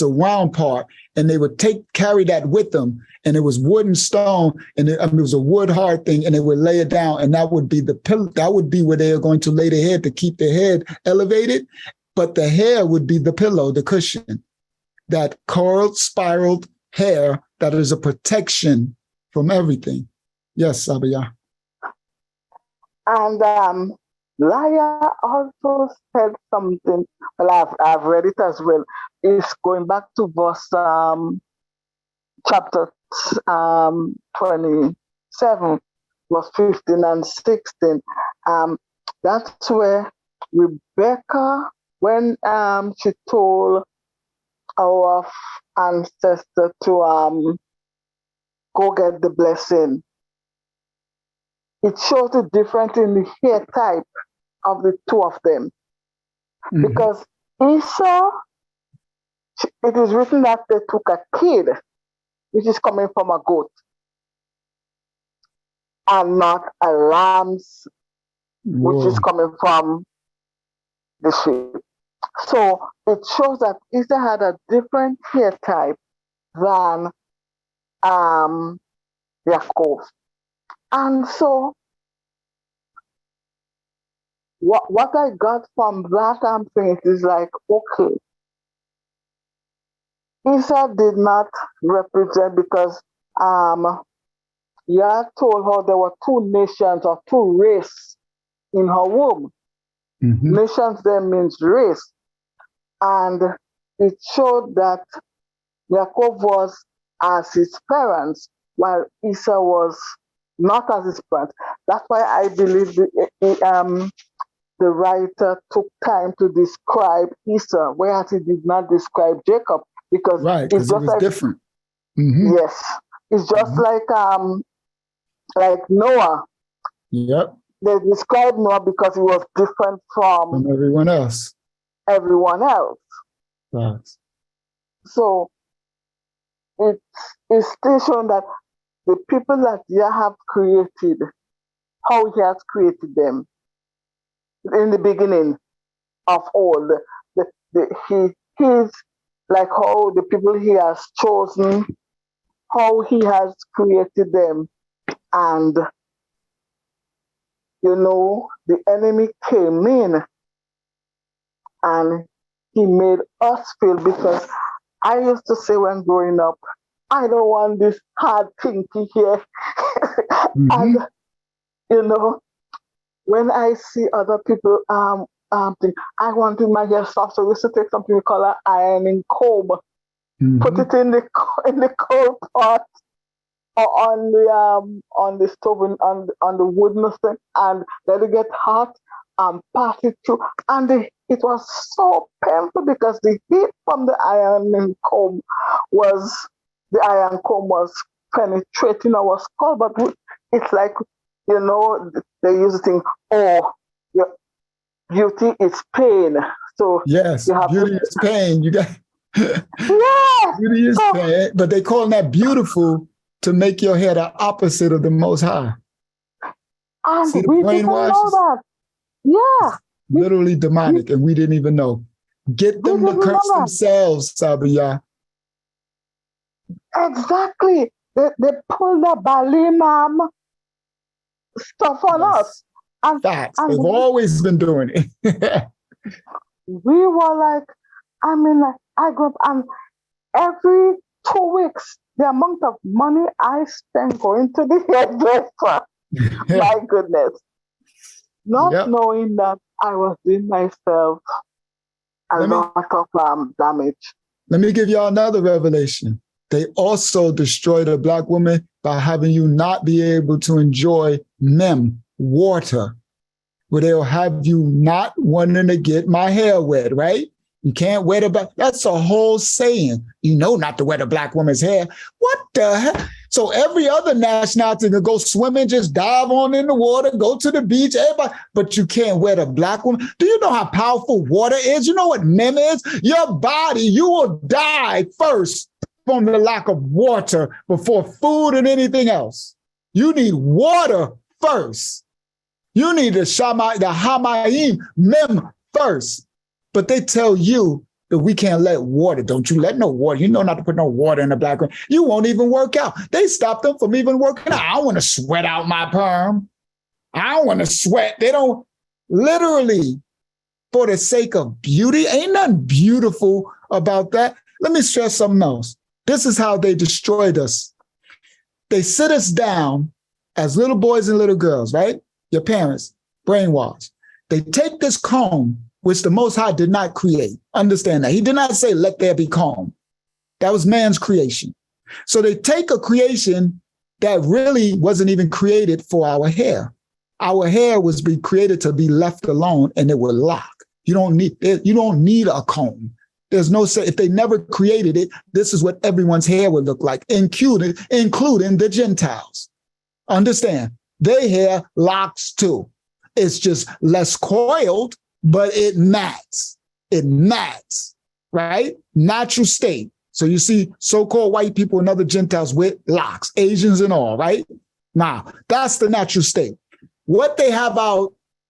round part, and they would carry that with them, and it was wood and stone, and it was a wood hard thing, and they would lay it down, and that would be the pillow. That would be where they are going to lay their head to keep their head elevated, but the hair would be the pillow, the cushion, that curled, spiraled hair that is a protection from everything. Yes, Sabaya. And Laya also said something. Well, I've read it as well. It's going back to verse chapter 27, verse 15 and 16. That's where Rebecca, when she told our ancestor to go get the blessing, it shows the difference in the hair type of the two of them. Mm-hmm. Because Esau, it is written that they took a kid, which is coming from a goat, and not a lamb's, which is coming from the sheep. So it shows that Esau had a different hair type than Yaakov. And so what I got from that thing is like, okay, Esau did not represent, because Yah told her there were two nations or two races in her womb. Mm-hmm. Nations there means race. And it showed that Yaakov was as his parents, while Esau was not as his parents. That's why I believe the writer took time to describe Esau, whereas he did not describe Jacob, because it's just like, different. Mm-hmm. Yes, it's just like Noah. Yep. They described Noah because he was different from everyone else. Right. So it's still showing that the people that Yah have created, how he has created them in the beginning of all. He's like how the people he has chosen, how he has created them. And, the enemy came in and he made us feel, because I used to say when growing up, I don't want this hard thinking here. Mm-hmm. And, when I see other people think, I want in my hair soft, so we used to take something we call an ironing comb, mm-hmm. put it in the cold pot or on the stove and on the wooden thing, and let it get hot and pass it through. And it was so painful because the heat from the iron comb was penetrating our skull, but it's like, they used to think, your beauty is pain. So yes, beauty is pain. You got yeah, beauty is pain, but they call that beautiful to make your hair the opposite of the Most High. And we didn't know that. Yeah, literally demonic, and we didn't even know. Get them to curse themselves, Sabiyah. Exactly. They pull the Balaam stuff on us. And they've always been doing it. We were like, I grew up, and every 2 weeks, the amount of money I spent going to the hairdresser, my goodness. Not knowing that I was doing myself a lot of damage. Let me give y'all another revelation. They also destroyed a Black woman by having you not be able to enjoy water, where they'll have you not wanting to get my hair wet, right? You can't wet a black. That's a whole saying. Not to wet a Black woman's hair. What the heck? So every other nationality can go swimming, just dive on in the water, go to the beach, everybody, but you can't wet a Black woman. Do you know how powerful water is? You know what mem is? Your body, you will die first from the lack of water before food and anything else. You need water first. You need the Hamayim, mem first. But they tell you that we can't let water. Don't you let no water. You know not to put no water in the black room. You won't even work out. They stop them from even working out. I don't want to sweat out my perm. I don't want to sweat. They don't, literally, for the sake of beauty. Ain't nothing beautiful about that. Let me stress something else. This is how they destroyed us. They sit us down as little boys and little girls, right? Your parents, brainwashed. They take this comb, which the Most High did not create. Understand that. He did not say, let there be comb. That was man's creation. So they take a creation that really wasn't even created for our hair. Our hair was created to be left alone, and it would lock. You don't need a comb. There's no say. If they never created it, this is what everyone's hair would look like, including the Gentiles. Understand? Their hair locks too. It's just less coiled, but it mats. It mats, right? Natural state. So you see so-called white people and other Gentiles with locks, Asians and all, right? Now, that's the natural state. What they have our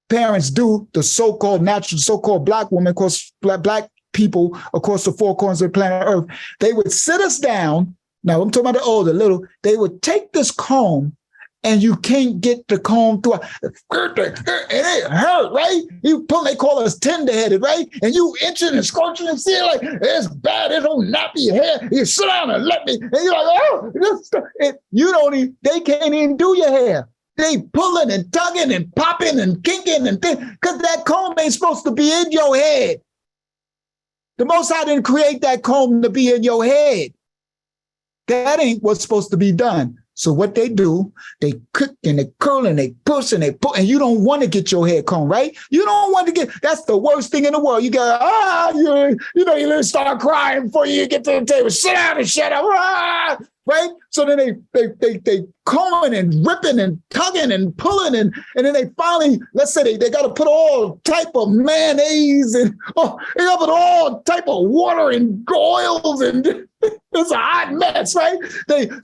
parents do, the so-called natural, so-called black women, of course, black people across the four corners of the planet Earth, they would sit us down. Now, I'm talking about the older, little. They would take this comb, and you can't get the comb through. And it hurt, right? You pull, they call us tender-headed, right? And you itching and scorching and see it like, it's bad, it's old nappy hair. You sit down and let me. And you're like, oh, they can't even do your hair. They pulling and tugging and popping and kinking and things, because that comb ain't supposed to be in your head. The Most High didn't create that comb to be in your head. That ain't what's supposed to be done. So what they do, they cook and they curl and they push and they pull, and you don't want to get your hair combed, right? You don't want to get, that's the worst thing in the world. You go, you start crying before you get to the table. Sit down and shut up, right? So then they combing and ripping and tugging and pulling, and then they finally, let's say they got to put all type of mayonnaise and they got to put all type of water and oils, and it's a hot mess, right?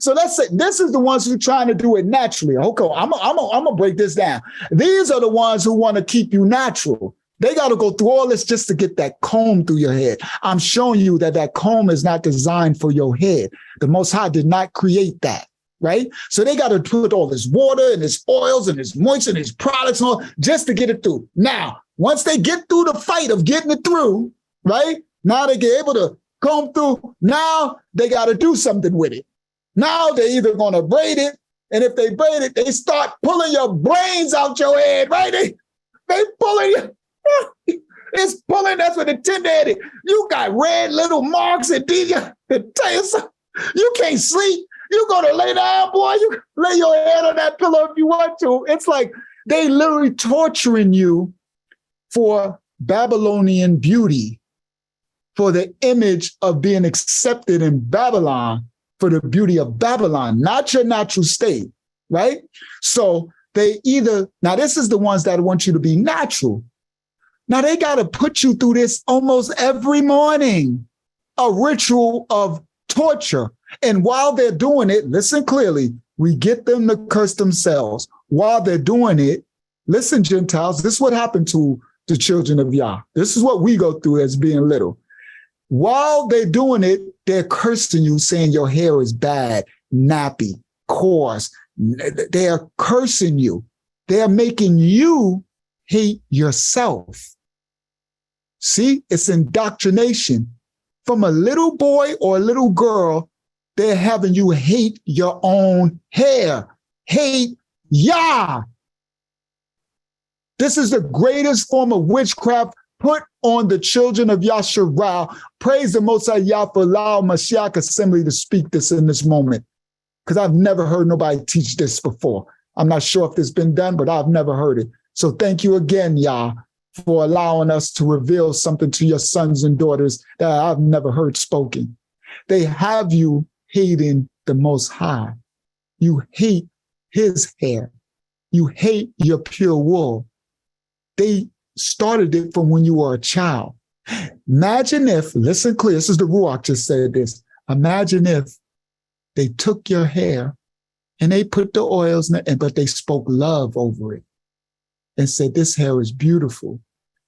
So let's say this is the ones who trying to do it naturally. Okay, I'm gonna break this down. These are the ones who want to keep you natural. They got to go through all this just to get that comb through your head. I'm showing you that comb is not designed for your head. The Most High did not create that, right? So they got to put all this water and this oils and this moisture and these products and all just to get it through. Now, once they get through the fight of getting it through, right? Now they get able to comb through. Now they got to do something with it. Now they're either going to braid it, and if they braid it, they start pulling your brains out your head, right? They pulling you. It's pulling. That's what the tender-headed. You got red little marks and tell you something. You can't sleep. You go to lay down, boy. You lay your head on that pillow if you want to. It's like they literally torturing you for Babylonian beauty, for the image of being accepted in Babylon, for the beauty of Babylon, not your natural state, right? So they now this is the ones that want you to be natural. Now they got to put you through this almost every morning, a ritual of torture. And while they're doing it, listen clearly, we get them to curse themselves. While they're doing it, listen, Gentiles, this is what happened to the children of Yah. This is what we go through as being little. While they're doing it, they're cursing you, saying your hair is bad, nappy, coarse. They are cursing you. They are making you hate yourself. See, it's indoctrination. From a little boy or a little girl, they're having you hate your own hair, hate Yah. This is the greatest form of witchcraft put on the children of YAHSHUA. Praise the Most High Yah for allowing Mashiach Assembly to speak this in this moment, because I've never heard nobody teach this before. I'm not sure if it's been done, but I've never heard it. So thank you again, Yah, for allowing us to reveal something to your sons and daughters that I've never heard spoken. They have you hating the Most High. You hate his hair. You hate your pure wool. They started it from when you were a child. Imagine if, listen clear, this is the Ruach just said this. Imagine if they took your hair and they put the oils in it, but they spoke love over it and said, this hair is beautiful.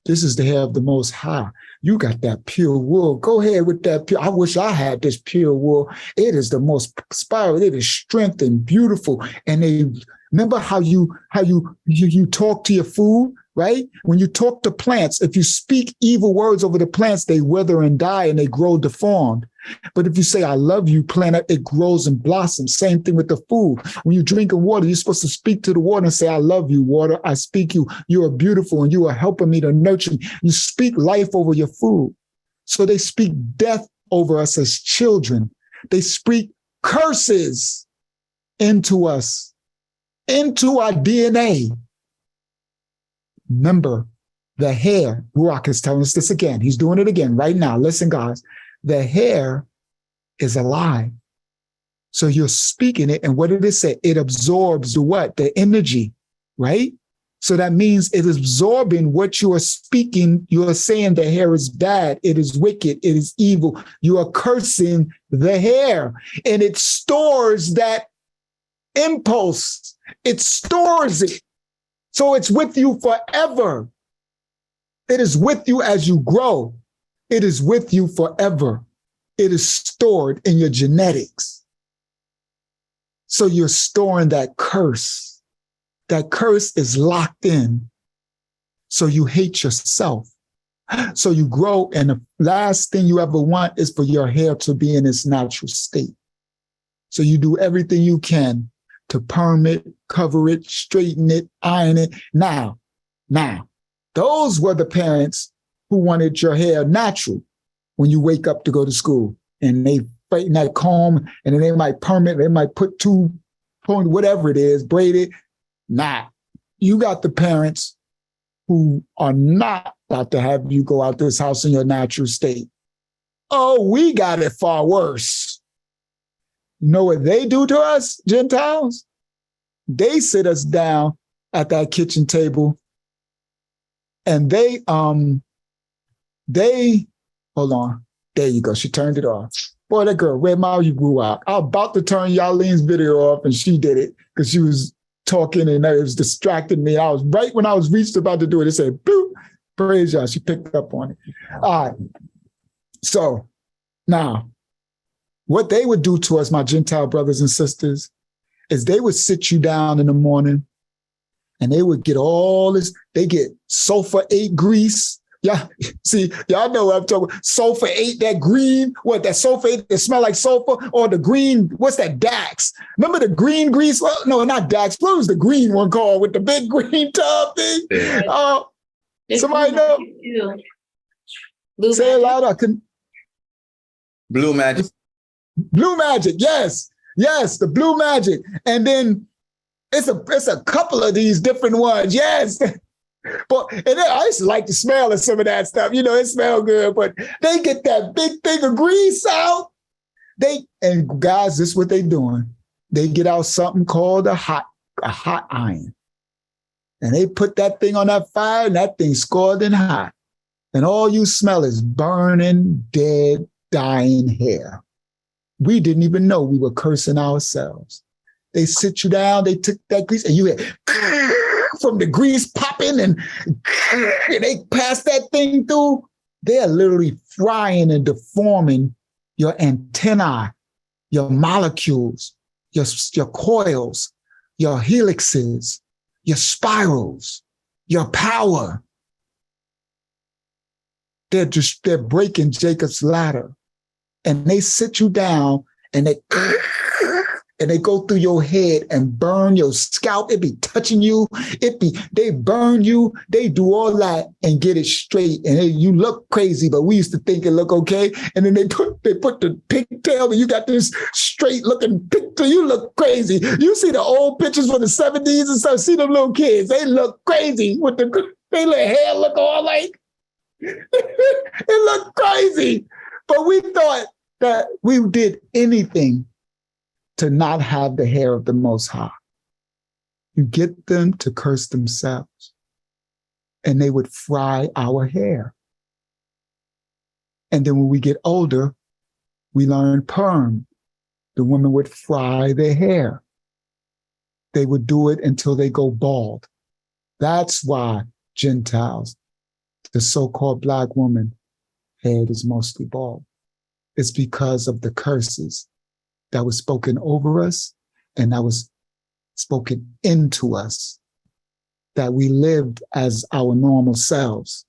This is the hair of the Most High. You got that pure wool. Go ahead with that pure. I wish I had this pure wool. It is the most spiral. It is strength and beautiful. And they remember how you talk to your food, right? When you talk to plants, if you speak evil words over the plants, they wither and die and they grow deformed. But if you say, I love you, plant, it grows and blossoms. Same thing with the food. When you're drinking water, you're supposed to speak to the water and say, I love you, water. I speak you. You are beautiful and you are helping me to nurture me. You speak life over your food. So they speak death over us as children. They speak curses into us, into our DNA. Remember, the hair, Ruach is telling us this again. He's doing it again right now. Listen, guys. The hair is alive. So you're speaking it. And what did it say? It absorbs the what? The energy, right? So that means it is absorbing what you are speaking. You are saying the hair is bad. It is wicked. It is evil. You are cursing the hair. And it stores that impulse. It stores it. So it's with you forever. It is with you as you grow. It is with you forever. It is stored in your genetics. So you're storing that curse. That curse is locked in. So you hate yourself. So you grow, and the last thing you ever want is for your hair to be in its natural state. So you do everything you can to perm it, cover it, straighten it, iron it. Now, those were the parents who wanted your hair natural when you wake up to go to school. And they straighten that comb, and then they might perm it, they might put 2 points, whatever it is, braid it. Nah, you got the parents who are not about to have you go out this house in your natural state. Oh, we got it far worse. You know what they do to us, Gentiles? They sit us down at that kitchen table, and they hold on. There you go. She turned it off. Boy, that girl, Red Mile, you grew out. I was about to turn Yarlene's video off, and she did it because she was talking and it was distracting me. I was right when I was reached about to do it. It said, boop, praise y'all. She picked up on it. All right. So now, what they would do to us, my Gentile brothers and sisters, is they would sit you down in the morning and they would get all this, they get sulfur-8 grease. Yeah, see, y'all know what I'm talking about. Sulfur-8, that green, what, that sulfur-8 that smell like sulfur, or the green, what's that, Dax? Remember the green grease? Well, no, not Dax. What was the green one called with the big green tub thing? Somebody know? Blue Say it magic. louder. I couldn't. Blue magic. Blue magic, yes. Yes, the blue magic. And then it's a couple of these different ones, yes. But and then I used to like the smell of some of that stuff. You know, it smelled good, but they get that big thing of grease out. And guys, this is what they doing. They get out something called a hot iron. And they put that thing on that fire, and that thing's scalding hot. And all you smell is burning, dead, dying hair. We didn't even know we were cursing ourselves. They sit you down, they took that grease, and you hear from the grease popping, and they pass that thing through. They're literally frying and deforming your antennae, your molecules, your coils, your helixes, your spirals, your power. They're breaking Jacob's ladder. And they sit you down and they go through your head and burn your scalp. It be touching you. They burn you. They do all that and get it straight. And you look crazy, but we used to think it look okay. And then they put the pigtail, and you got this straight looking pigtail. You look crazy. You see the old pictures from the 70s and stuff. See them little kids. They look crazy with their little hair look all like, it looked crazy. But we thought that we did anything to not have the hair of the Most High. You get them to curse themselves, and they would fry our hair. And then when we get older, we learn perm. The women would fry their hair. They would do it until they go bald. That's why, Gentiles, the so-called Black woman head is mostly bald. It's because of the curses that was spoken over us and that was spoken into us, that we lived as our normal selves.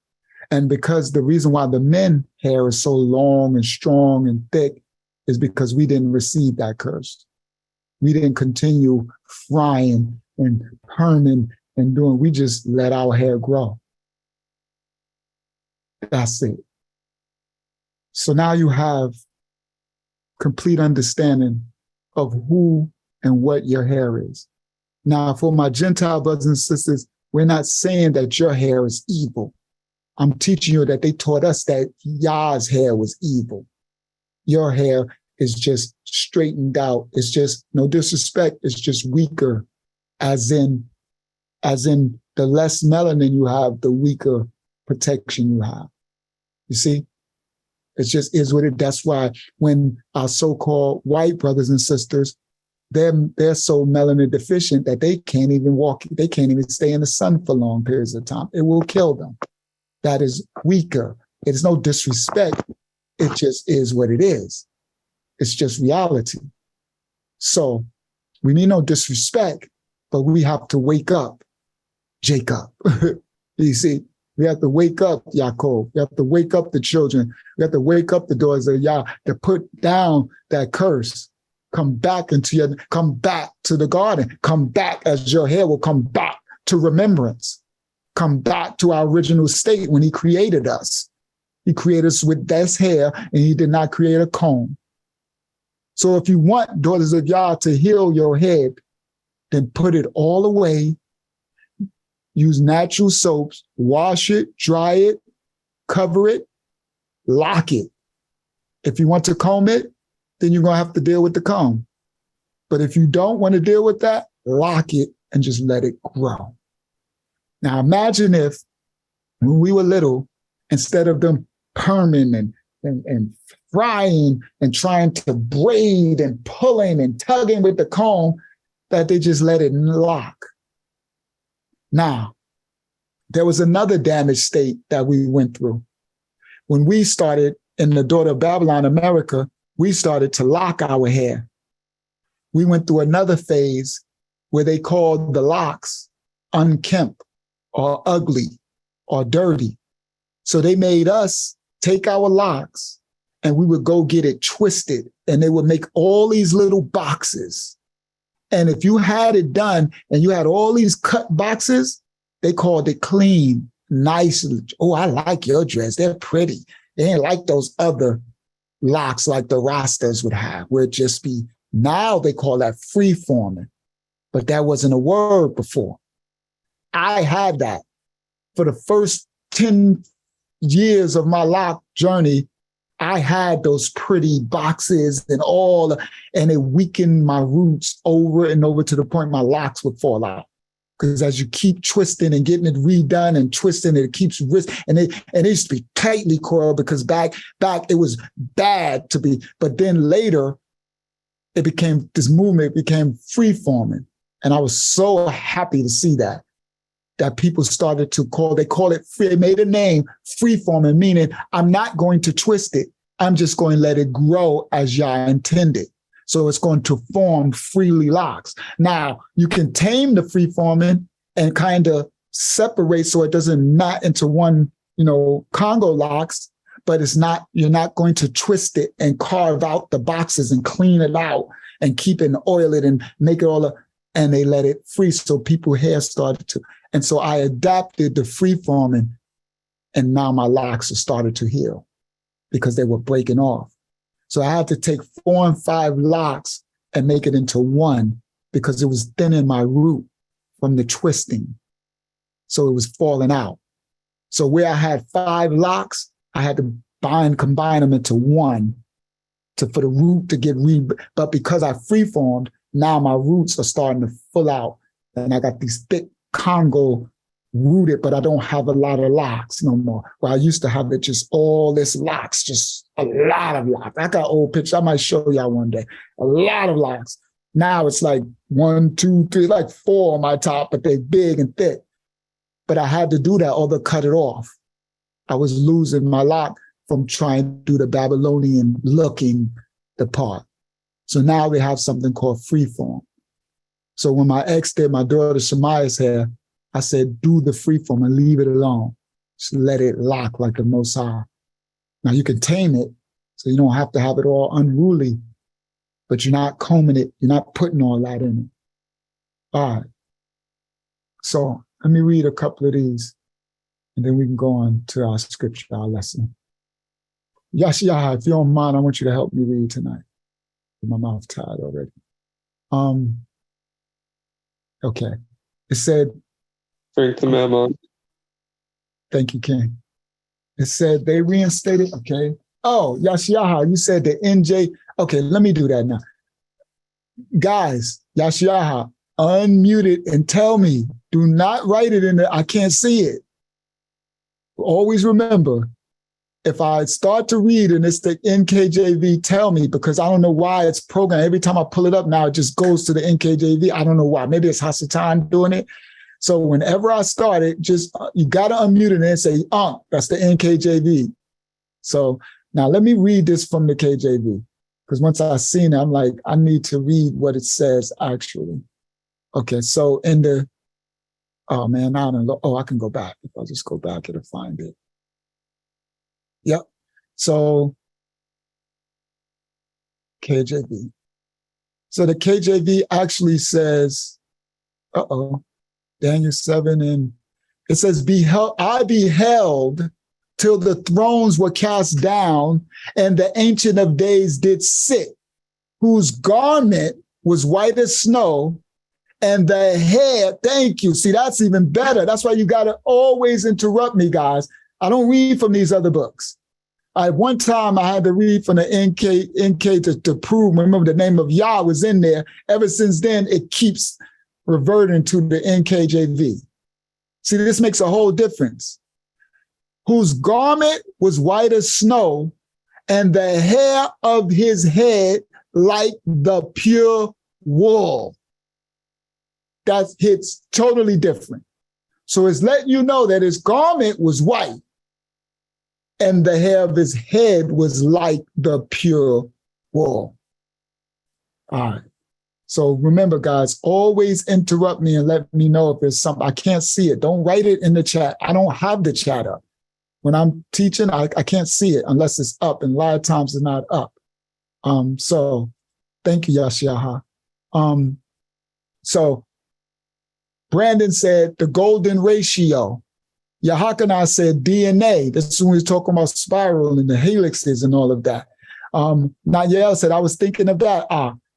And because the reason why the men hair is so long and strong and thick is because we didn't receive that curse. We didn't continue frying and perming and doing, we just let our hair grow. That's it. So now you have complete understanding of who and what your hair is. Now, for my Gentile brothers and sisters, we're not saying that your hair is evil. I'm teaching you that they taught us that Yah's hair was evil. Your hair is just straightened out. It's just, no disrespect, it's just weaker, as in the less melanin you have, the weaker protection you have. You see? It just is what it, that's why when our so-called white brothers and sisters, they're so melanin deficient that they can't even walk, they can't even stay in the sun for long periods of time. It will kill them. That is weaker. It's no disrespect. It just is what it is. It's just reality. So we need no disrespect, but we have to wake up, Jacob. You see, we have to wake up, Yaakov. We have to wake up the children. We have to wake up the daughters of Yah to put down that curse. Come back to the garden. Come back as your hair will come back to remembrance. Come back to our original state when he created us. He created us with this hair and he did not create a comb. So if you want daughters of Yah to heal your head, then put it all away. Use natural soaps, wash it, dry it, cover it, lock it. If you want to comb it, then you're going to have to deal with the comb. But if you don't want to deal with that, lock it and just let it grow. Now imagine if when we were little, instead of them perming and frying and trying to braid and pulling and tugging with the comb, that they just let it lock. Now, there was another damaged state that we went through. When we started in the Daughter of Babylon, America, we started to lock our hair. We went through another phase where they called the locks unkempt or ugly or dirty. So they made us take our locks and we would go get it twisted and they would make all these little boxes. And if you had it done and you had all these cut boxes, they called it clean, nice. Oh, I like your dress. They're pretty. They ain't like those other locks like the Rastas would have, where it just be, now they call that free forming. But that wasn't a word before. I had that. For the first 10 years of my lock journey, I had those pretty boxes and and it weakened my roots over and over to the point my locks would fall out. Because as you keep twisting and getting it redone and twisting, it keeps and it used to be tightly coiled because back it was bad to be. But then later, this movement became free forming, and I was so happy to see that people started to they call it free. They made a name, free forming, meaning I'm not going to twist it. I'm just going to let it grow as Yah intended. So it's going to form freely locks. Now, you can tame the free forming and kind of separate so it doesn't mat into one, Congo locks, but you're not going to twist it and carve out the boxes and clean it out and keep it and oil it and make it and they let it free. So people's hair started to, and so I adapted the free forming and now my locks have started to heal because they were breaking off. So I had to take 4 and 5 locks and make it into one because it was thinning my root from the twisting. So it was falling out. So where I had 5 locks, I had to combine them into one for the root to get but because I freeformed, now my roots are starting to full out. And I got these thick Congo rooted, but I don't have a lot of locks no more. Well, I used to have it just all this locks, just a lot of locks. I got old pictures. I might show y'all one day. A lot of locks. Now it's like 1, 2, 3, like 4 on my top, but they're big and thick. But I had to do that or they'll cut it off. I was losing my lock from trying to do the Babylonian looking the part. So now we have something called freeform. So when my ex did my daughter Shemaya's hair, I said, do the freeform and leave it alone. Just let it lock like the Most High. Now you can tame it, so you don't have to have it all unruly, but you're not combing it. You're not putting all that in it. All right. So let me read a couple of these, and then we can go on to our scripture, our lesson. Yahshua, if you don't mind, I want you to help me read tonight. My mouth tied already. Okay. It said, Drink the memo. Thank you, King. It said they reinstated, okay. Oh, Yahshua, you said the NJ. Okay, let me do that now. Guys, Yahshua, unmute it and tell me. Do not write it in there. I can't see it. Always remember, if I start to read and it's the NKJV, tell me, because I don't know why it's programmed. Every time I pull it up now, it just goes to the NKJV. I don't know why. Maybe it's Hasatan doing it. So whenever I start it, just you got to unmute it and say, that's the NKJV. So now let me read this from the KJV, because once I've seen it, I'm like, I need to read what it says actually. Okay, so in the, oh man, I don't know. Oh, I can go back. If I just go back, it'll find it. Yep. So KJV. So the KJV actually says, Daniel 7, and it says, I beheld till the thrones were cast down, and the Ancient of Days did sit, whose garment was white as snow, and the hair, thank you. See, that's even better. That's why you got to always interrupt me, guys. I don't read from these other books. One time I had to read from the NK to prove, remember the name of Yah was in there. Ever since then, it keeps reverting to the NKJV. See, this makes a whole difference. Whose garment was white as snow, and the hair of his head like the pure wool. That hits totally different. So it's letting you know that his garment was white, and the hair of his head was like the pure wool. All right. So remember, guys, always interrupt me and let me know if there's something. I can't see it. Don't write it in the chat. I don't have the chat up. When I'm teaching, I can't see it unless it's up, and a lot of times it's not up. So thank you, Yahshua. So Brandon said the golden ratio. Yahakana said DNA. This is when we were talking about spiral and the helixes and all of that. Nayel said, I was thinking of that.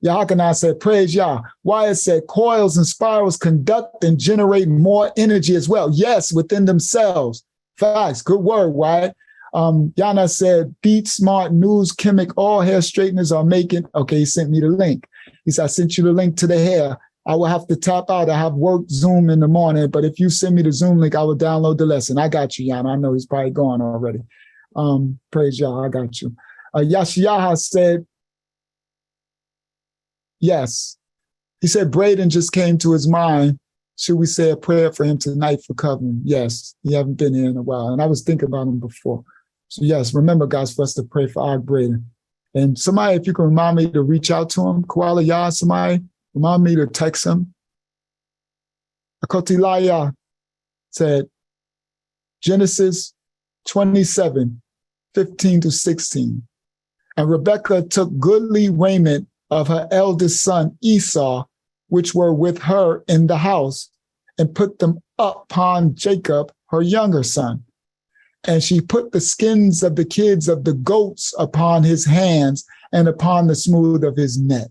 Yahakana said, praise Yah. Wyatt said, coils and spirals conduct and generate more energy as well. Yes, within themselves. Facts. Good word, Wyatt. Yana said, Beat Smart News Chemic, all hair straighteners are making. Okay, he sent me the link. He said, I sent you the link to the hair. I will have to tap out. I have work Zoom in the morning, but if you send me the Zoom link, I will download the lesson. I got you, Yana. I know he's probably gone already. Praise Yah, I got you. Yashiyaha said, yes. He said Braden just came to his mind. Should we say a prayer for him tonight for covering? Yes, he haven't been here in a while, and I was thinking about him before. So yes, remember, guys, for us to pray for our Braden. And somebody, if you can remind me to reach out to him, Koala Yah, somebody, remind me to text him. Akotilaya said, Genesis 27, 15 to 16. And Rebekah took goodly raiment of her eldest son Esau, which were with her in the house, and put them upon Jacob, her younger son. And she put the skins of the kids of the goats upon his hands and upon the smooth of his neck.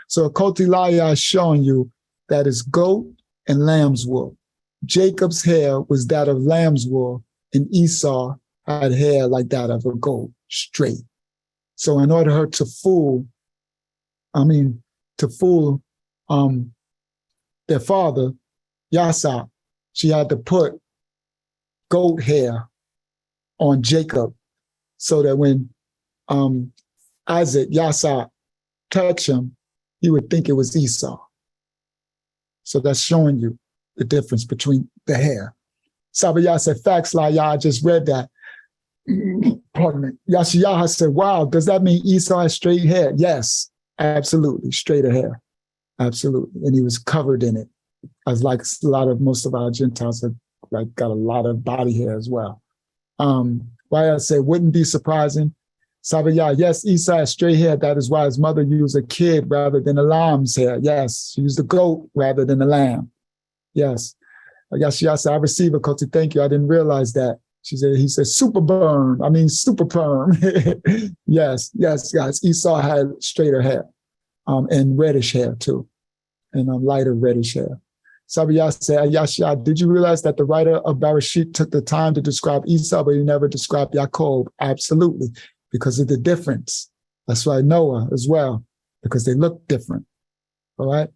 So Kotilaya is showing you that is goat and lamb's wool. Jacob's hair was that of lamb's wool, and Esau had hair like that of a goat, straight. So in order to fool their father, Yasa, she had to put goat hair on Jacob so that when Isaac, Yasa, touched him, he would think it was Esau. So that's showing you the difference between the hair. Sabaya said, facts, La, I just read that. Pardon me. Yahshua said, wow, does that mean Esau has straight hair? Yes, absolutely. Straighter hair. Absolutely. And he was covered in it. As like most of our Gentiles have like got a lot of body hair as well. Why I say wouldn't be surprising. Sabaya, yes, Esau has straight hair. That is why his mother used a kid rather than a lamb's hair. Yes, she used a goat rather than a lamb. Yes. Yahshua said, I receive it, Koti. Thank you. I didn't realize that. He said, super perm. Yes, guys. Esau had straighter hair, and reddish hair too, and lighter reddish hair. Sabaya said, Yahshua, did you realize that the writer of Bereshit took the time to describe Esau, but he never described Yaakov? Absolutely, because of the difference. That's why Noah as well, because they look different. All right.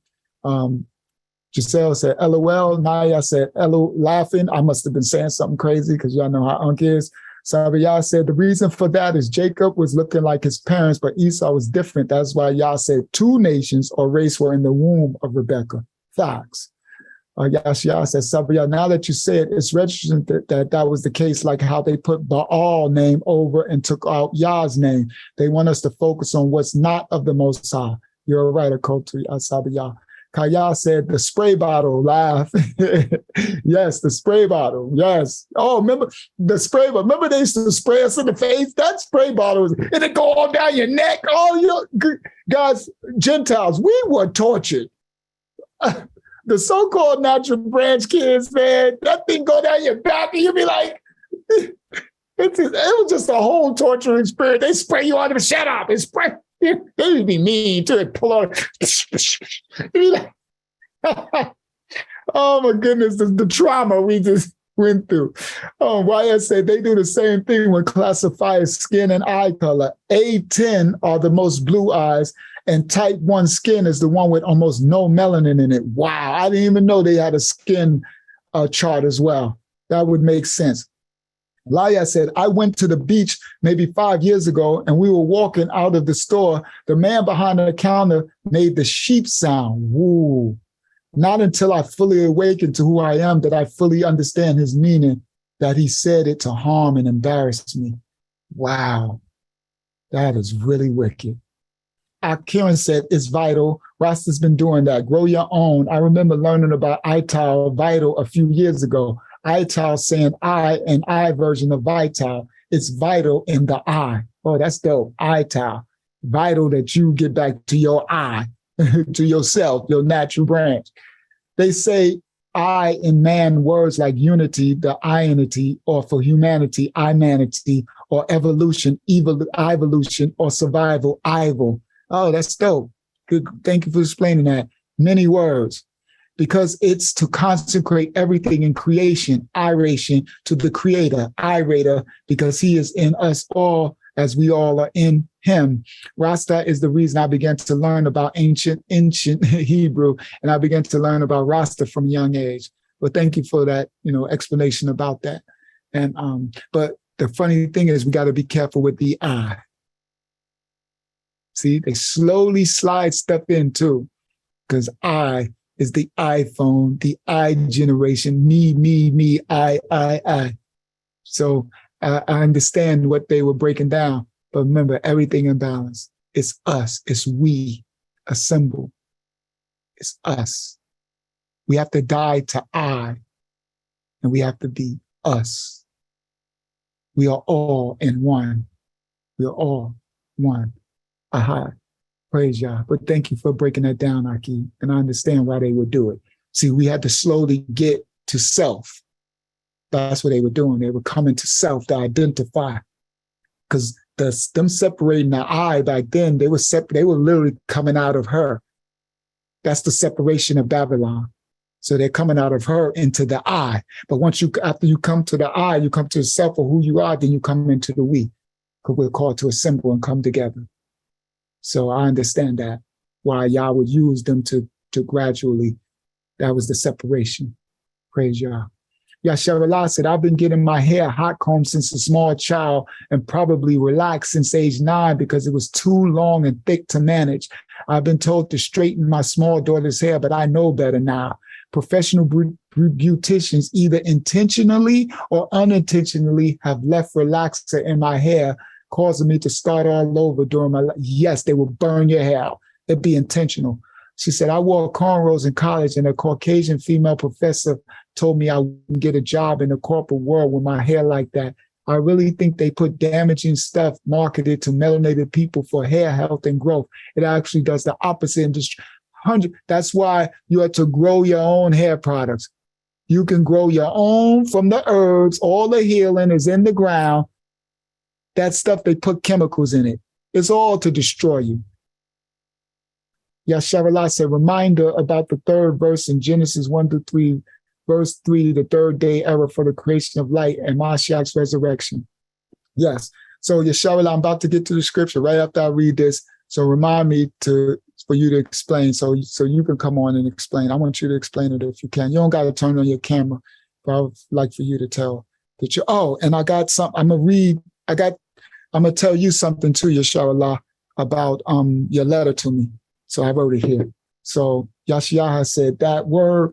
Giselle said, LOL. Naya said, LO, laughing. I must have been saying something crazy because y'all know how Unc is. Sabaya said, the reason for that is Jacob was looking like his parents, but Esau was different. That's why Yah said 2 nations or race were in the womb of Rebekah. Facts. Yahshua said, Sabaya, now that you say it, it's registered that was the case, like how they put Baal name over and took out Yah's name. They want us to focus on what's not of the Most High. You're right, Akotu, Sabaya. Kaya said the spray bottle, laugh. Yes, the spray bottle. Yes. Oh, remember the spray bottle. Remember they used to spray us in the face? That spray bottle was, and it go all down your neck. Oh, guys, Gentiles, we were tortured. The so-called natural branch kids, man, that thing go down your back and you be like, it was just a whole torturing experience. They spray you on the shut up and spray. They would be mean to it, pull on. Oh my goodness, the trauma we just went through. YS said they do the same thing when classifying skin and eye color. A10 are the most blue eyes, and type 1 skin is the one with almost no melanin in it. Wow, I didn't even know they had a skin chart as well. That would make sense. Laya said, I went to the beach maybe 5 years ago and we were walking out of the store. The man behind the counter made the sheep sound. Woo. Not until I fully awakened to who I am did I fully understand his meaning, that he said it to harm and embarrass me. Wow. That is really wicked. Kieran said, it's vital. Rasta's been doing that. Grow your own. I remember learning about Ital Vital a few years ago. Ital saying I, an I version of Vital. It's vital in the I. Oh, that's dope. Ital. Vital that you get back to your I, to yourself, your natural branch. They say I in man words like unity, the I-unity, or for humanity, I-manity, or evolution, evolution, or survival, ival. Oh, that's dope. Good. Thank you for explaining that. Many words. Because it's to consecrate everything in creation, iration, to the creator, irator, because he is in us all as we all are in him. Rasta is the reason I began to learn about ancient Hebrew, and I began to learn about Rasta from a young age. But thank you for that, explanation about that. And but the funny thing is we got to be careful with the I. See, they slowly slide stuff in too, because I is the iPhone, the I generation, me, I. So I understand what they were breaking down, but remember, everything in balance. It's us, it's we, a symbol. It's us. We have to die to I, and we have to be us. We are all in one. We are all one. Aha. Praise Yah. But thank you for breaking that down, Aki. And I understand why they would do it. See, we had to slowly get to self. That's what they were doing. They were coming to self to identify. Because them separating the I back then, they were literally coming out of her. That's the separation of Babylon. So they're coming out of her into the I. But after you come to the I, you come to the self of who you are, then you come into the we. Because we're called to assemble and come together. So I understand that, why Yah would use them to gradually, that was the separation. Praise Yah. Yahshua said, I've been getting my hair hot combed since a small child and probably relaxed since age 9 because it was too long and thick to manage. I've been told to straighten my small daughter's hair, but I know better now. Professional beauticians either intentionally or unintentionally have left relaxer in my hair, causing me to start all over during my life. Yes, they will burn your hair out. It'd be intentional. She said, I wore cornrows in college and a Caucasian female professor told me I wouldn't get a job in the corporate world with my hair like that. I really think they put damaging stuff marketed to melanated people for hair health and growth. It actually does the opposite. That's why you have to grow your own hair products. You can grow your own from the herbs. All the healing is in the ground. That stuff, they put chemicals in it. It's all to destroy you. Yahshua said, reminder about the third verse in Genesis 1-3, verse 3, the third day era for the creation of light and Mashiach's resurrection. Yes. So Yahshua, I'm about to get to the scripture right after I read this. So remind me for you to explain. So you can come on and explain. I want you to explain it if you can. You don't got to turn on your camera, but I would like for you to tell that you. Oh, and I got some. I'm gonna tell you something too, Yahshua, about your letter to me. So I wrote it here. So Yahshua said that word.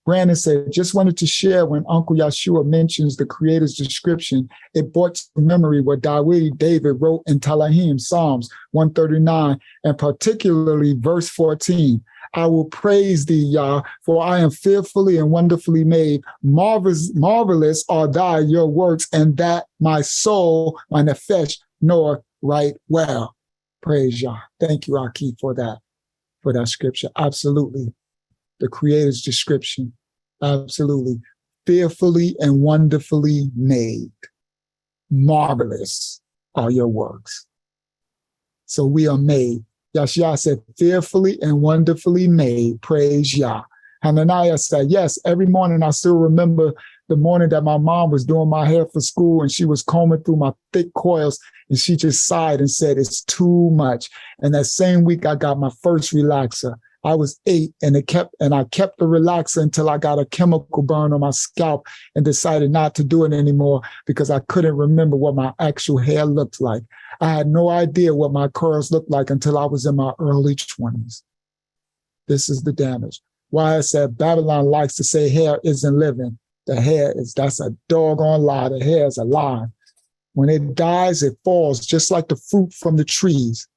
Brandon said, just wanted to share when Uncle Yahshua mentions the Creator's description, it brought to memory what David wrote in Talahim, Psalms 139, and particularly verse 14. I will praise thee, Yah, for I am fearfully and wonderfully made. Marvelous are your works, and that my soul, my nefesh, knoweth right well. Praise Yah. Thank you, Aki, for that scripture. Absolutely. The Creator's description. Absolutely. Fearfully and wonderfully made. Marvelous are your works. So we are made. Yahshua said, fearfully and wonderfully made. Praise Yah. Hananiah said, yes, every morning I still remember the morning that my mom was doing my hair for school and she was combing through my thick coils and she just sighed and said, it's too much. And that same week I got my first relaxer. I was 8 and I kept the relaxer until I got a chemical burn on my scalp and decided not to do it anymore because I couldn't remember what my actual hair looked like. I had no idea what my curls looked like until I was in my early 20s. This is the damage. Why I said Babylon likes to say hair isn't living. That's a doggone lie. The hair is alive. When it dies, it falls just like the fruit from the trees.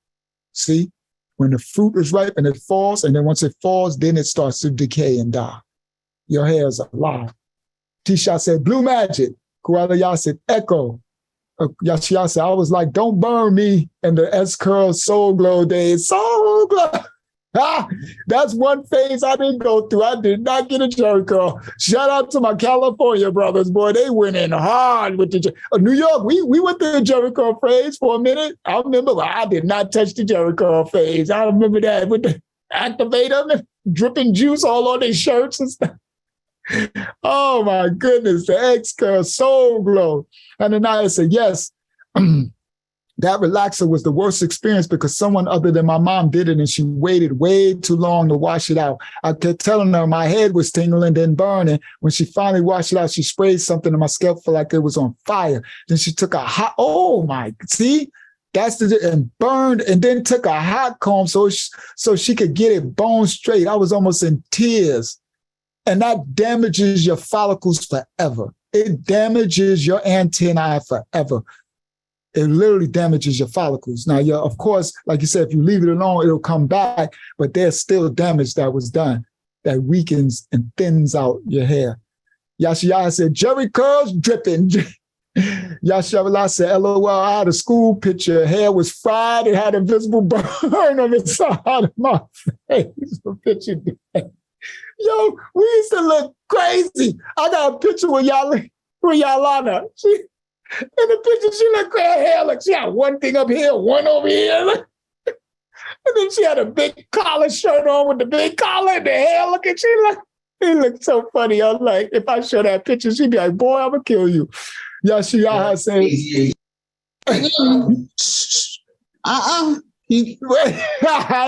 See? When the fruit is ripe and it falls, and then once it falls, then it starts to decay and die. Your hair is alive. Tisha said, blue magic. Kuala Yah said, echo. Yahshua said, I was like, don't burn me. And the S-Curl Soul Glow days, Soul Glow. That's one phase I didn't go through. I did not get a Jericho. Shout out to my California brothers, boy. They went in hard with the New York. We went through the Jericho phase for a minute. I remember I did not touch the Jericho phase. I remember that with the activator, dripping juice all on their shirts and stuff. Oh my goodness, the X-Curl Soul Glow. And then I said, yes. That relaxer was the worst experience because someone other than my mom did it and she waited way too long to wash it out. I kept telling her my head was tingling, then burning. When she finally washed it out, she sprayed something in my scalp for like it was on fire. Then she took and burned and then took a hot comb so she could get it bone straight. I was almost in tears. And that damages your follicles forever. It damages your antennae forever. It literally damages your follicles. Now, of course, like you said, if you leave it alone, it'll come back, but there's still damage that was done that weakens and thins out your hair. Yahshua said, Jerry curls dripping. Yahshua said, LOL, I had a school picture. Hair was fried. It had a visible burn on the side of my face. Picture. Yo, we used to look crazy. I got a picture with Yalana. In the picture, she looked her hair like she had one thing up here, one over here. And then she had a big collar shirt on with the big collar and the hair. It looked so funny. I was like, if I show that picture, she'd be like, boy, I'm going to kill you. Yahshua said, I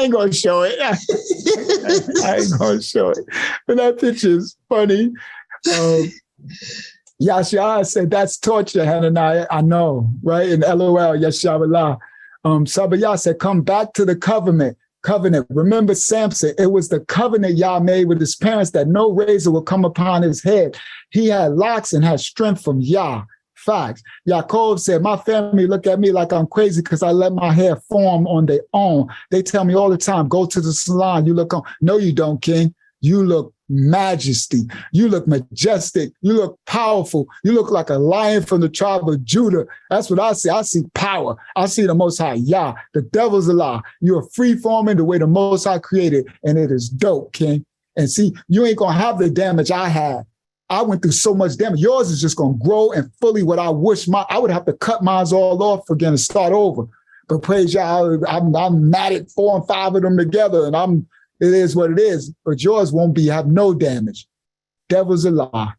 ain't going to show it. I ain't going to show it. But that picture is funny. Yahshua said, that's torture, Hananiah. I know, right? And LOL, Yahshua. Sabayah said, come back to the covenant. Covenant. Remember Samson, it was the covenant Yah made with his parents that no razor will come upon his head. He had locks and had strength from Yah. Facts. Yaakov said, my family look at me like I'm crazy because I let my hair form on their own. They tell me all the time, go to the salon, you look on. No, you don't, King. You look majesty. You look majestic. You look powerful. You look like a lion from the tribe of Judah. That's what I see. I see power. I see the Most High Yah. The devil's a lie. You're free forming the way the Most High created, and it is dope, King. And see, you ain't going to have the damage I had. I went through so much damage. Yours is just going to grow and fully what I wish I would have to cut mine all off again and start over. But praise Yah, I'm matted 4 and 5 of them together, and it is what it is, but yours won't have no damage. Devil's a lie.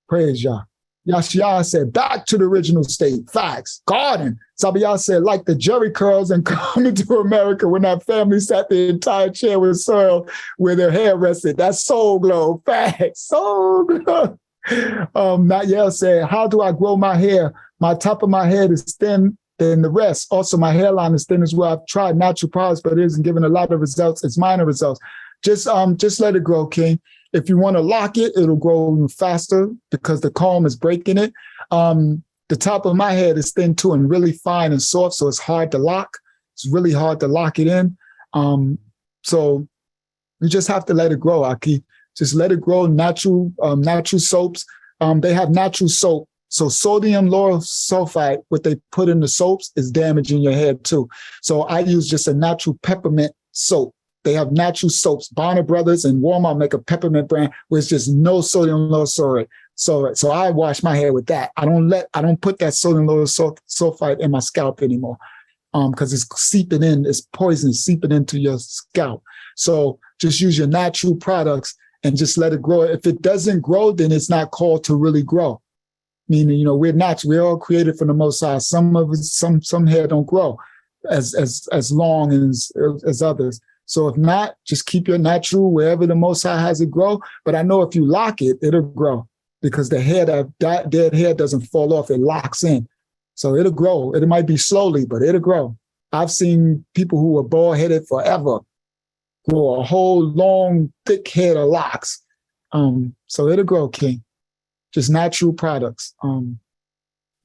Praise Yah. YAHSHUA said, back to the original state. Facts. Garden. Sabiyah said, like the Jerry curls and coming to America when that family sat the entire chair with soil where their hair rested. That's soul glow. Facts. Soul glow. Nayel said, how do I grow my hair? My top of my head is thin than the rest. Also, my hairline is thin as well. I've tried natural products, but it isn't giving a lot of results. It's minor results. Just let it grow, King. If you want to lock it, it'll grow faster because the comb is breaking it. The top of my head is thin too and really fine and soft, so it's hard to lock. It's really hard to lock it in. So you just have to let it grow, Aki. Just let it grow. Natural soaps. They have natural soap. So sodium lauryl sulfite, what they put in the soaps, is damaging your hair too. So I use just a natural peppermint soap. They have natural soaps. Bonner Brothers and Walmart make a peppermint brand where it's just no sodium lauryl sulfite. So I wash my hair with that. I don't put that sodium lauryl sulfite in my scalp anymore because it's seeping in. It's poison seeping into your scalp. So just use your natural products and just let it grow. If it doesn't grow, then it's not called to really grow. Meaning, we're natural. We're all created from the Most High. Some of us, some hair don't grow as long as others. So if not, just keep your natural wherever the Most High has it grow. But I know if you lock it, it'll grow because the hair, that dead hair doesn't fall off. It locks in. So it'll grow. It might be slowly, but it'll grow. I've seen people who were bald-headed forever grow a whole long, thick head of locks. So it'll grow, King. Just natural products.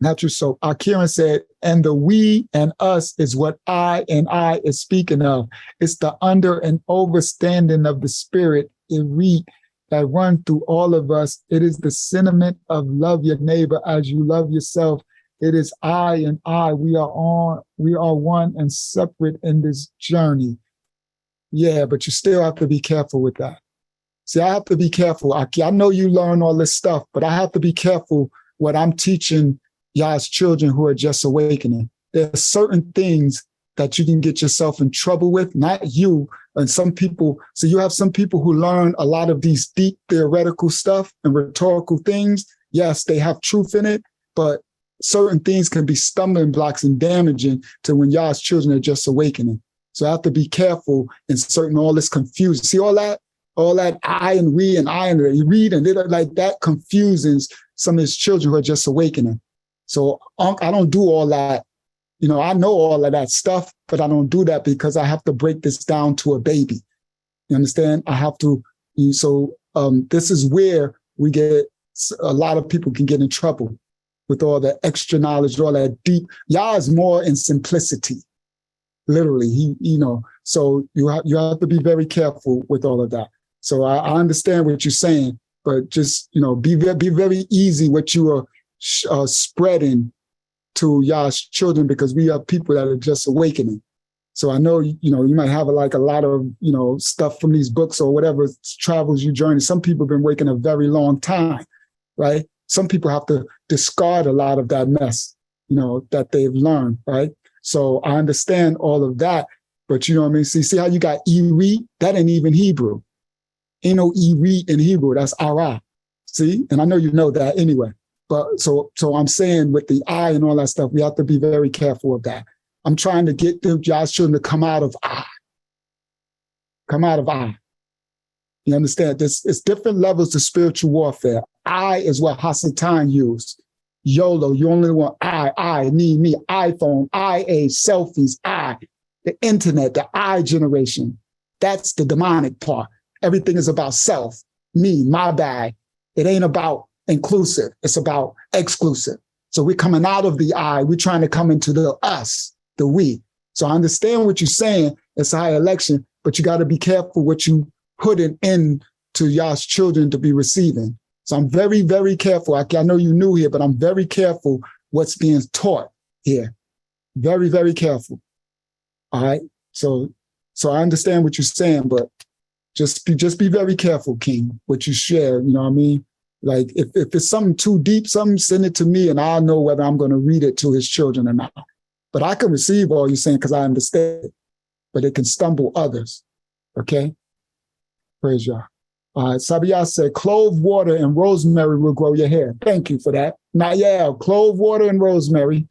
Natural soap. Kieran said, and the we and us is what I is speaking of. It's the under and overstanding of the spirit, Irit, that run through all of us. It is the sentiment of love your neighbor as you love yourself. It is I and I. We are one and separate in this journey. Yeah, but you still have to be careful with that. See, I have to be careful. I know you learn all this stuff, but I have to be careful what I'm teaching Yah's children who are just awakening. There are certain things that you can get yourself in trouble with, not you. And some people, so you have some people who learn a lot of these deep theoretical stuff and rhetorical things. Yes, they have truth in it, but certain things can be stumbling blocks and damaging to when Yah's children are just awakening. So I have to be careful in certain, all this confusion. See all that? All that I and we and I and you read and like that confuses some of his children who are just awakening. So I don't do all that. I know all of that stuff, but I don't do that because I have to break this down to a baby. You understand? I have to. This is where we get a lot of people can get in trouble with all the extra knowledge, all that deep. Yah is more in simplicity. Literally, So you have to be very careful with all of that. So I understand what you're saying, but just, be very easy what you are spreading to Yah's children because we are people that are just awakening. So I know, you might have a lot of, stuff from these books or whatever travels you journey. Some people have been waking a very long time, right? Some people have to discard a lot of that mess, that they've learned, right? So I understand all of that, but you know what I mean? See how you got Eri? That ain't even Hebrew. Ain't no Eri in Hebrew. That's Ara. See? And I know you know that anyway. But so I'm saying with the I and all that stuff, we have to be very careful of that. I'm trying to get God's children to come out of I. Come out of I. You understand? It's different levels of spiritual warfare. I is what Hasatan used. YOLO, you only want I, me, iPhone, IA, selfies, I. the internet, the I generation. That's the demonic part. Everything is about self, me, my bag. It ain't about inclusive. It's about exclusive. So we're coming out of the I. We're trying to come into the us, the we. So I understand what you're saying. It's a high election, but you got to be careful what you put it in to y'all's children to be receiving. So I'm very, very careful. I know you're new here, but I'm very careful what's being taught here. Very, very careful. All right. So I understand what you're saying, but just be very careful, King, what you share. You know what I mean? Like if it's something too deep, send it to me and I'll know whether I'm going to read it to his children or not. But I can receive all you're saying because I understand, but it can stumble others. Okay? Praise Yah. All right, Sabiyah said, clove water and rosemary will grow your hair. Thank you for that. Clove water and rosemary,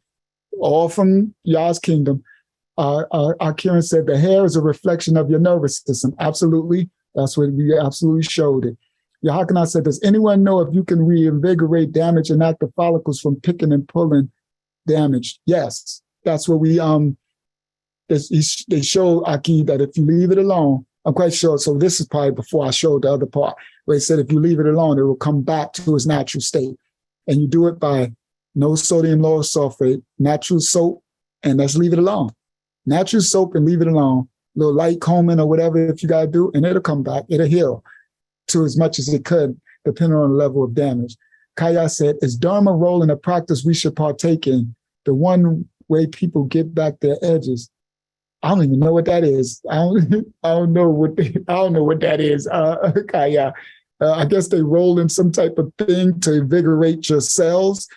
all from Yah's kingdom. Kieran said, the hair is a reflection of your nervous system. Absolutely. That's what we absolutely showed it. Yahakana said, does anyone know if you can reinvigorate damaged and active follicles from picking and pulling damage? Yes. That's what we, they showed Aki that if you leave it alone, I'm quite sure. So this is probably before I showed the other part where he said, if you leave it alone, it will come back to its natural state. And you do it by no sodium lauryl sulfate, natural soap, and let's leave it alone. Natural soap and leave it alone. A little light combing or whatever if you got to do, and it'll come back. It'll heal to as much as it could, depending on the level of damage. Kaya said, is Dharma rolling a practice we should partake in? The one way people get back their edges. I don't even know what that is. I don't know what that is, Kaya. I guess they roll in some type of thing to invigorate your cells.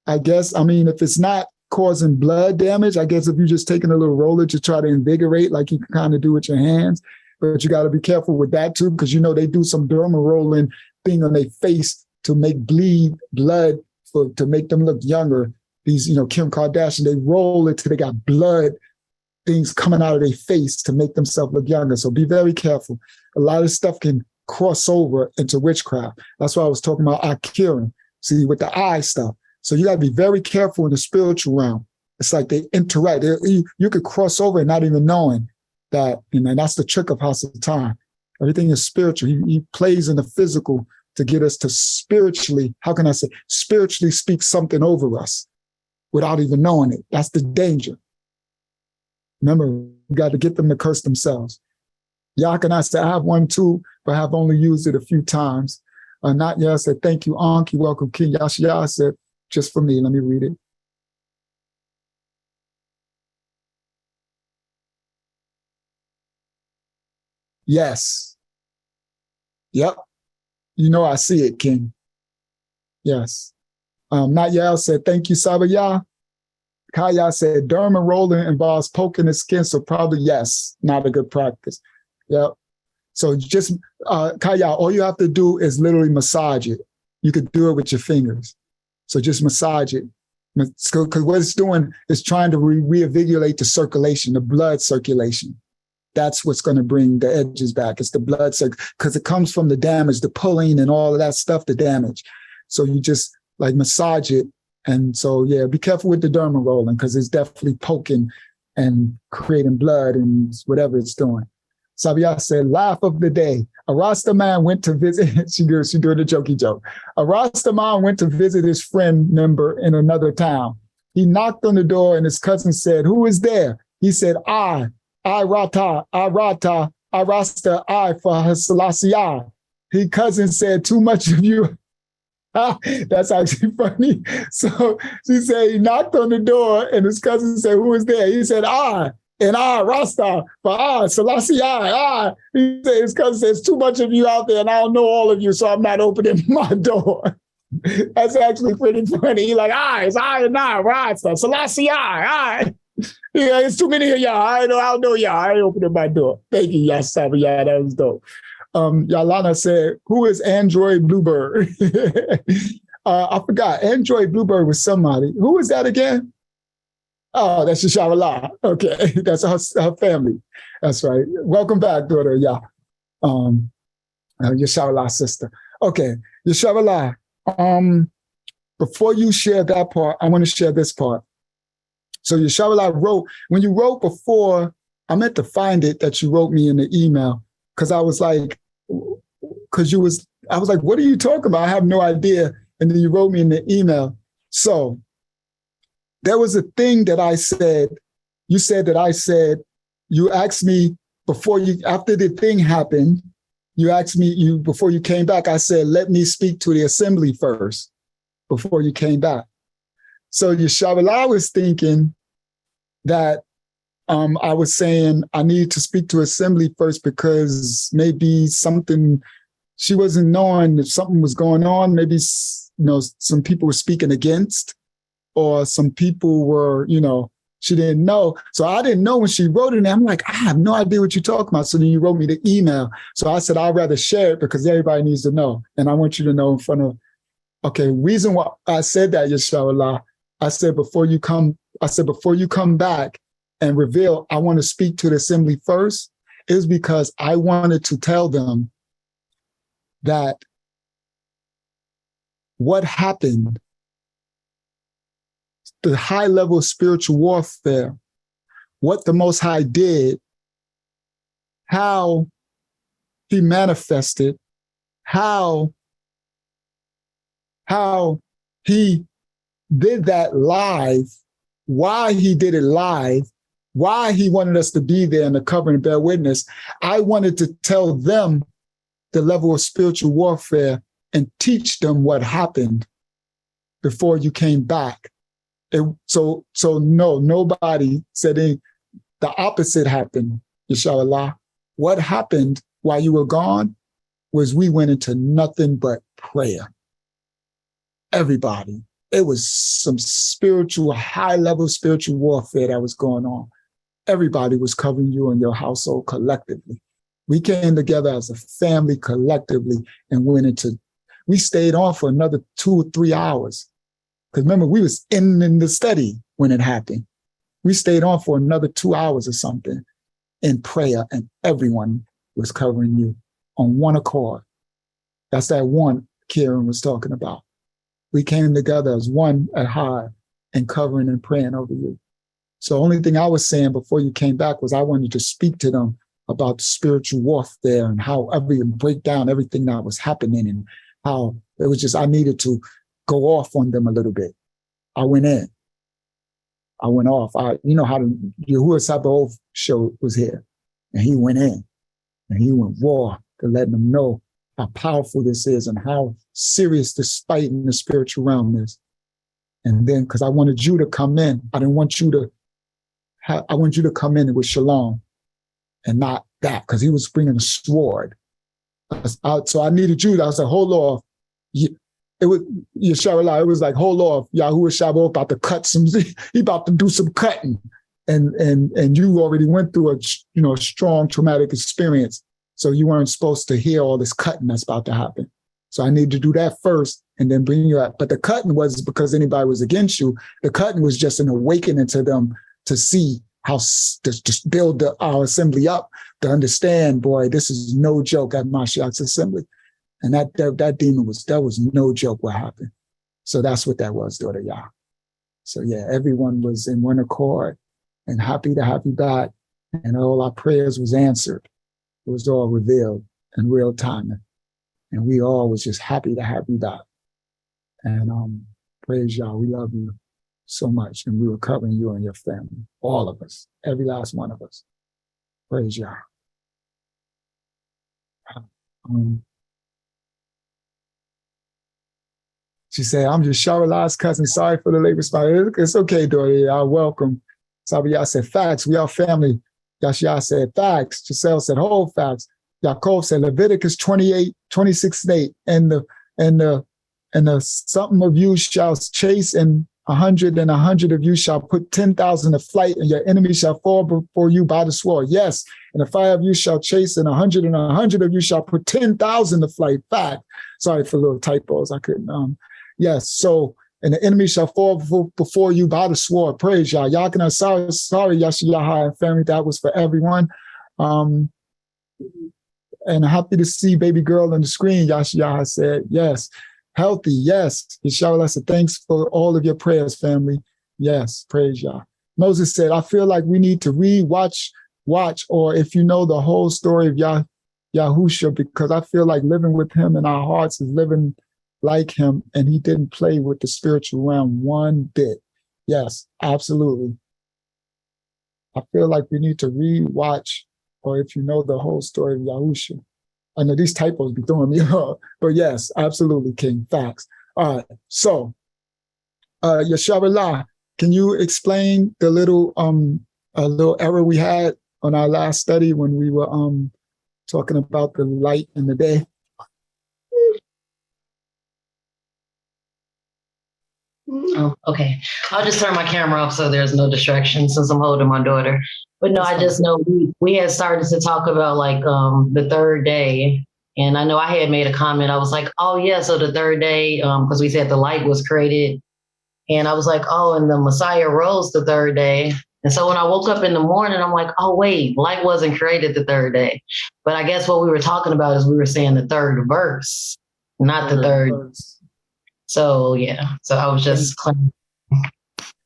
I guess, I mean, if it's not causing blood damage, I guess if you're just taking a little roller to try to invigorate, like you can kind of do with your hands, but you got to be careful with that too, because they do some derma rolling thing on their face to make bleed blood to make them look younger. These, Kim Kardashian, they roll it till they got blood things coming out of their face to make themselves look younger. So be very careful. A lot of stuff can cross over into witchcraft. That's why I was talking about Akiran, see, with the eye stuff. So you got to be very careful in the spiritual realm. It's like they interact. You could cross over and not even knowing that, that's the trick of House of Time. Everything is spiritual. He plays in the physical to get us to spiritually, spiritually speak something over us without even knowing it. That's the danger. Remember, we got to get them to curse themselves. Yakana said, I have one too, but have only used it a few times. Not yet. I said, thank you, Anki. Welcome, King. YAHSHUA said, just for me. Let me read it. Yes. Yep. I see it, King. Yes. Not yet. Said, thank you, Sabaya. Kaya said, derma rolling involves poking the skin, so probably yes, not a good practice. Yep. So just, Kaya, all you have to do is literally massage it. You could do it with your fingers. So just massage it. Because what it's doing is trying to reinvigorate the circulation, the blood circulation. That's what's going to bring the edges back. It's the blood because it comes from the damage, the pulling and all of that stuff, the damage. So you just massage it. And so, yeah, be careful with the derma rolling because it's definitely poking and creating blood and whatever it's doing. Sabiyah said, laugh of the day. A Rasta man went to visit, she doing a jokey joke. A Rasta man went to visit his friend member in another town. He knocked on the door and his cousin said, who is there? He said, I Rasta, I for Selassie. His cousin said, too much of you. That's actually funny. So she said he knocked on the door and his cousin said, who is there? He said, I, and I, Rasta, for I, Selassie, I. He said, his cousin says, too much of you out there and I don't know all of you, so I'm not opening my door. That's actually pretty funny. He it's I and I, Rasta, Selassie, I. Yeah, it's too many of y'all. I don't know y'all. I ain't opening my door. Thank you, Yasaba. Yeah, that was dope. Yalana said, who is Android Bluebird? I forgot. Android Bluebird was somebody. Who is that again? Oh, that's Yashabala. Okay, that's her family. That's right. Welcome back, daughter. Yeah. Yashabala sister. Okay, Yashabala. Before you share that part, I want to share this part. So Yashabala wrote, when you wrote before I meant to find it that you wrote me in the email, because I was like, what are you talking about? I have no idea. And then you wrote me in the email. So there was a thing that I said, you asked me after the thing happened, you asked me, before you came back, I said, let me speak to the assembly first before you came back. So Yahshua, I was thinking that I was saying I needed to speak to assembly first because maybe something, she wasn't knowing if something was going on. Maybe, some people were speaking against, or some people were, she didn't know. So I didn't know when she wrote it. And I'm like, I have no idea what you're talking about. So then you wrote me the email. So I said, I'd rather share it because everybody needs to know. And I want you to know in front of, reason why I said that, Yahshua, I said, before you come back and reveal, I want to speak to the assembly first, is because I wanted to tell them that what happened, the high level of spiritual warfare, what the Most High did, how he manifested, how he did that live, why he did it live, why he wanted us to be there in the cover and bear witness. I wanted to tell them the level of spiritual warfare and teach them what happened before you came back. So no, nobody said anything. The opposite happened, Inshallah. What happened while you were gone was we went into nothing but prayer. Everybody. It was some high-level spiritual warfare that was going on. Everybody was covering you and your household collectively. We came together as a family collectively and we stayed on for another 2 or 3 hours. Because remember, we was in the study when it happened. We stayed on for another 2 hours or something in prayer, and everyone was covering you on one accord. That's that one Kieran was talking about. We came together as one at high and covering and praying over you. So the only thing I was saying before you came back was I wanted to speak to them about the spiritual warfare and how break down everything that was happening, and how it was just, I needed to go off on them a little bit. I went in. I went off. You know how the Yahuwah show was here, and he went in and he went raw to let them know how powerful this is and how serious this fight in the spiritual realm is. And then, because I wanted you to come in, I want you to come in with shalom and not that, because he was bringing a sword. So I needed you. I said, hold off. It was Yahshua. It was like, hold off. Yahuwah Shabbat about to cut he about to do some cutting. And you already went through a strong traumatic experience. So you weren't supposed to hear all this cutting that's about to happen. So I needed to do that first and then bring you out. But the cutting was because anybody was against you. The cutting was just an awakening to them to see how to just build our assembly up, to understand, boy, this is no joke at Mashiach's assembly. And that demon was no joke what happened. So that's what that was, daughter Yah. So yeah, everyone was in one accord and happy to have you back. And all our prayers was answered. It was all revealed in real time. And we all was just happy to have you back. And praise Yah, we love you so much. And we were covering you and your family, all of us, every last one of us. Praise Yah. She said, I'm just Sharala's cousin. Sorry for the late response. It's okay, daughter. Y'all welcome. Sabiyah said, facts. We are family. Yahshua said, facts. Giselle said, whole facts. Yaakov said, Leviticus 28, 26 and 8. And the something of you shall chase, and 100 of you shall put 10,000 to flight, and your enemy shall fall before you by the sword. Yes. And 5 of you shall chase, and 100 of you shall put 10,000 to flight. Fact. Sorry for little typos. I couldn't. Yes. So, and the enemy shall fall before you by the sword. Praise Yah. Yakina, sorry, Yahshua and family. That was for everyone. And happy to see baby girl on the screen. Yahshua said, yes. Healthy, yes. Yahshua said, thanks for all of your prayers, family. Yes, praise Yah. Moses said, I feel like we need to read, watch watch, or if you know the whole story of Yahusha, because I feel like living with him in our hearts is living like him, and he didn't play with the spiritual realm one bit. Yes, absolutely. I feel like we need to re-watch, or if you know the whole story of Yahusha. I know these typos be throwing me off, but yes, absolutely, King. Facts. All right, so Yahshua, can you explain the little a little error we had on our last study when we were talking about the light and the day? Oh, okay. I'll just turn my camera off so there's no distraction since I'm holding my daughter. But no, I just know we had started to talk about like the third day. And I know I had made a comment. I was like, oh yeah, so the third day, because we said the light was created. And I was like, oh, and the Messiah rose the third day. And so when I woke up in the morning, I'm like, oh, wait, light wasn't created the third day. But I guess what we were talking about is we were saying the third verse, not the third. Verse. So, yeah. So I was just claiming.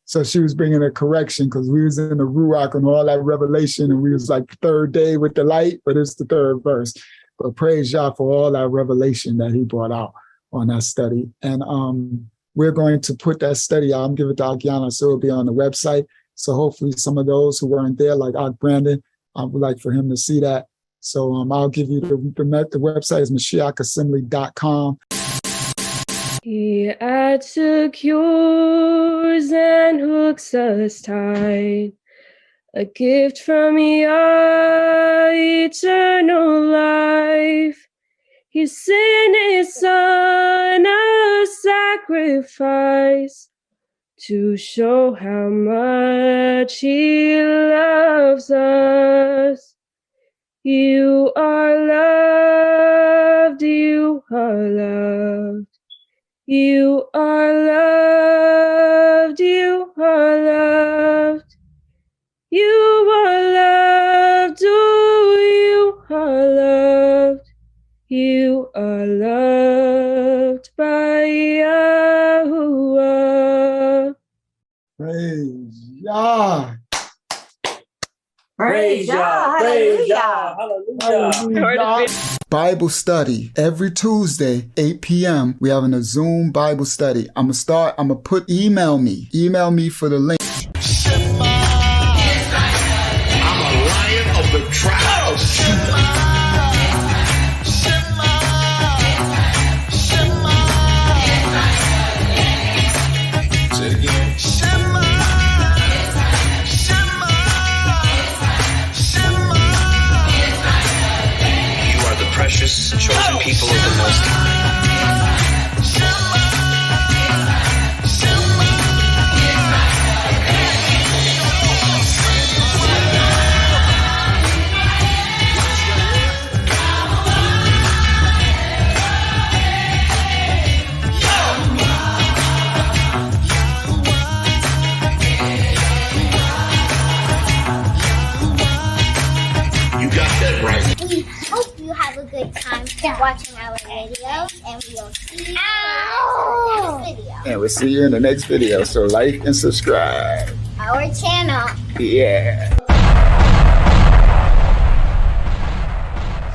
So she was bringing a correction because we was in the Ruach and all that revelation, and we was like third day with the light, but it's the third verse. But praise Yah for all that revelation that he brought out on that study. And we're going to put that study out. I'm giving it to Akiana, so it'll be on the website. So hopefully some of those who weren't there, like Brandon, I would like for him to see that. So I'll give you the website is MashiachAssembly.com. He adds secures and hooks us tight, a gift from Yah, eternal life. He sent his son a sacrifice to show how much he loves us. You are loved, you are loved. You are loved, you are loved. You are loved, oh, you are loved. You are loved by Yahuwah. Praise Yah. Praise Yah. Hallelujah. Hallelujah. Bible study every Tuesday, 8 p.m. We having a Zoom Bible study. I'm gonna put email me for the link. I'm a lion of the tribe of Judah. Say it again. Precious, chosen people of the Most High. You got that right. We hope you have a good time watching our videos, and we'll see you in the next video. And we'll see you in the next video. So like and subscribe. Our channel. Yeah.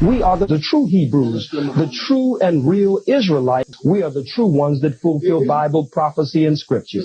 We are the true Hebrews, the true and real Israelites. We are the true ones that fulfill Bible prophecy and scripture.